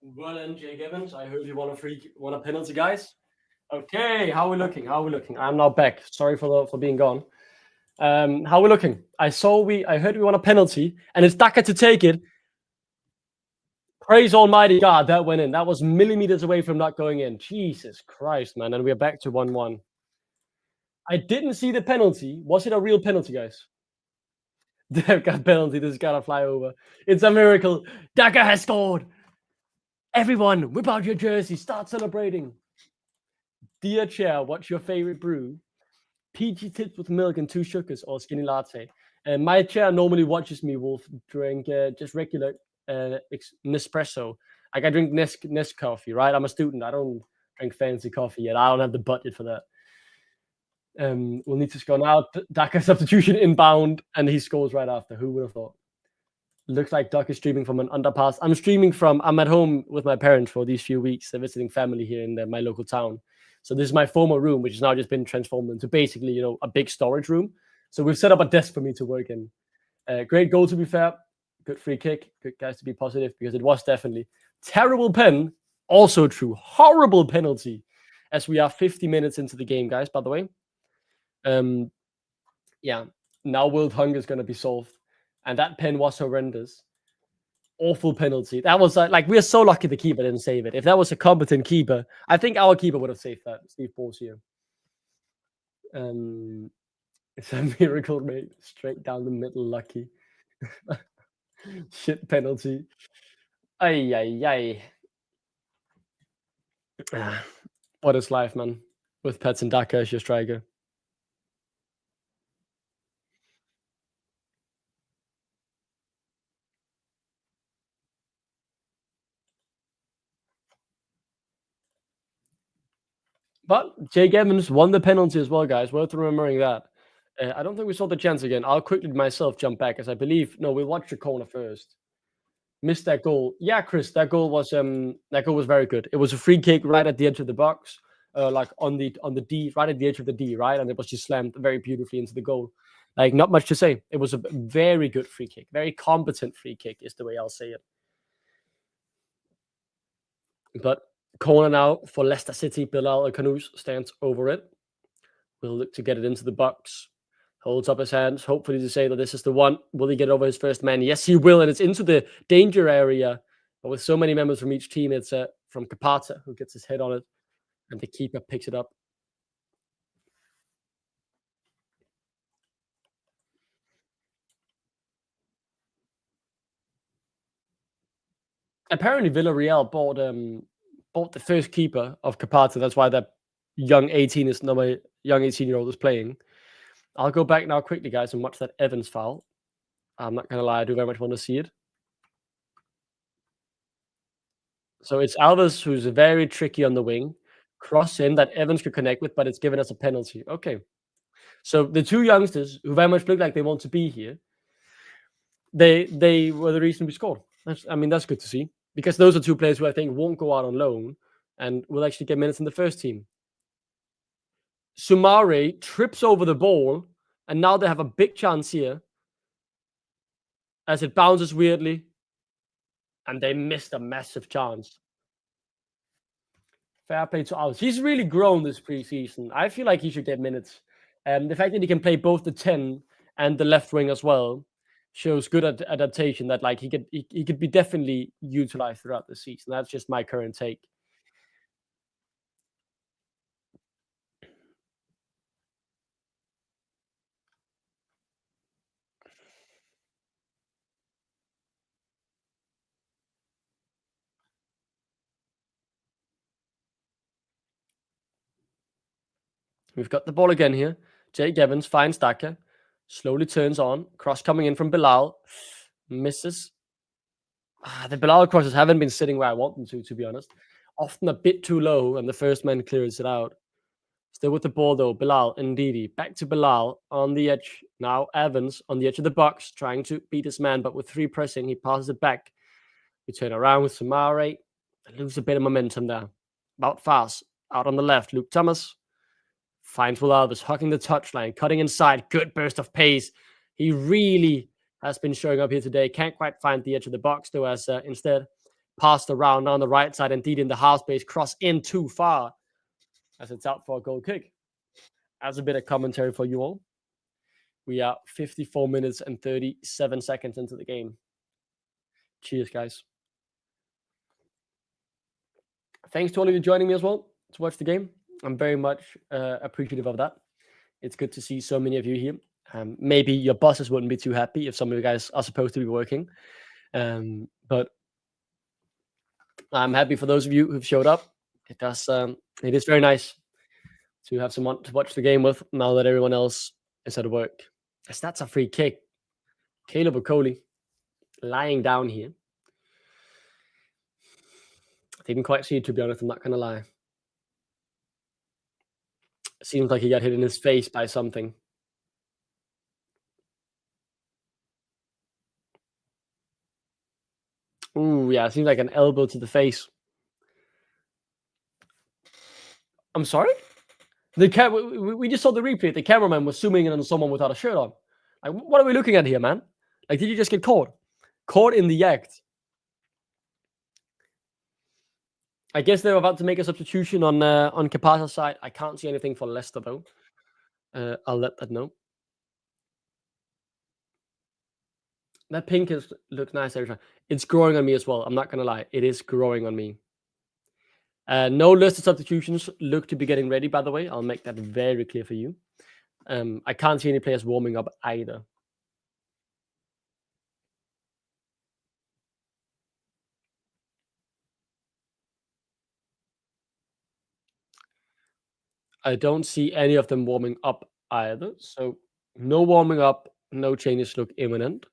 Well then, Jake Evans, I heard you want a penalty, guys. Okay, how are we looking? I'm now back. Sorry for being gone. How are we looking? I heard we want a penalty, and it's Daka to take it. Praise Almighty God, that went in. That was millimeters away from not going in. Jesus Christ, man. And we're back to 1-1. I didn't see the penalty. Was it a real penalty, guys? They've got penalty. This has got to fly over. It's a miracle. Daka has scored. Everyone, whip out your jersey. Start celebrating. Dear chair, what's your favorite brew? Peachy tips with milk and 2 sugars or skinny latte. And my chair normally watches me, Wolf, drink just regular Nespresso. Like I drink Nest coffee, right? I'm a student. I don't drink fancy coffee yet. I don't have the budget for that. We'll need to score now. Daka substitution inbound, and he scores right after. Who would have thought? Looks like Duck is streaming from an underpass. I'm at home with my parents for these few weeks. They're visiting family here in my local town. So this is my former room, which has now just been transformed into basically, a big storage room. So we've set up a desk for me to work in. Great goal, to be fair. Good free kick. Good guys to be positive, because it was definitely terrible pen. Also true. Horrible penalty, as we are 50 minutes into the game, guys, by the way. Yeah, now world hunger is going to be solved. And that pen was horrendous. Awful penalty. That was like we are so lucky the keeper didn't save it. If that was a competent keeper, I think our keeper would have saved that. Steve Ball's here. It's a miracle, mate. Straight down the middle, lucky. Shit penalty. Ay, ay, ay. What is life, man? With Pets and Daka as your striker. But Jake Evans won the penalty as well, guys. Worth remembering that. I don't think we saw the chance again. I'll quickly myself jump back, as I believe. No, we'll watch the corner first. Missed that goal. Yeah, Chris, that goal was very good. It was a free kick right at the edge of the box, like on the D, right at the edge of the D, right, and it was just slammed very beautifully into the goal. Like, not much to say. It was a very good free kick, very competent free kick, is the way I'll say it. But corner now for Leicester City. Bilal Kanous stands over it. Will look to get it into the box. Holds up his hands, hopefully to say that this is the one. Will he get over his first man? Yes, he will. And it's into the danger area. But with so many members from each team, it's from Karpaty, who gets his head on it. And the keeper picks it up. Apparently, Villarreal bought the first keeper of Karpaty. That's why that young 18-year-old is playing. I'll go back now quickly, guys, and watch that Evans foul. I'm not going to lie, I do very much want to see it. So it's Alves who's very tricky on the wing. Cross in that Evans could connect with, but it's given us a penalty. Okay. So the 2 youngsters who very much look like they want to be here, they were the reason we scored. That's good to see, because those are 2 players who I think won't go out on loan and will actually get minutes in the first team. Sumare trips over the ball, and now they have a big chance here as it bounces weirdly, and they missed a massive chance. Fair play to Alves. He's really grown this preseason. I feel like he should get minutes. The fact that he can play both the 10 and the left wing as well shows good adaptation, that like he could be definitely utilized throughout the season. That's just my current take. We've got the ball again here. Jake Evans finds Daka, slowly turns on, cross coming in from Bilal, misses. The Bilal crosses haven't been sitting where I want them to be honest. Often a bit too low, and the first man clears it out. Still with the ball though, Bilal and Ndidi. Back to Bilal on the edge. Now Evans on the edge of the box, trying to beat his man, but with 3 pressing, he passes it back. We turn around with Sumare. Lose a bit of momentum there. About fast. Out on the left, Luke Thomas finds Will Alves, hugging the touchline, cutting inside. Good burst of pace. He really has been showing up here today. Can't quite find the edge of the box though, as instead passed around on the right side. Indeed, in the half space, cross in too far, as it's out for a goal kick. As a bit of commentary for you all, we are 54 minutes and 37 seconds into the game. Cheers, guys. Thanks to all of you joining me as well to watch the game. I'm very much appreciative of that. It's good to see so many of you here. Maybe your bosses wouldn't be too happy if some of you guys are supposed to be working. But I'm happy for those of you who've showed up. It is very nice to have someone to watch the game with now that everyone else is at work. As that's a free kick. Caleb Okoli lying down here. I didn't quite see it, to be honest. I'm not going to lie. It seems like he got hit in his face by something. Ooh, yeah, it seems like an elbow to the face. I'm sorry? We just saw the replay. The cameraman was zooming in on someone without a shirt on. Like, what are we looking at here, man? Like, did you just get caught? Caught in the act. I guess they're about to make a substitution on Karpaty's side. I can't see anything for Leicester, though. I'll let that know. That pink looks nice every time. It's growing on me as well. I'm not going to lie. It is growing on me. No Leicester substitutions look to be getting ready, by the way. I'll make that very clear for you. I can't see any players warming up either. I don't see any of them warming up either. So no warming up, no changes look imminent.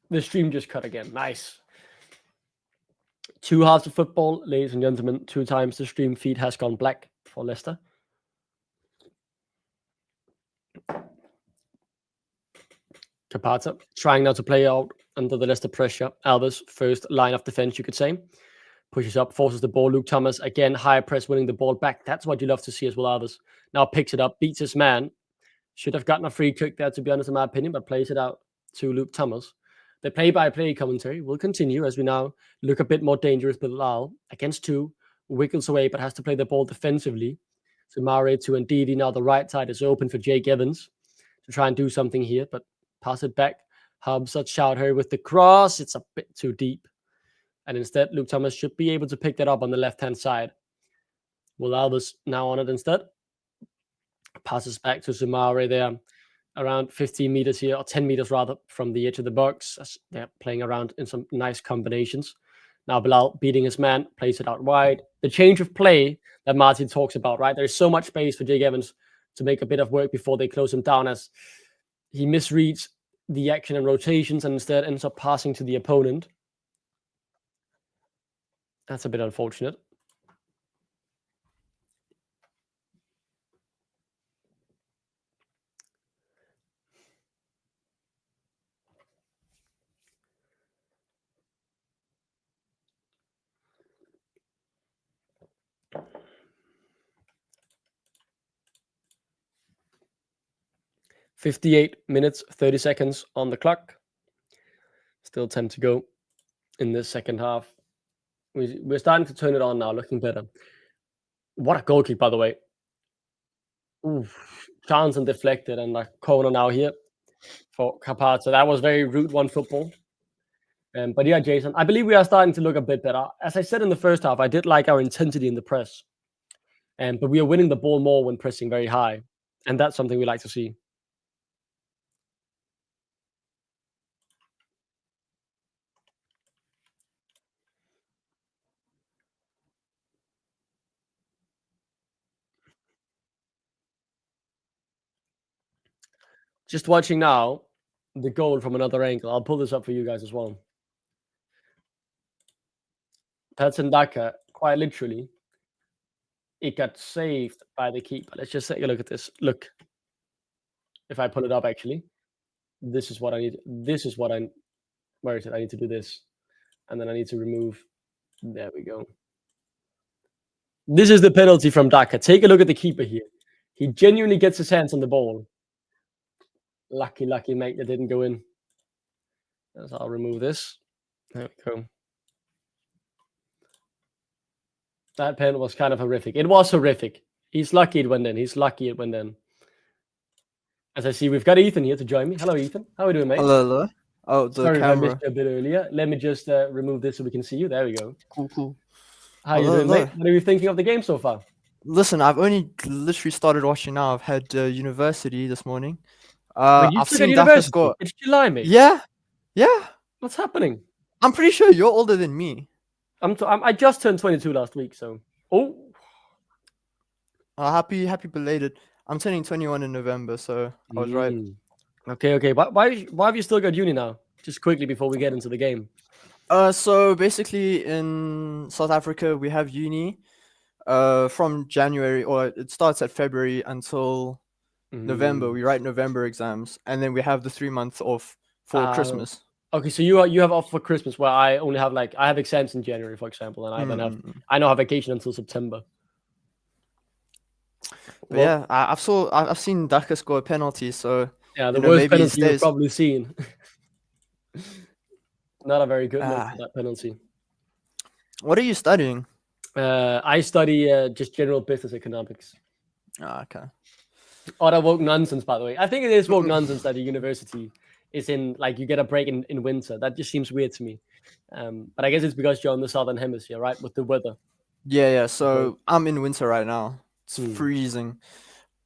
The stream just cut again. Nice. 2 halves of football, ladies and gentlemen. 2 times the stream feed has gone black for Leicester. Karpaty trying now to play out under the Leicester pressure. Alves, first line of defense, you could say. Pushes up, forces the ball. Luke Thomas, again, high press, winning the ball back. That's what you love to see as well, Alves. Now picks it up, beats his man. Should have gotten a free kick there, to be honest, in my opinion, but plays it out to Luke Thomas. The play-by-play commentary will continue as we now look a bit more dangerous. Bilal against 2, wiggles away, but has to play the ball defensively. So Mare to Ndidi. Now the right side is open for Jake Evans to try and do something here, but pass it back. Hubs shout her with the cross. It's a bit too deep. And instead, Luke Thomas should be able to pick that up on the left-hand side. Will Alves now on it instead? Passes back to Sumare there, around 15 meters here, or 10 meters rather, from the edge of the box. They're playing around in some nice combinations. Now Bilal beating his man, plays it out wide. The change of play that Martin talks about, right? There's so much space for Jake Evans to make a bit of work before they close him down, as he misreads the action and rotations and instead ends up passing to the opponent. That's a bit unfortunate. "58 minutes, 30 seconds on the clock. Still 10 to go in this second half. We're starting to turn it on now, looking better. What a goal kick, by the way. Oof. Chance and deflected, and a corner now here for Karpaty. So that was very Route 1 football. But yeah, Jason, I believe we are starting to look a bit better. As I said in the first half, I did like our intensity in the press. But we are winning the ball more when pressing very high. And that's something we like to see. Just watching now the goal from another angle. I'll pull this up for you guys as well. Daka, quite literally, it got saved by the keeper. Let's just take a look at this. Look, if I pull it up, actually, this is what I need. This is what where is it? I need to do this. And then I need to remove. There we go. This is the penalty from Daka. Take a look at the keeper here. He genuinely gets his hands on the ball. Lucky mate that didn't go in. So I'll remove this. There we go. That pen was kind of horrific. It was horrific. He's lucky it went in. As I see, we've got Ethan here to join me. Hello, Ethan. How are we doing, mate? Hello. Oh, the Sorry camera. if I missed you a bit earlier. Let me just remove this so we can see you. There we go. Cool. How you doing, mate? What are you thinking of the game so far? Listen, I've only literally started watching now. I've had university this morning. Wait, you I've still got seen Daka university? score. It's July, mate. Yeah. What's happening? I'm pretty sure you're older than me. I just turned 22 last week, so. Oh. Happy belated. I'm turning 21 in November, so I was right. Okay. Why have you still got uni now? Just quickly before we get into the game. So basically in South Africa we have uni from January, or it starts at February until November. We write November exams, and then we have the 3 months off for Christmas. Okay, so you have off for Christmas, where I only have I have exams in January, for example, and I don't have vacation until September. But yeah, I've seen Daka score a penalty, so yeah, the worst penalty you've probably seen. Not a very good one for that penalty. What are you studying? I study just general business economics. Okay. Utter woke nonsense, by the way. I think it is woke nonsense that the university is in, you get a break in winter. That just seems weird to me. But I guess it's because you're in the southern hemisphere, right? With the weather. Yeah. So I'm in winter right now. It's freezing.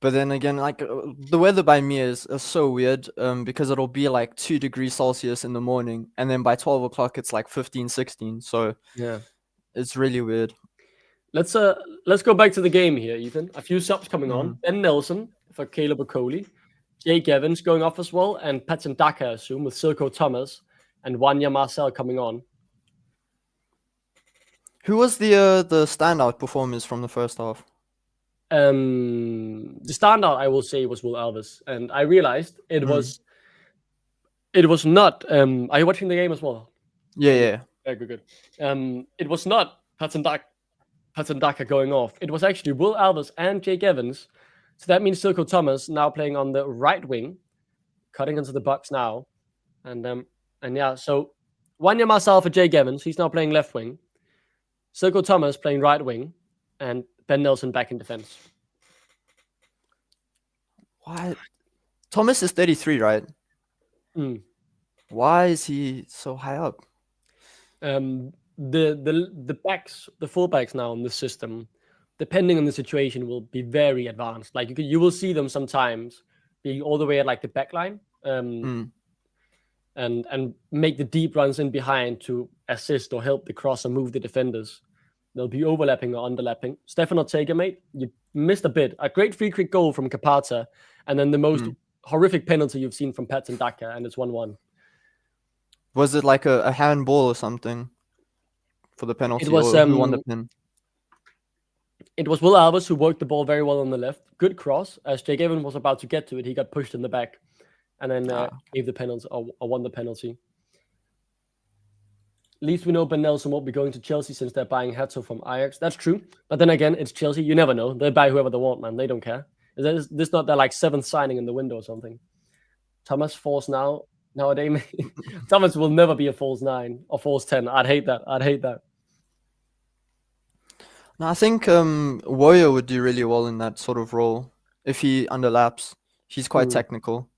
But then again, the weather by me is so weird because it'll be 2 degrees Celsius in the morning, and then by 12 o'clock it's 15, 16. So yeah, it's really weird. Let's go back to the game here, Ethan. A few subs coming on. Ben Nelson for Caleb Okoli. Jake Evans going off as well, and Patson Daka, I assume, with Silko Thomas and Wanya Marcel coming on. Who was the standout performers from the first half? The standout, I will say, was Will Alves, and I realized it was not. Are you watching the game as well? Yeah. Good. It was not Patson Daka going off. It was actually Will Alves and Jake Evans. So that means Silko Thomas now playing on the right wing, cutting into the box now, and yeah. So Wanya Marcel for Jake Evans. He's now playing left wing. Silko Thomas playing right wing, and Ben Nelson back in defense. What? Thomas is 33, right? Why is he so high up? The backs, the fullbacks now in this system, depending on the situation, will be very advanced. You will see them sometimes being all the way at the back line, and make the deep runs in behind to assist or help the cross and move the defenders. They'll be overlapping or underlapping. Stefan Ortega, mate, you missed a bit. A great free kick goal from Karpaty, and then the most horrific penalty you've seen from Patson Daka, and it's 1-1. Was it a handball or something for the penalty? It was, who won the pin? It was Will Alves who worked the ball very well on the left. Good cross. As Jake Evans was about to get to it, he got pushed in the back, and then gave the penalty or won the penalty. At least we know Ben Nelson won't be going to Chelsea since they're buying Hato from Ajax. That's true. But then again, it's Chelsea. You never know. They buy whoever they want, man. They don't care. Is this not their 7th signing in the window or something? Thomas false nowadays. Thomas will never be a false 9 or false 10. I'd hate that. No, I think Warrior would do really well in that sort of role if he underlaps. He's quite technical.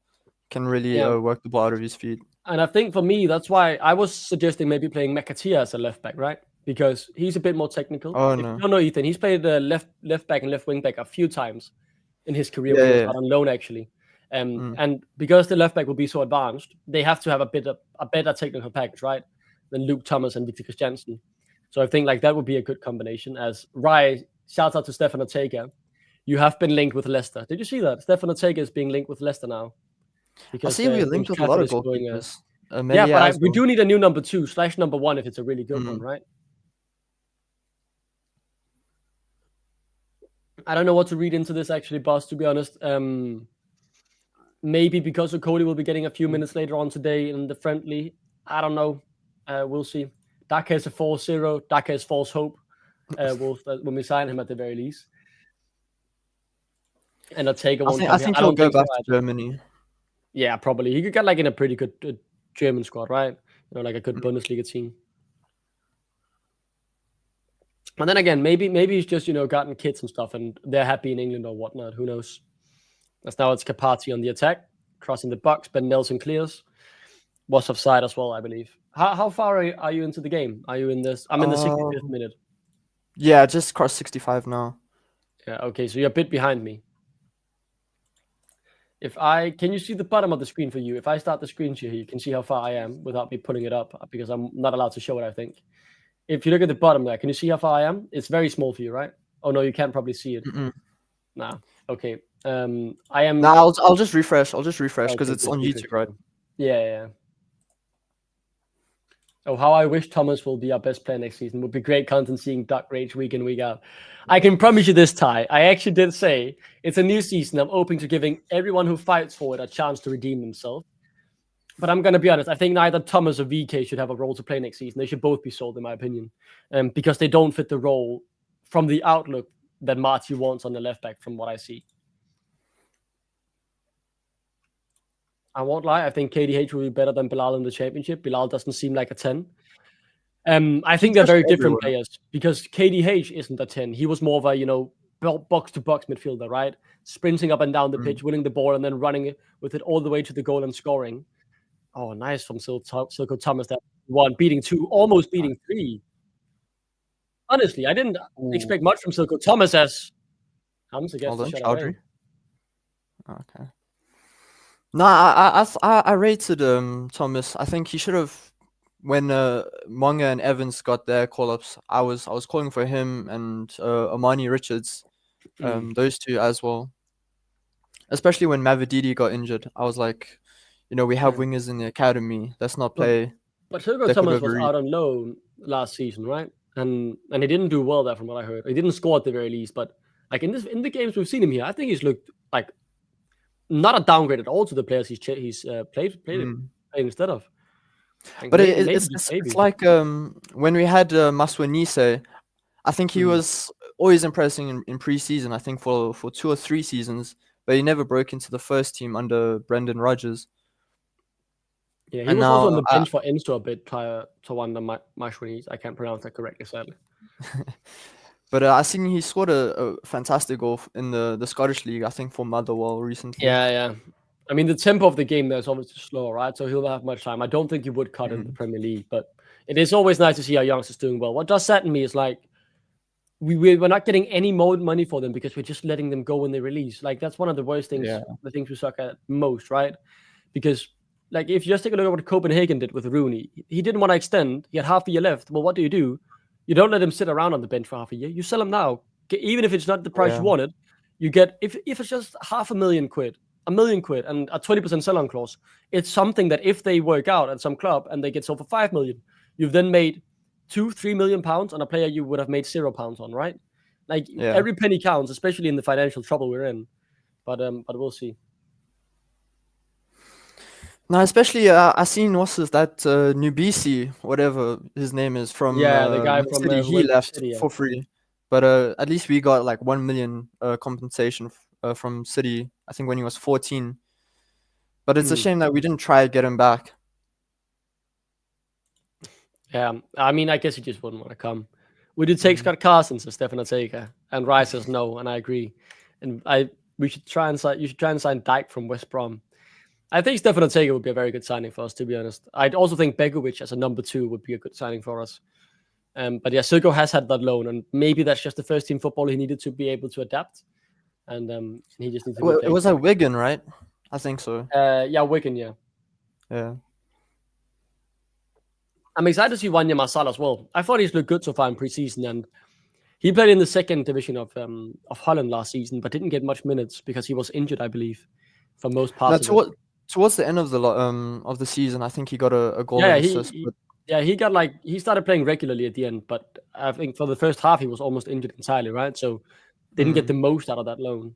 Can really work the ball out of his feet. And I think for me, that's why I was suggesting maybe playing Makatia as a left back, right? Because he's a bit more technical. Oh, if no. you don't know Ethan, he's played the left back and left wing back a few times in his career when he was out on loan, actually. And because the left back will be so advanced, they have to have a better technical package, right? Than Luke Thomas and Victor Christiansen. So I think that would be a good combination. As Rai, shout out to Stefan Ortega. You have been linked with Leicester. Did you see that? Stefan Ortega is being linked with Leicester now. Because I see we're linked with a lot of goalkeepers. But we do need a new number 2/number 1 if it's a really good one, right? I don't know what to read into this actually, boss, to be honest. Maybe because Okoli will be getting a few minutes later on today in the friendly. I don't know. We'll see. Daka is a 4-0. Daka is false hope. Wolf when we sign him at the very least. And Ortega I won't think come I here. think I he'll don't go think so back to either. Germany. Yeah, probably. He could get like in a pretty good German squad, right? You know, like a good Bundesliga team. And then again, maybe he's just, you know, gotten kids and stuff and they're happy in England or whatnot. Who knows? As now it's Karpaty on the attack, crossing the box. Ben Nelson clears. Was offside as well, I believe. How far are you into the game? Are you in this? I'm in the 65th minute. Yeah, just crossed 65 now. Yeah, okay, so you're a bit behind me. Can you see the bottom of the screen for you? If I start the screen share here, you can see how far I am without me pulling it up because I'm not allowed to show it, I think. If you look at the bottom there, can you see how far I am? It's very small for you, right? Oh no, you can't probably see it. Nah. Okay. I am. Now I'll just refresh. I'll just refresh because Okay, it's just on refresh YouTube, right? Yeah. Oh, how I wish Thomas will be our best player next season. Would be great content seeing Duck rage week in, week out. I can promise you this, Ty. I actually did say it's a new season. I'm open to giving everyone who fights for it a chance to redeem themselves. But I'm going to be honest. I think neither Thomas or VK should have a role to play next season. They should both be sold, in my opinion, because they don't fit the role from the outlook that Marty wants on the left back, from what I see. I won't lie. I think KDH will be better than Bilal in the championship. Bilal doesn't seem like a 10. I think they're very different players because KDH isn't a 10. He was more of a, you know, box-to-box midfielder, right? Sprinting up and down the pitch, winning the ball, and then running it with it all the way to the goal and scoring. Oh, nice from Silko Thomas. That one, beating 2, almost beating 3. Honestly, I didn't expect much from Silko Thomas as comes against the shot away. Okay. No, I rated Thomas. I think he should have, when Monga and Evans got their call-ups, I was calling for him and Amani Richards, those two as well. Especially when Mavididi got injured, I was like, you know, we have wingers in the academy. Let's not play. But Silko Thomas was out on loan last season, right? And he didn't do well there, from what I heard. He didn't score at the very least, but like in the games we've seen him here, I think he's looked like not a downgrade at all to the players he's played instead of. Like but it's like when we had Maswanise, I think he was always impressing in pre-season. I think for 2 or 3 seasons, but he never broke into the first team under Brendan Rodgers. Yeah, he was also on the bench for Enzo a bit prior to one of Maswanise. I can't pronounce that correctly, sadly. But I seen he scored a fantastic goal in the Scottish League, I think, for Motherwell recently. Yeah. I mean, the tempo of the game there is obviously slow, right? So he'll have much time. I don't think he would cut in the Premier League, but it is always nice to see our youngsters doing well. What does sadden me is like we're not getting any more money for them because we're just letting them go when they release. Like that's one of the worst things, the things we suck at most, right? Because like if you just take a look at what Copenhagen did with Rooney, he didn't want to extend. He had half a year left. Well, what do? You don't let him sit around on the bench for half a year. You sell him now, even if it's not the price you wanted. You get if it's just £500,000, £1 million, and a 20% sell-on clause. It's something that if they work out at some club and they get sold for 5 million, you've then made £2-3 million on a player you would have made £0 on, right? Like every penny counts, especially in the financial trouble we're in. But we'll see. No, especially I seen that Nubisi, whatever his name is, from the guy from City. He left City, for free, but at least we got like 1 million compensation from City. I think when he was 14. But it's a shame that we didn't try to get him back. Yeah, I mean, I guess he just wouldn't want to come. We did take Scott Carson, says Stefan Ortega, and Rice says no, and I agree. And you should try and sign Dyke from West Brom. I think Stefan Ortega would be a very good signing for us, to be honest. I'd also think Begovic as a number 2 would be a good signing for us. But yeah, Silko has had that loan, and maybe that's just the first team football he needed to be able to adapt. And he just needs to. It was at Wigan, right? I think so. Yeah, Wigan, yeah. Yeah. I'm excited to see Wanya Masala as well. I thought he's looked good so far in preseason, and he played in the second division of Holland last season, but didn't get much minutes because he was injured, I believe, for most parts. Towards the end of the season, I think he got a goal. Yeah, he started playing regularly at the end, but I think for the first half he was almost injured entirely, right? So didn't get the most out of that loan.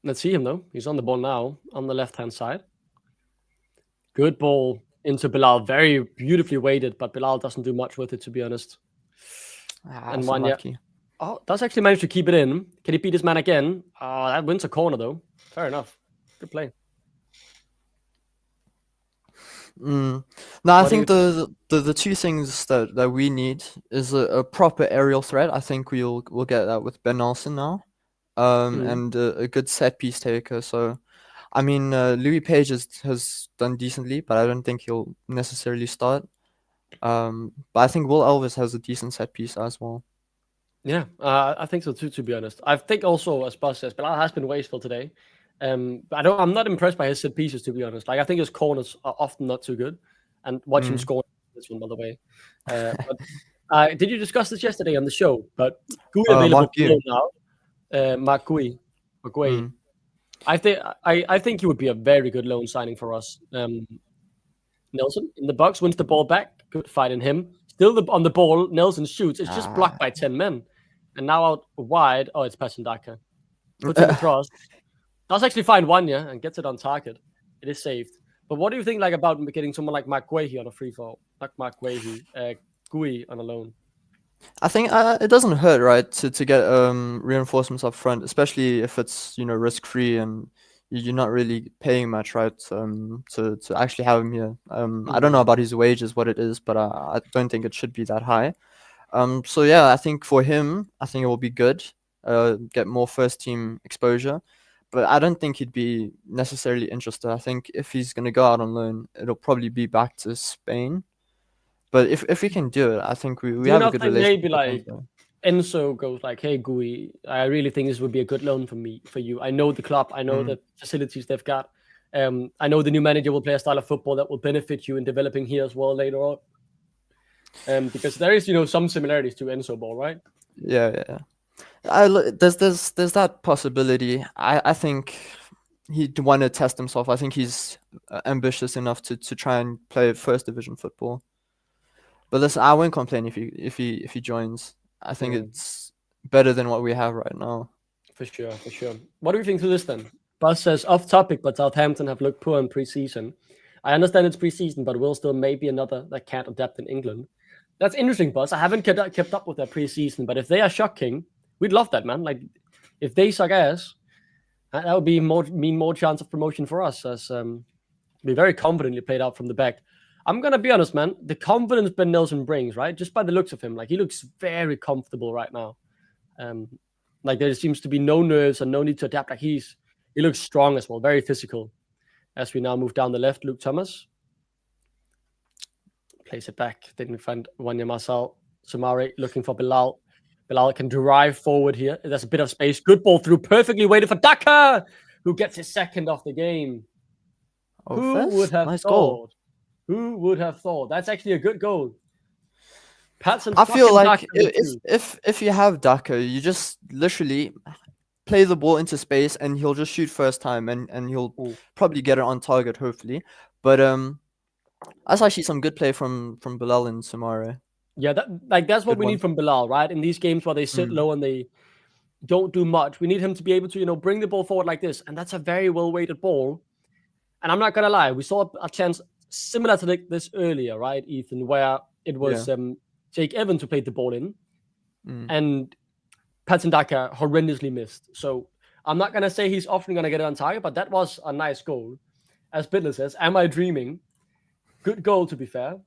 Let's see him though. He's on the ball now on the left-hand side. Good ball. into Bilal. Very beautifully weighted, but Bilal doesn't do much with it, to be honest. And That's Wanya unlucky. does actually manage to keep it in. Can he beat his man again? That wins a corner, though. Fair enough. Good play. No, I What do you think the two things that we need is a proper aerial threat. I think we'll get that with Ben Nelson now, and a good set piece taker. So, I mean, Louis Page has done decently, but I don't think he'll necessarily start. But I think Will Elvis has a decent set piece as well. Yeah, I think so too. To be honest, I think also, as Buzz says, Bilal has been wasteful today. But I'm not impressed by his set pieces, to be honest. Like, I think his corners are often not too good, and watch him score this one, by the way. But did you discuss this yesterday on the show? But Gui available Mark Gu. now. Mark Gui. I think he would be a very good loan signing for us. Nelson in the box wins the ball back. Good fight in him. Still on the ball. Nelson shoots. It's just blocked by 10 men. And now out wide. Oh, it's Pasindaka. Puts him across. Does actually find Wanya and gets it on target. It is saved. But what do you think about getting someone like Mark Guehi on a free fall? Not Mark Guehi. Gui on a loan. I think it doesn't hurt, right, to get reinforcements up front, especially if it's risk free and you're not really paying much, right? To actually have him here. I don't know about his wages, what it is, but I don't think it should be that high. So yeah, I think for him, I think it will be good. Get more first team exposure, but I don't think he'd be necessarily interested. I think if he's gonna go out on loan, it'll probably be back to Spain. But if we can do it, I think we have a good relationship. Maybe like Enzo goes like, "Hey Gui, I really think this would be a good loan for you. I know the club, I know the facilities they've got. I know the new manager will play a style of football that will benefit you in developing here as well later on. Because there is some similarities to Enzo ball, right? Yeah. There's that possibility. I think he'd want to test himself. I think he's ambitious enough to try and play first division football. But listen, I won't complain if he joins. I think it's better than what we have right now. For sure. What do you think to this then? Buzz says off topic, but Southampton have looked poor in pre-season. I understand it's pre-season, but will still maybe another that can't adapt in England. That's interesting, Buzz. I haven't kept up with their pre-season, but if they are shocking, we'd love that, man. Like, if they suck ass, that would mean more chance of promotion for us, as we very confidently played out from the back. I'm gonna be honest, man. The confidence Ben Nelson brings, right, just by the looks of him, like he looks very comfortable right now. Like there seems to be no nerves and no need to adapt. Like he looks strong as well, very physical. As we now move down the left, Luke Thomas plays it back. Didn't find Wanya Marcel. Sumare looking for Bilal. Bilal can drive forward here. There's a bit of space. Good ball through. Perfectly weighted for Daka, who gets his second off the game. Who would have thought? Goal. Who would have thought? That's actually a good goal. I feel like if you have Daka, you just literally play the ball into space and he'll just shoot first time and he'll probably get it on target, hopefully. But that's actually some good play from Bilal and Sumare. Yeah, that's what we need from Bilal, right? In these games where they sit low and they don't do much, we need him to be able to, bring the ball forward like this. And that's a very well-weighted ball. And I'm not gonna lie, we saw a chance similar to this earlier, right, Ethan, where it was Jake Evans who played the ball in, and Patson Daka horrendously missed. So I'm not gonna say he's often gonna get it on target, but that was a nice goal. As Bittler says, am I dreaming? Good goal, to be fair.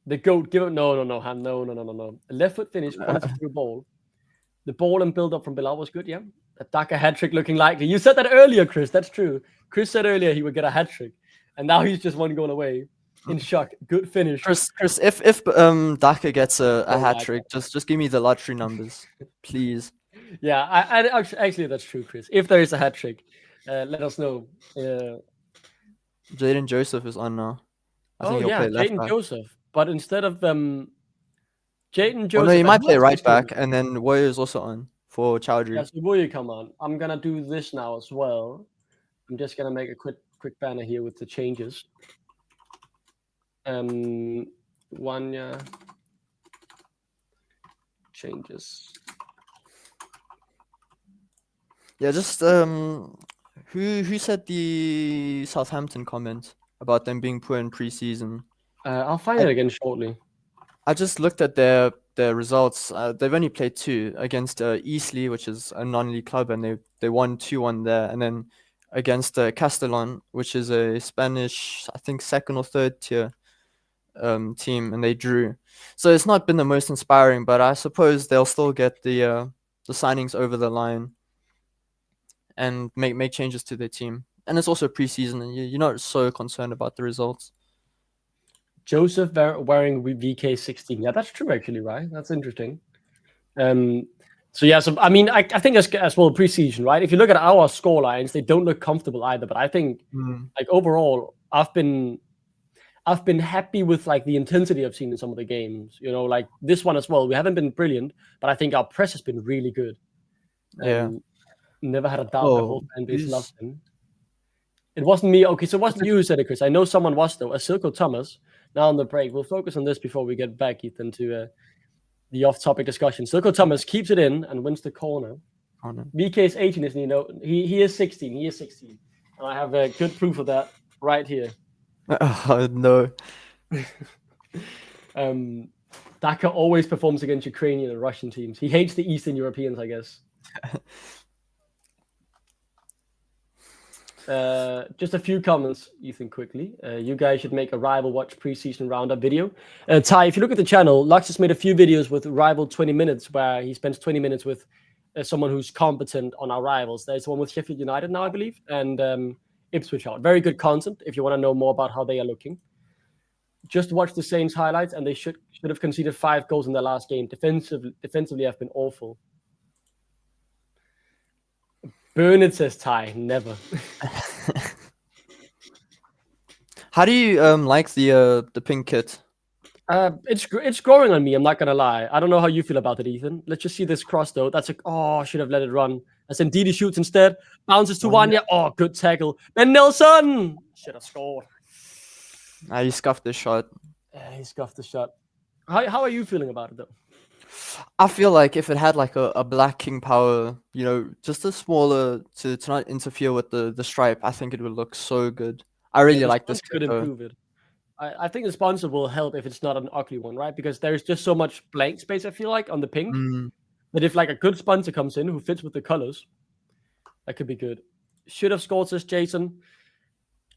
The goat, give it, no. A left foot finish, quality through ball. The ball and build up from Bilal was good, yeah. A Daka hat trick looking likely. You said that earlier, Chris. That's true. Chris said earlier he would get a hat trick, and now he's just one goal away. In shock. Good finish. Chris, if Daka gets a hat trick, just give me the lottery numbers, please. Yeah, I actually that's true, Chris. If there is a hat trick, let us know. Jaden Joseph is on now. I think he'll play left Jaden back. Joseph. But instead of Jaden Joseph, no, he might play right back, and then Warrior is also on for Chowdhury. Yes, Warrior, come on. I'm gonna do this now as well. I'm just gonna make a quick banner here with the changes. Wanya changes. Yeah, just who said the Southampton comment about them being poor in pre-season? I'll find it again shortly. I just looked at their results. They've only played 2 against Eastleigh, which is a non-league club, and they won 2-1 there, and then against Castellon, which is a Spanish, I think, second or third tier team, and they drew. So it's not been the most inspiring, but I suppose they'll still get the signings over the line and make changes to their team. And it's also preseason, and you're not so concerned about the results. Joseph wearing VK16. Yeah, that's true actually, right? That's interesting. So yeah, so I mean, I think as well preseason, right? If you look at our score lines, they don't look comfortable either. But I think like overall, I've been happy with like the intensity I've seen in some of the games. You know, like this one as well. We haven't been brilliant, but I think our press has been really good. Yeah. Never had a doubt the whole fan base loved him. It wasn't me. Okay, so it wasn't you, said it, Chris. I know someone was though. Silko Thomas. Now on the break, we'll focus on this before we get back, Ethan, to the off-topic discussion. Silko Thomas keeps it in and wins the corner. VK is 18, isn't he? No, he is 16. He is 16, and I have good proof of that right here. No. Daka always performs against Ukrainian and Russian teams. He hates the Eastern Europeans, I guess. Just a few comments, Ethan, quickly. You guys should make a Rival Watch preseason roundup video. Ty, if you look at the channel, Lux has made a few videos with Rival 20 Minutes, where he spends 20 minutes with someone who's competent on our rivals. There's one with Sheffield United now, I believe, and Ipswich Town. Very good content if you want to know more about how they are looking. Just watch the Saints highlights, and they should have conceded 5 goals in their last game. Defensively have been awful. Bernard says Ty, never. How do you like the pink kit? It's growing on me. I'm not gonna lie. I don't know how you feel about it, Ethan. Let's just see this cross though. That's should have let it run. As Ndidi shoots instead, bounces to Wanya. Oh, good tackle. Ben Nelson should have scored. He scuffed the shot. He scuffed the shot. How are you feeling about it though? I feel like if it had like a black king power, you know, just a smaller to not interfere with the stripe, I think it would look so good. I really like this kit. Could improve it. I think the sponsor will help if it's not an ugly one, right? Because there's just so much blank space, I feel like, on the pink. That if like a good sponsor comes in who fits with the colors, that could be good. Should have scored, says Jason.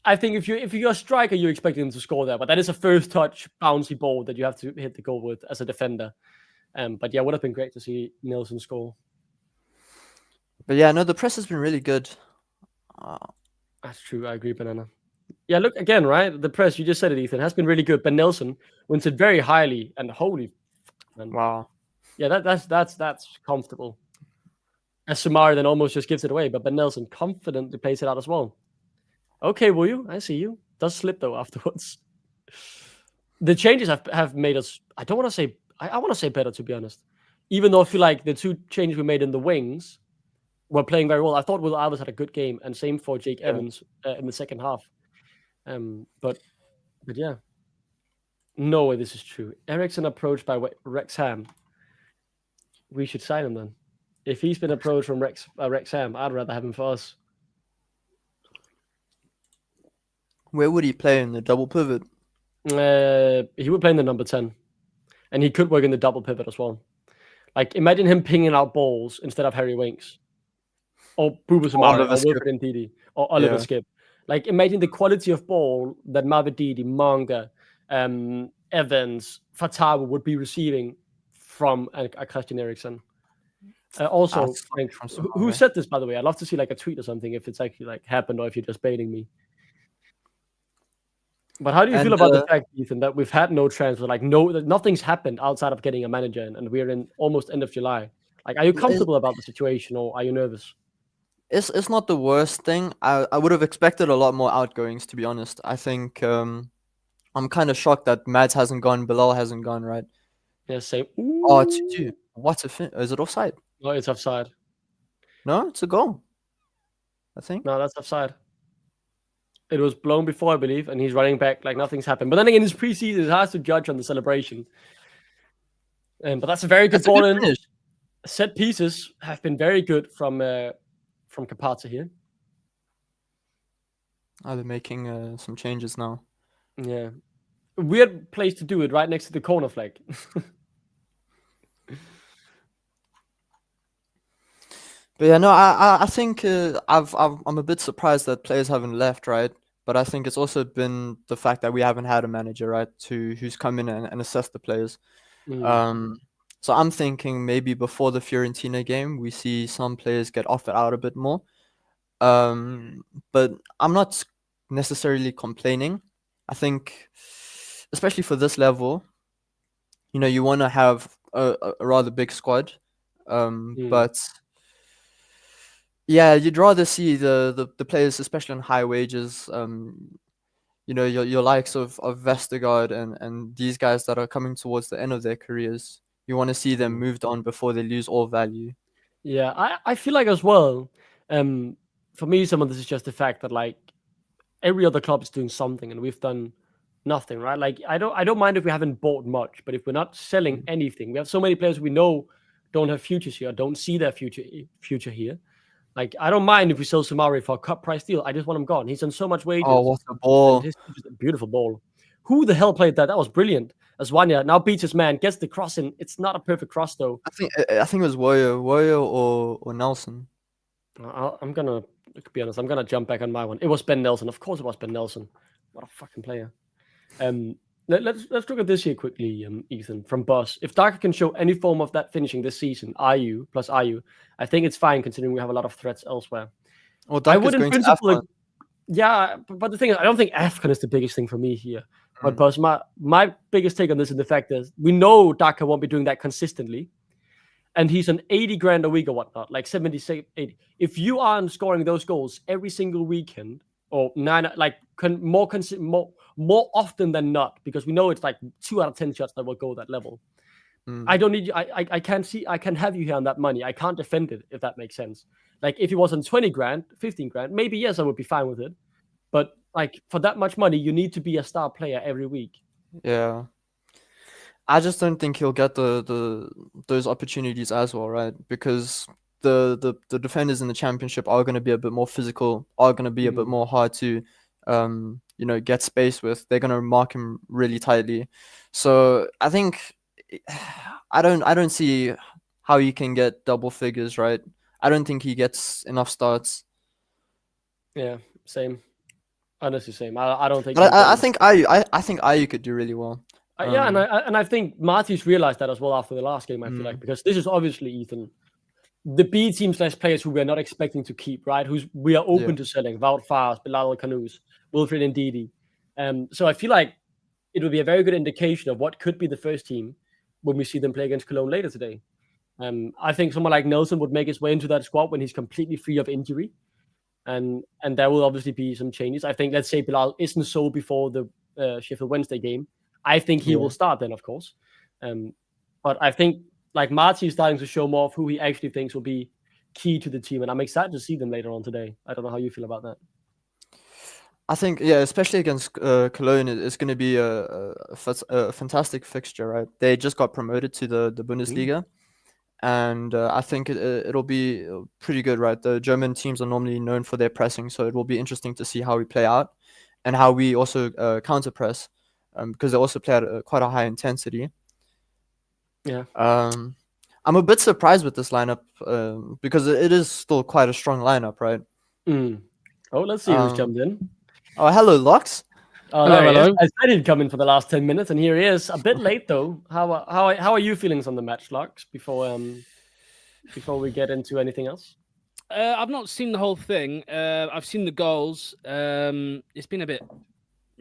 I think if you're a striker, you're expecting him to score there, but that is a first touch bouncy ball that you have to hit the goal with as a defender. But yeah, would have been great to see Nelson score. But yeah, no, the press has been really good. That's true. I agree, Banana. Yeah, look again, right? The press, you just said it, Ethan, has been really good. But Nelson wins it very highly, and holy, man. Wow. Yeah, that's comfortable. As Sumari then almost just gives it away, but Ben Nelson confidently plays it out as well. Okay, will you? I see you. Does slip though afterwards. The changes have made us. I don't want to say. I want to say better, to be honest. Even though I feel like the 2 changes we made in the wings were playing very well. I thought Will Alves had a good game, and same for Jake Evans in the second half. But yeah, no way this is true. Ericsson approached by Wrexham. We should sign him then. If he's been approached from Wrexham, I'd rather have him for us. Where would he play in the double pivot? He would play in the number 10. And he could work in the double pivot as well. Like, imagine him pinging out balls instead of Harry Winks. Or Buba Sumari, or Wilfred Ndidi, or Oliver Skip. Like, imagine the quality of ball that Mavididi, Manga, Evans, Fatawu would be receiving from a Christian Eriksen. Also, like, who said this, by the way? I'd love to see like a tweet or something if it's actually like happened or if you're just baiting me. But how do you feel about the fact, Ethan, that we've had no transfer? Like, nothing's happened outside of getting a manager in, and we're in almost end of July. Like, are you comfortable about the situation, or are you nervous? It's not the worst thing. I would have expected a lot more outgoings, to be honest. I think I'm kind of shocked that Mads hasn't gone, Bilal hasn't gone, right? Yeah, same. Oh, it's 2. What's is it offside? No, it's offside. No, it's a goal, I think. No, that's offside. It was blown before, I believe, and he's running back like nothing's happened. But then again, it's preseason. It's hard to judge on the celebration. But that's a very good ball in. Set pieces have been very good from Karpaty here. Oh, they're making some changes now. Yeah. weird place to do it, right next to the corner flag. But yeah, no, I think I'm a bit surprised that players haven't left, right? But I think it's also been the fact that we haven't had a manager, right, who's come in and assess the players. Mm. So I'm thinking maybe before the Fiorentina game, we see some players get offered out a bit more. But I'm not necessarily complaining. I think, especially for this level, you want to have a rather big squad. But yeah, you'd rather see the players, especially on high wages. Your likes of Vestergaard and these guys that are coming towards the end of their careers. You want to see them moved on before they lose all value. Yeah, I feel like as well. For me, some of this is just the fact that like every other club is doing something, and we've done nothing, right? Like I don't mind if we haven't bought much, but if we're not selling anything, we have so many players we know don't have futures here, don't see their future here. Like I don't mind if we sell Samari for a cut price deal. I just want him gone. He's on so much wages, Oh, what a and ball! his just a beautiful ball. Who the hell played that? That was brilliant. Aswanya now beats his man, gets the cross in. It's not a perfect cross though. I think it was Warrior or Nelson. I'm gonna be honest. I'm gonna jump back on my one. It was Ben Nelson. Of course, it was Ben Nelson. What a fucking player. Let's look at this here quickly, Ethan, from Boss. If Darker can show any form of that finishing this season, IU plus IU, I think it's fine considering we have a lot of threats elsewhere. Well, I Darker's would in going to principle, AFCON. yeah, but the thing is, I don't think AFCON is the biggest thing for me here. But Boss, my biggest take on this is the fact that we know Darker won't be doing that consistently. And he's an 80 grand a week or whatnot, like 70, 80. If you aren't scoring those goals every single weekend, or more often than not, because we know it's like 2 out of 10 shots that will go that level. I don't need you. I can't see. I can have you here on that money. I can't defend it if that makes sense. Like if it was on 20 grand, 15 grand, maybe yes, I would be fine with it. But like for that much money, you need to be a star player every week. Yeah. I just don't think he'll get those opportunities as well, right? Because the defenders in the championship are going to be a bit more physical, are going to be a bit more hard to get space with. They're going to mark him really tightly. So I think I don't see how he can get double figures, right? I don't think he gets enough starts. Yeah, same. Honestly, same. I don't think. But I think IU could do really well. Yeah, and I think Marty's realized that as well after the last game. I feel like because this is obviously Ethan, the B team / players who we are not expecting to keep, right? We are open to selling. Wout Faes, Bilal Canoes, Wilfried Ndidi. So I feel like it will be a very good indication of what could be the first team when we see them play against Cologne later today. I think someone like Nelson would make his way into that squad when he's completely free of injury. And there will obviously be some changes. I think, let's say Bilal isn't so before the Sheffield Wednesday game. I think he will start then, of course. But I think like Marty is starting to show more of who he actually thinks will be key to the team. And I'm excited to see them later on today. I don't know how you feel about that. I think, yeah, especially against Cologne, it's going to be a fantastic fixture, right? They just got promoted to the Bundesliga. And I think it'll be pretty good, right? The German teams are normally known for their pressing, so it will be interesting to see how we play out and how we also counter press, because they also play at quite a high intensity. Yeah. I'm a bit surprised with this lineup because it is still quite a strong lineup, right? Oh, let's see who's jumped in. Oh, hello, Lux. Oh, hello. I said he'd come in for the last 10 minutes, and here he is. A bit late though. How are you feeling on the match, Lux? Before we get into anything else. I've not seen the whole thing. I've seen the goals. It's been a bit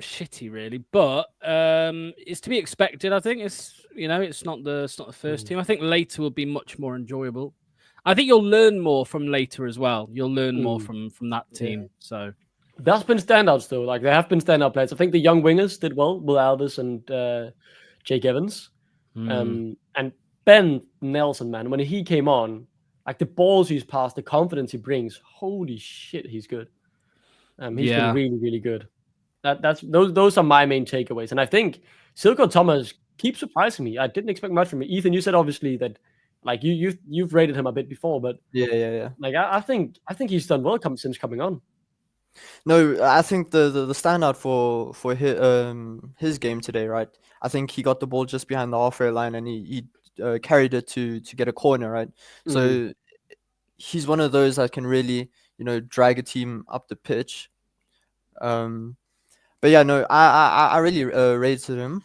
shitty, really, but it's to be expected. I think it's not the first team. I think later will be much more enjoyable. I think you'll learn more from later as well. You'll learn more from that team. So. There's been standouts though. Like there have been standout players. I think the young wingers did well. Will Alves and Jake Evans, and Ben Nelson. Man, when he came on, like the balls he's passed, the confidence he brings. Holy shit, he's good. He's been really, really good. Those are my main takeaways. And I think Silko Thomas keeps surprising me. I didn't expect much from him. Ethan, you said obviously that like you've rated him a bit before, but yeah. Like I think he's done well since coming on. No, I think the standout for his game today, right? I think he got the ball just behind the halfway line and he carried it to get a corner, right? So he's one of those that can really, drag a team up the pitch. But yeah, no, I really rated him.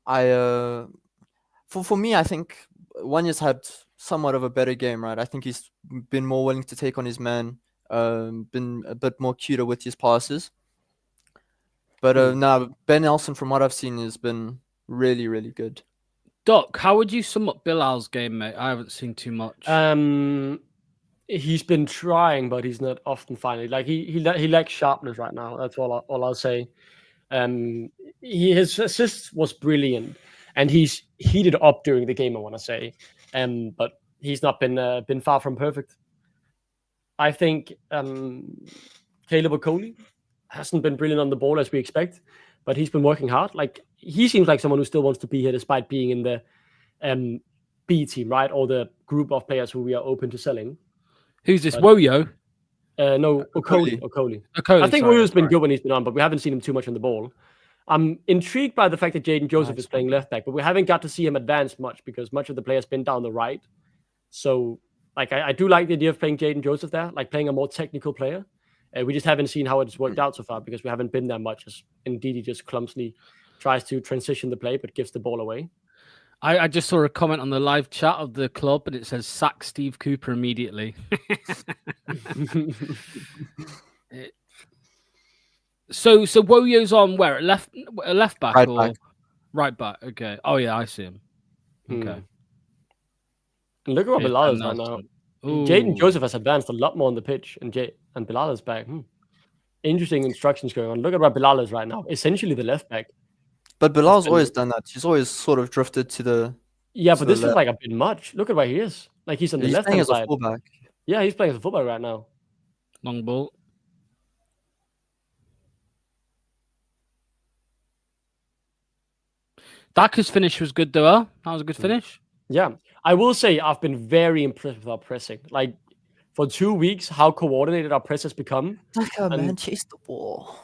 For me, I think Wanya's had somewhat of a better game, right? I think he's been more willing to take on his man, been a bit more cuter with his passes. But now Ben Nelson, from what I've seen, has been really, really good. Doc, how would you sum up Bilal's game, mate? I haven't seen too much. He's been trying, but he's not often finding. Like he lacks sharpness right now. That's all I'll say. His assist was brilliant, and he's heated up during the game. I want to say, but he's not been far from perfect. I think Caleb Okoli hasn't been brilliant on the ball as we expect, but he's been working hard. Like he seems like someone who still wants to be here despite being in the B team, right? Or the group of players who we are open to selling. Who's this? Woyo? No, Okoli. I think Woyo's been good when he's been on, but we haven't seen him too much on the ball. I'm intrigued by the fact that Jaden Joseph is playing left back, but we haven't got to see him advance much because much of the play has been down the right. So, like, I do like the idea of playing Jaden Joseph there, like playing a more technical player. We just haven't seen how it's worked out so far because we haven't been there much. As indeed, he just clumsily tries to transition the play, but gives the ball away. I just saw a comment on the live chat of the club, and it says sack Steve Cooper immediately. So Woyo's on where? A left back Right back. Right back? Okay. Oh yeah, I see him. Okay. And look at what Bilal is right now. Jaden Joseph has advanced a lot more on the pitch, and Bilal is back. Interesting instructions going on. Look at where Bilal is right now. Essentially the left back. But Bilal's always done that. He's always sort of drifted to the. Yeah, but this is like a bit much. Look at where he is. Like he's on the left hand side. He's playing as a fullback. Yeah, he's playing as a fullback right now. Long ball. Daka's finish was good, though. That was a good finish. Yeah, I will say I've been very impressed with our pressing. Like for 2 weeks, how coordinated our press has become. Daka, man, chase the ball.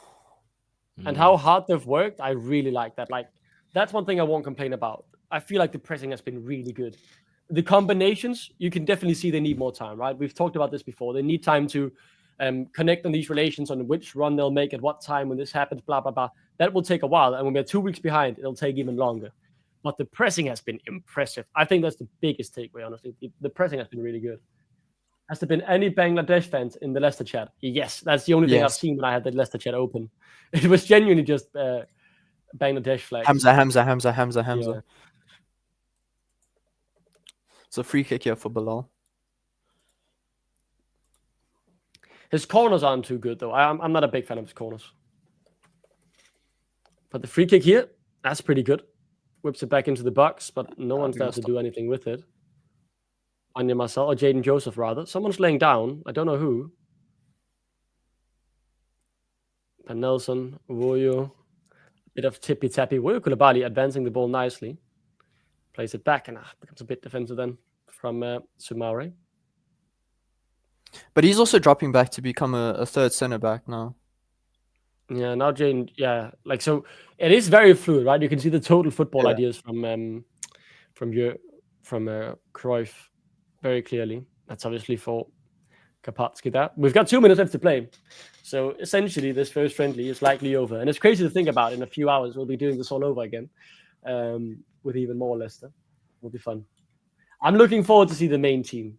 And how hard they've worked, I really like that. Like, that's one thing I won't complain about. I feel like the pressing has been really good. The combinations, you can definitely see they need more time, right? We've talked about this before. They need time to connect on these relations, on which run they'll make at what time when this happens, blah, blah, blah. That will take a while. And when we're 2 weeks behind, it'll take even longer. But the pressing has been impressive. I think that's the biggest takeaway, honestly. The pressing has been really good. Has there been any Bangladesh fans in the Leicester chat? Yes, that's the only thing I've seen when I had the Leicester chat open. It was genuinely just Bangladesh flags. Hamza. Yeah. It's a free kick here for Bilal. His corners aren't too good, though. I'm not a big fan of his corners. But the free kick here, that's pretty good. Whips it back into the box, but no one's there to do anything with it. Anya Marcel, or Jaden Joseph, rather. Someone's laying down. I don't know who. Van Nelson, Woyo. Bit of tippy-tappy. Woyo Koulibaly advancing the ball nicely. Plays it back and becomes a bit defensive then from Soumaré. But he's also dropping back to become a third centre-back now. Yeah, now Jaden, like, so it is very fluid, right? You can see the total football ideas from Cruyff very clearly. That's obviously for Karpaty there. We've got 2 minutes left to play. So essentially, this first friendly is likely over. And it's crazy to think about. In a few hours, we'll be doing this all over again with even more Leicester. It'll be fun. I'm looking forward to see the main team.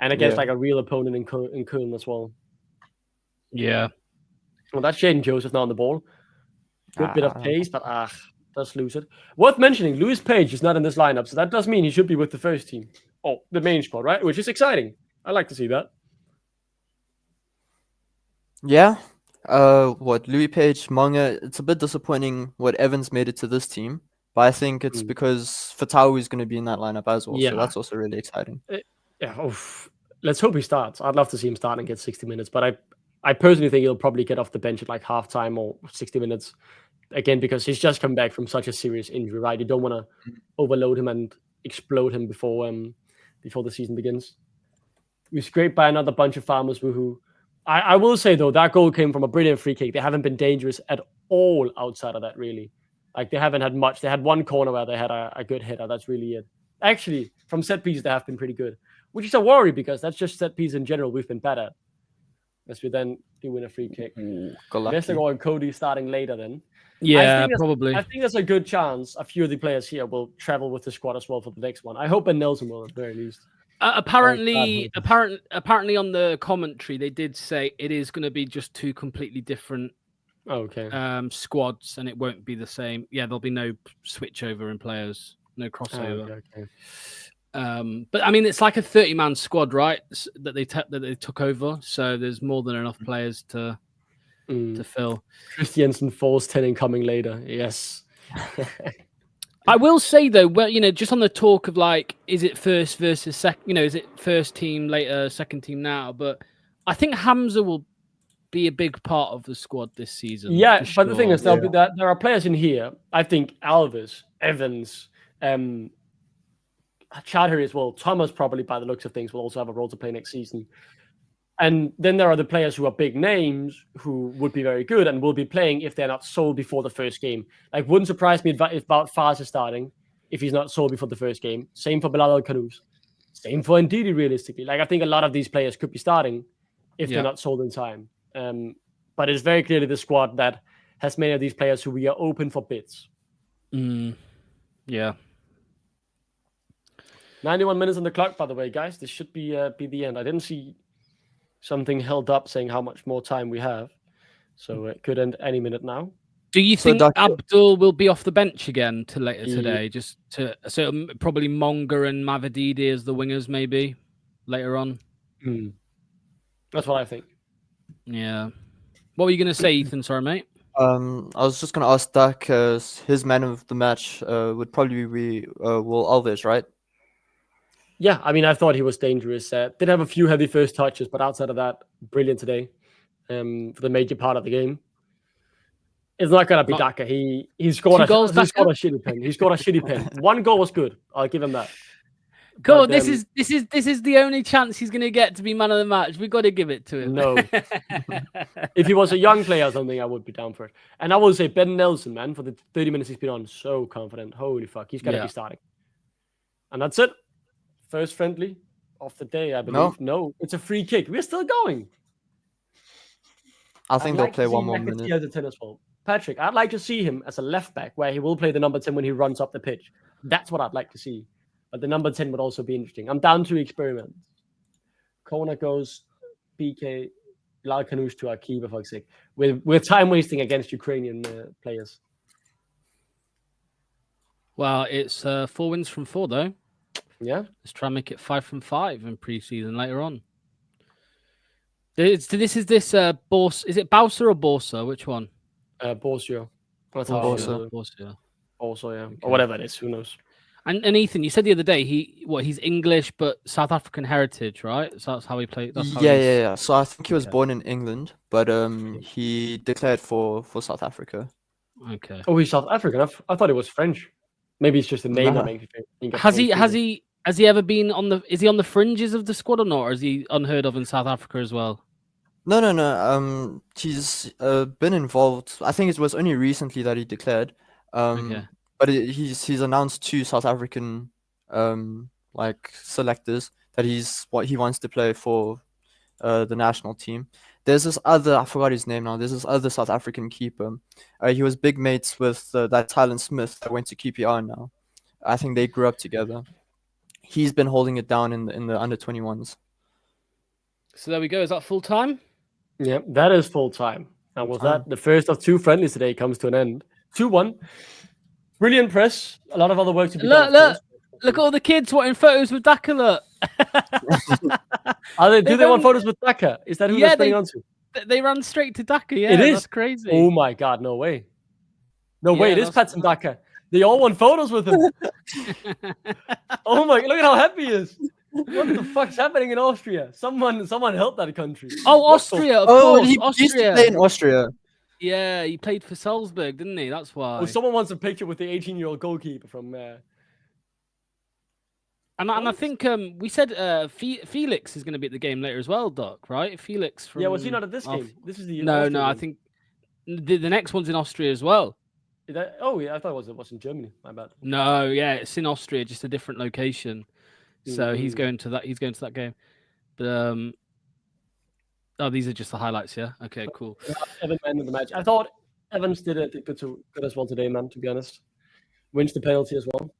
And against like a real opponent in Köln as well. Yeah. Well, that's Jaden Joseph now on the ball. Good bit of pace, but does lose it. Worth mentioning, Lewis Page is not in this lineup, so that does mean he should be with the first team. Oh, the main squad, right? Which is exciting. I like to see that. Yeah. Louis Page, Monga, it's a bit disappointing what Evans made it to this team, but I think it's because Fatawu is going to be in that lineup as well, so that's also really exciting. Let's hope he starts. I'd love to see him start and get 60 minutes, but I personally think he'll probably get off the bench at like halftime or 60 minutes. Again, because he's just come back from such a serious injury, right? You don't want to overload him and explode him before the season begins. We scraped by another bunch of farmers who I will say though that goal came from a brilliant free kick. They haven't been dangerous at all outside of that, really. Like they haven't had much. They had one corner where they had a good header. That's really it. Actually, from set pieces they have been pretty good, which is a worry because that's just set piece in general we've been bad at. As we then do win a free kick. Vestergaard and Cody starting later then. Yeah, probably. I think there's a good chance a few of the players here will travel with the squad as well for the next one. I hope Ben Nelson will at the very least. Apparently on the commentary, they did say it is going to be just two completely different squads, and it won't be the same. Yeah, there'll be no switch over in players, no crossover. But I mean, it's like a 30-man squad, right? That they took over, so there's more than enough players to fill. Christiansen falls 10 incoming later. Yes. I will say though, well, just on the talk of like, is it first versus second? Is it first team later, second team now? But I think Hamza will be a big part of the squad this season. Yeah, but the thing is, there are players in here. I think Alves, Evans, Chowdhury as well. Thomas probably, by the looks of things, will also have a role to play next season. And then there are the players who are big names who would be very good and will be playing if they're not sold before the first game. Like, wouldn't surprise me if Wout Faes is starting if he's not sold before the first game. Same for Bilal El-Khanous. Same for Ndidi, realistically. Like, I think a lot of these players could be starting if they're not sold in time. But it's very clearly the squad that has many of these players who we are open for bids. Yeah. 91 minutes on the clock, by the way, guys. This should be the end. I didn't see something held up saying how much more time we have. So it could end any minute now. Do you think Abdul will be off the bench again later today? So probably Monga and Mavididi as the wingers, maybe later on. That's what I think. Yeah. What were you going to say, Ethan? Sorry, mate. I was just going to ask Dak. His man of the match would probably be Will Alves, right? Yeah, I mean, I thought he was dangerous. Did have a few heavy first touches, but outside of that, brilliant today for the major part of the game. It's not going to be Daka. He scored a shitty pen. He scored a shitty pen. One goal was good. I'll give him that. Cool. This is the only chance he's going to get to be man of the match. We've got to give it to him. No. If he was a young player or something, I would be down for it. And I will say Ben Nelson, man, for the 30 minutes he's been on, so confident. Holy fuck. He's got to be starting. And that's it. First friendly of the day, I believe. No, it's a free kick. We're still going. I think they'll play one more minute. As a 10 as well. Patrick, I'd like to see him as a left back where he will play the number 10 when he runs up the pitch. That's what I'd like to see. But the number 10 would also be interesting. I'm down to experiment. Corner goes BK, Bilal El-Khanous to our keeper, for fuck's sake. We're time wasting against Ukrainian players. Well, it's 4 wins from 4, though. Yeah. Let's try and make it 5 from 5 in pre-season later on. This is Borsa. Is it Bausa or Borsa? Which one? Borsa. Borsa, yeah. Okay. Or whatever it is. Who knows? And Ethan, you said the other day he's English but South African heritage, right? So that's how he played. Yeah. So I think he was born in England, but he declared for South Africa. Okay. Oh, he's South African. I thought it was French. Maybe it's just a name that makes you think. Has he ever been is he on the fringes of the squad or not? Or is he unheard of in South Africa as well? No. He's been involved. I think it was only recently that he declared. But he's announced to South African selectors that he wants to play for the national team. There's this other, I forgot his name now. There's this other South African keeper. He was big mates with that Tylen Smith that went to QPR now. I think they grew up together. He's been holding it down in the under 21s. So there we go. Is that full time? Yeah, that is full time. And with that, the first of 2 friendlies today comes to an end. 2-1. Brilliant press. A lot of other work to be done. Look at all the kids wanting photos with Daka. Look. Do they want photos with Daka? Is that who they're spinning onto? They ran straight to Daka. Yeah, it is. That's crazy. Oh my God, no way. No way, it is Patson Daka. They all want photos with him. Oh my, look at how happy he is. What the fuck's happening in Austria? Someone help that country. Oh, Austria, of course. He used to play in Austria. Yeah, he played for Salzburg, didn't he? That's why. Well, someone wants a picture with the 18-year-old goalkeeper from And I think we said Felix is going to be at the game later as well, Doc, right? Felix from... Yeah, was he not at this game? This is the No, Austria I game. think the next one's in Austria as well. Oh, yeah, I thought it was in Germany. My bad. No, yeah, it's in Austria, just a different location. So he's going to that. He's going to that game. But oh, these are just the highlights. Yeah. Okay. Cool. Evan man of the match. I thought Evans did good as well today, man. To be honest, wins the penalty as well.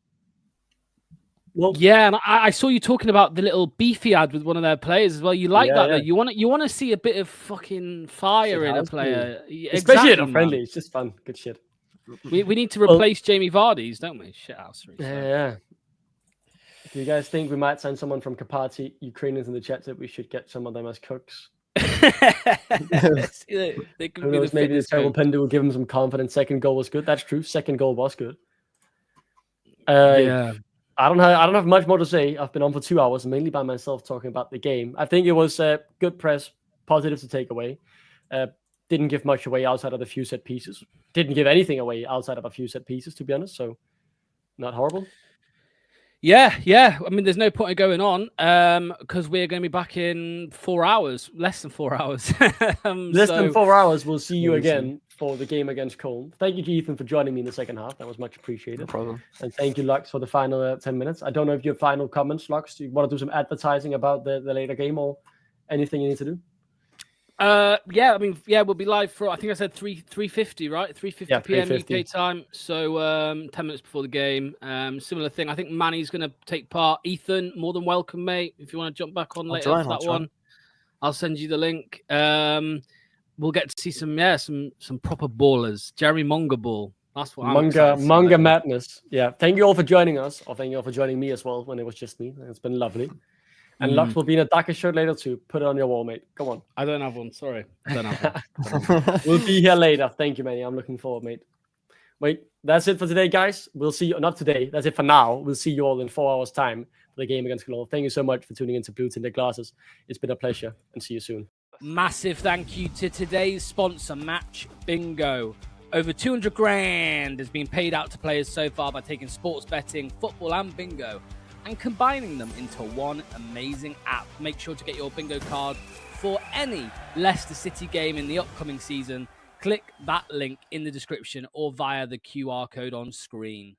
Well, yeah, and I saw you talking about the little beef he had with one of their players as well. You like that? Though? You want to see a bit of fucking fire in a player, especially in a friendly. It's just fun. Good shit. We need to replace Jamie Vardy's, don't we? Shit house. Yeah. Do you guys think we might send someone from Karpaty, Ukrainians in the chat that we should get some of them as cooks? They could Who knows, maybe the terrible Pender will give him some confidence. Second goal was good. That's true. Second goal was good. Yeah. I don't have much more to say. I've been on for 2 hours, mainly by myself talking about the game. I think it was good press, positive to take away. Didn't give much away outside of the few set pieces. Didn't give anything away outside of a few set pieces, to be honest. So, not horrible. Yeah. I mean, there's no point in going on because we're going to be back in 4 hours, less than 4 hours. Less than 4 hours. We'll see you again for the game against Cologne. Thank you to Ethan for joining me in the second half. That was much appreciated. No problem. And thank you, Lux, for the final 10 minutes. I don't know if you have final comments, Lux. Do you want to do some advertising about the later game or anything you need to do? Yeah, I mean, we'll be live for, I think I said 3:50, right? 3:50 p.m. 3:50. UK time. So 10 minutes before the game. Similar thing. I think Manny's going to take part. Ethan, more than welcome, mate. If you want to jump back on later for that one, I'll send you the link. We'll get to see some proper ballers. Jeremy Munger ball. That's what Munger madness. Yeah. Thank you all for joining us, or thank you all for joining me as well when it was just me. It's been lovely. And Lux will be in a darker shirt later too. Put it on your wall, mate. Come on. I don't have one. Sorry. I don't have one. We'll be here later. Thank you, Manny. I'm looking forward, mate. Wait, that's it for today, guys. We'll see you. Not today. That's it for now. We'll see you all in 4 hours' time for the game against Cologne. Thank you so much for tuning into Blue Tinted Glasses. It's been a pleasure, and see you soon. Massive thank you to today's sponsor, Match Bingo. Over 200 grand has been paid out to players so far by taking sports betting, football, and bingo and combining them into one amazing app. Make sure to get your bingo card for any Leicester City game in the upcoming season. Click that link in the description or via the QR code on screen.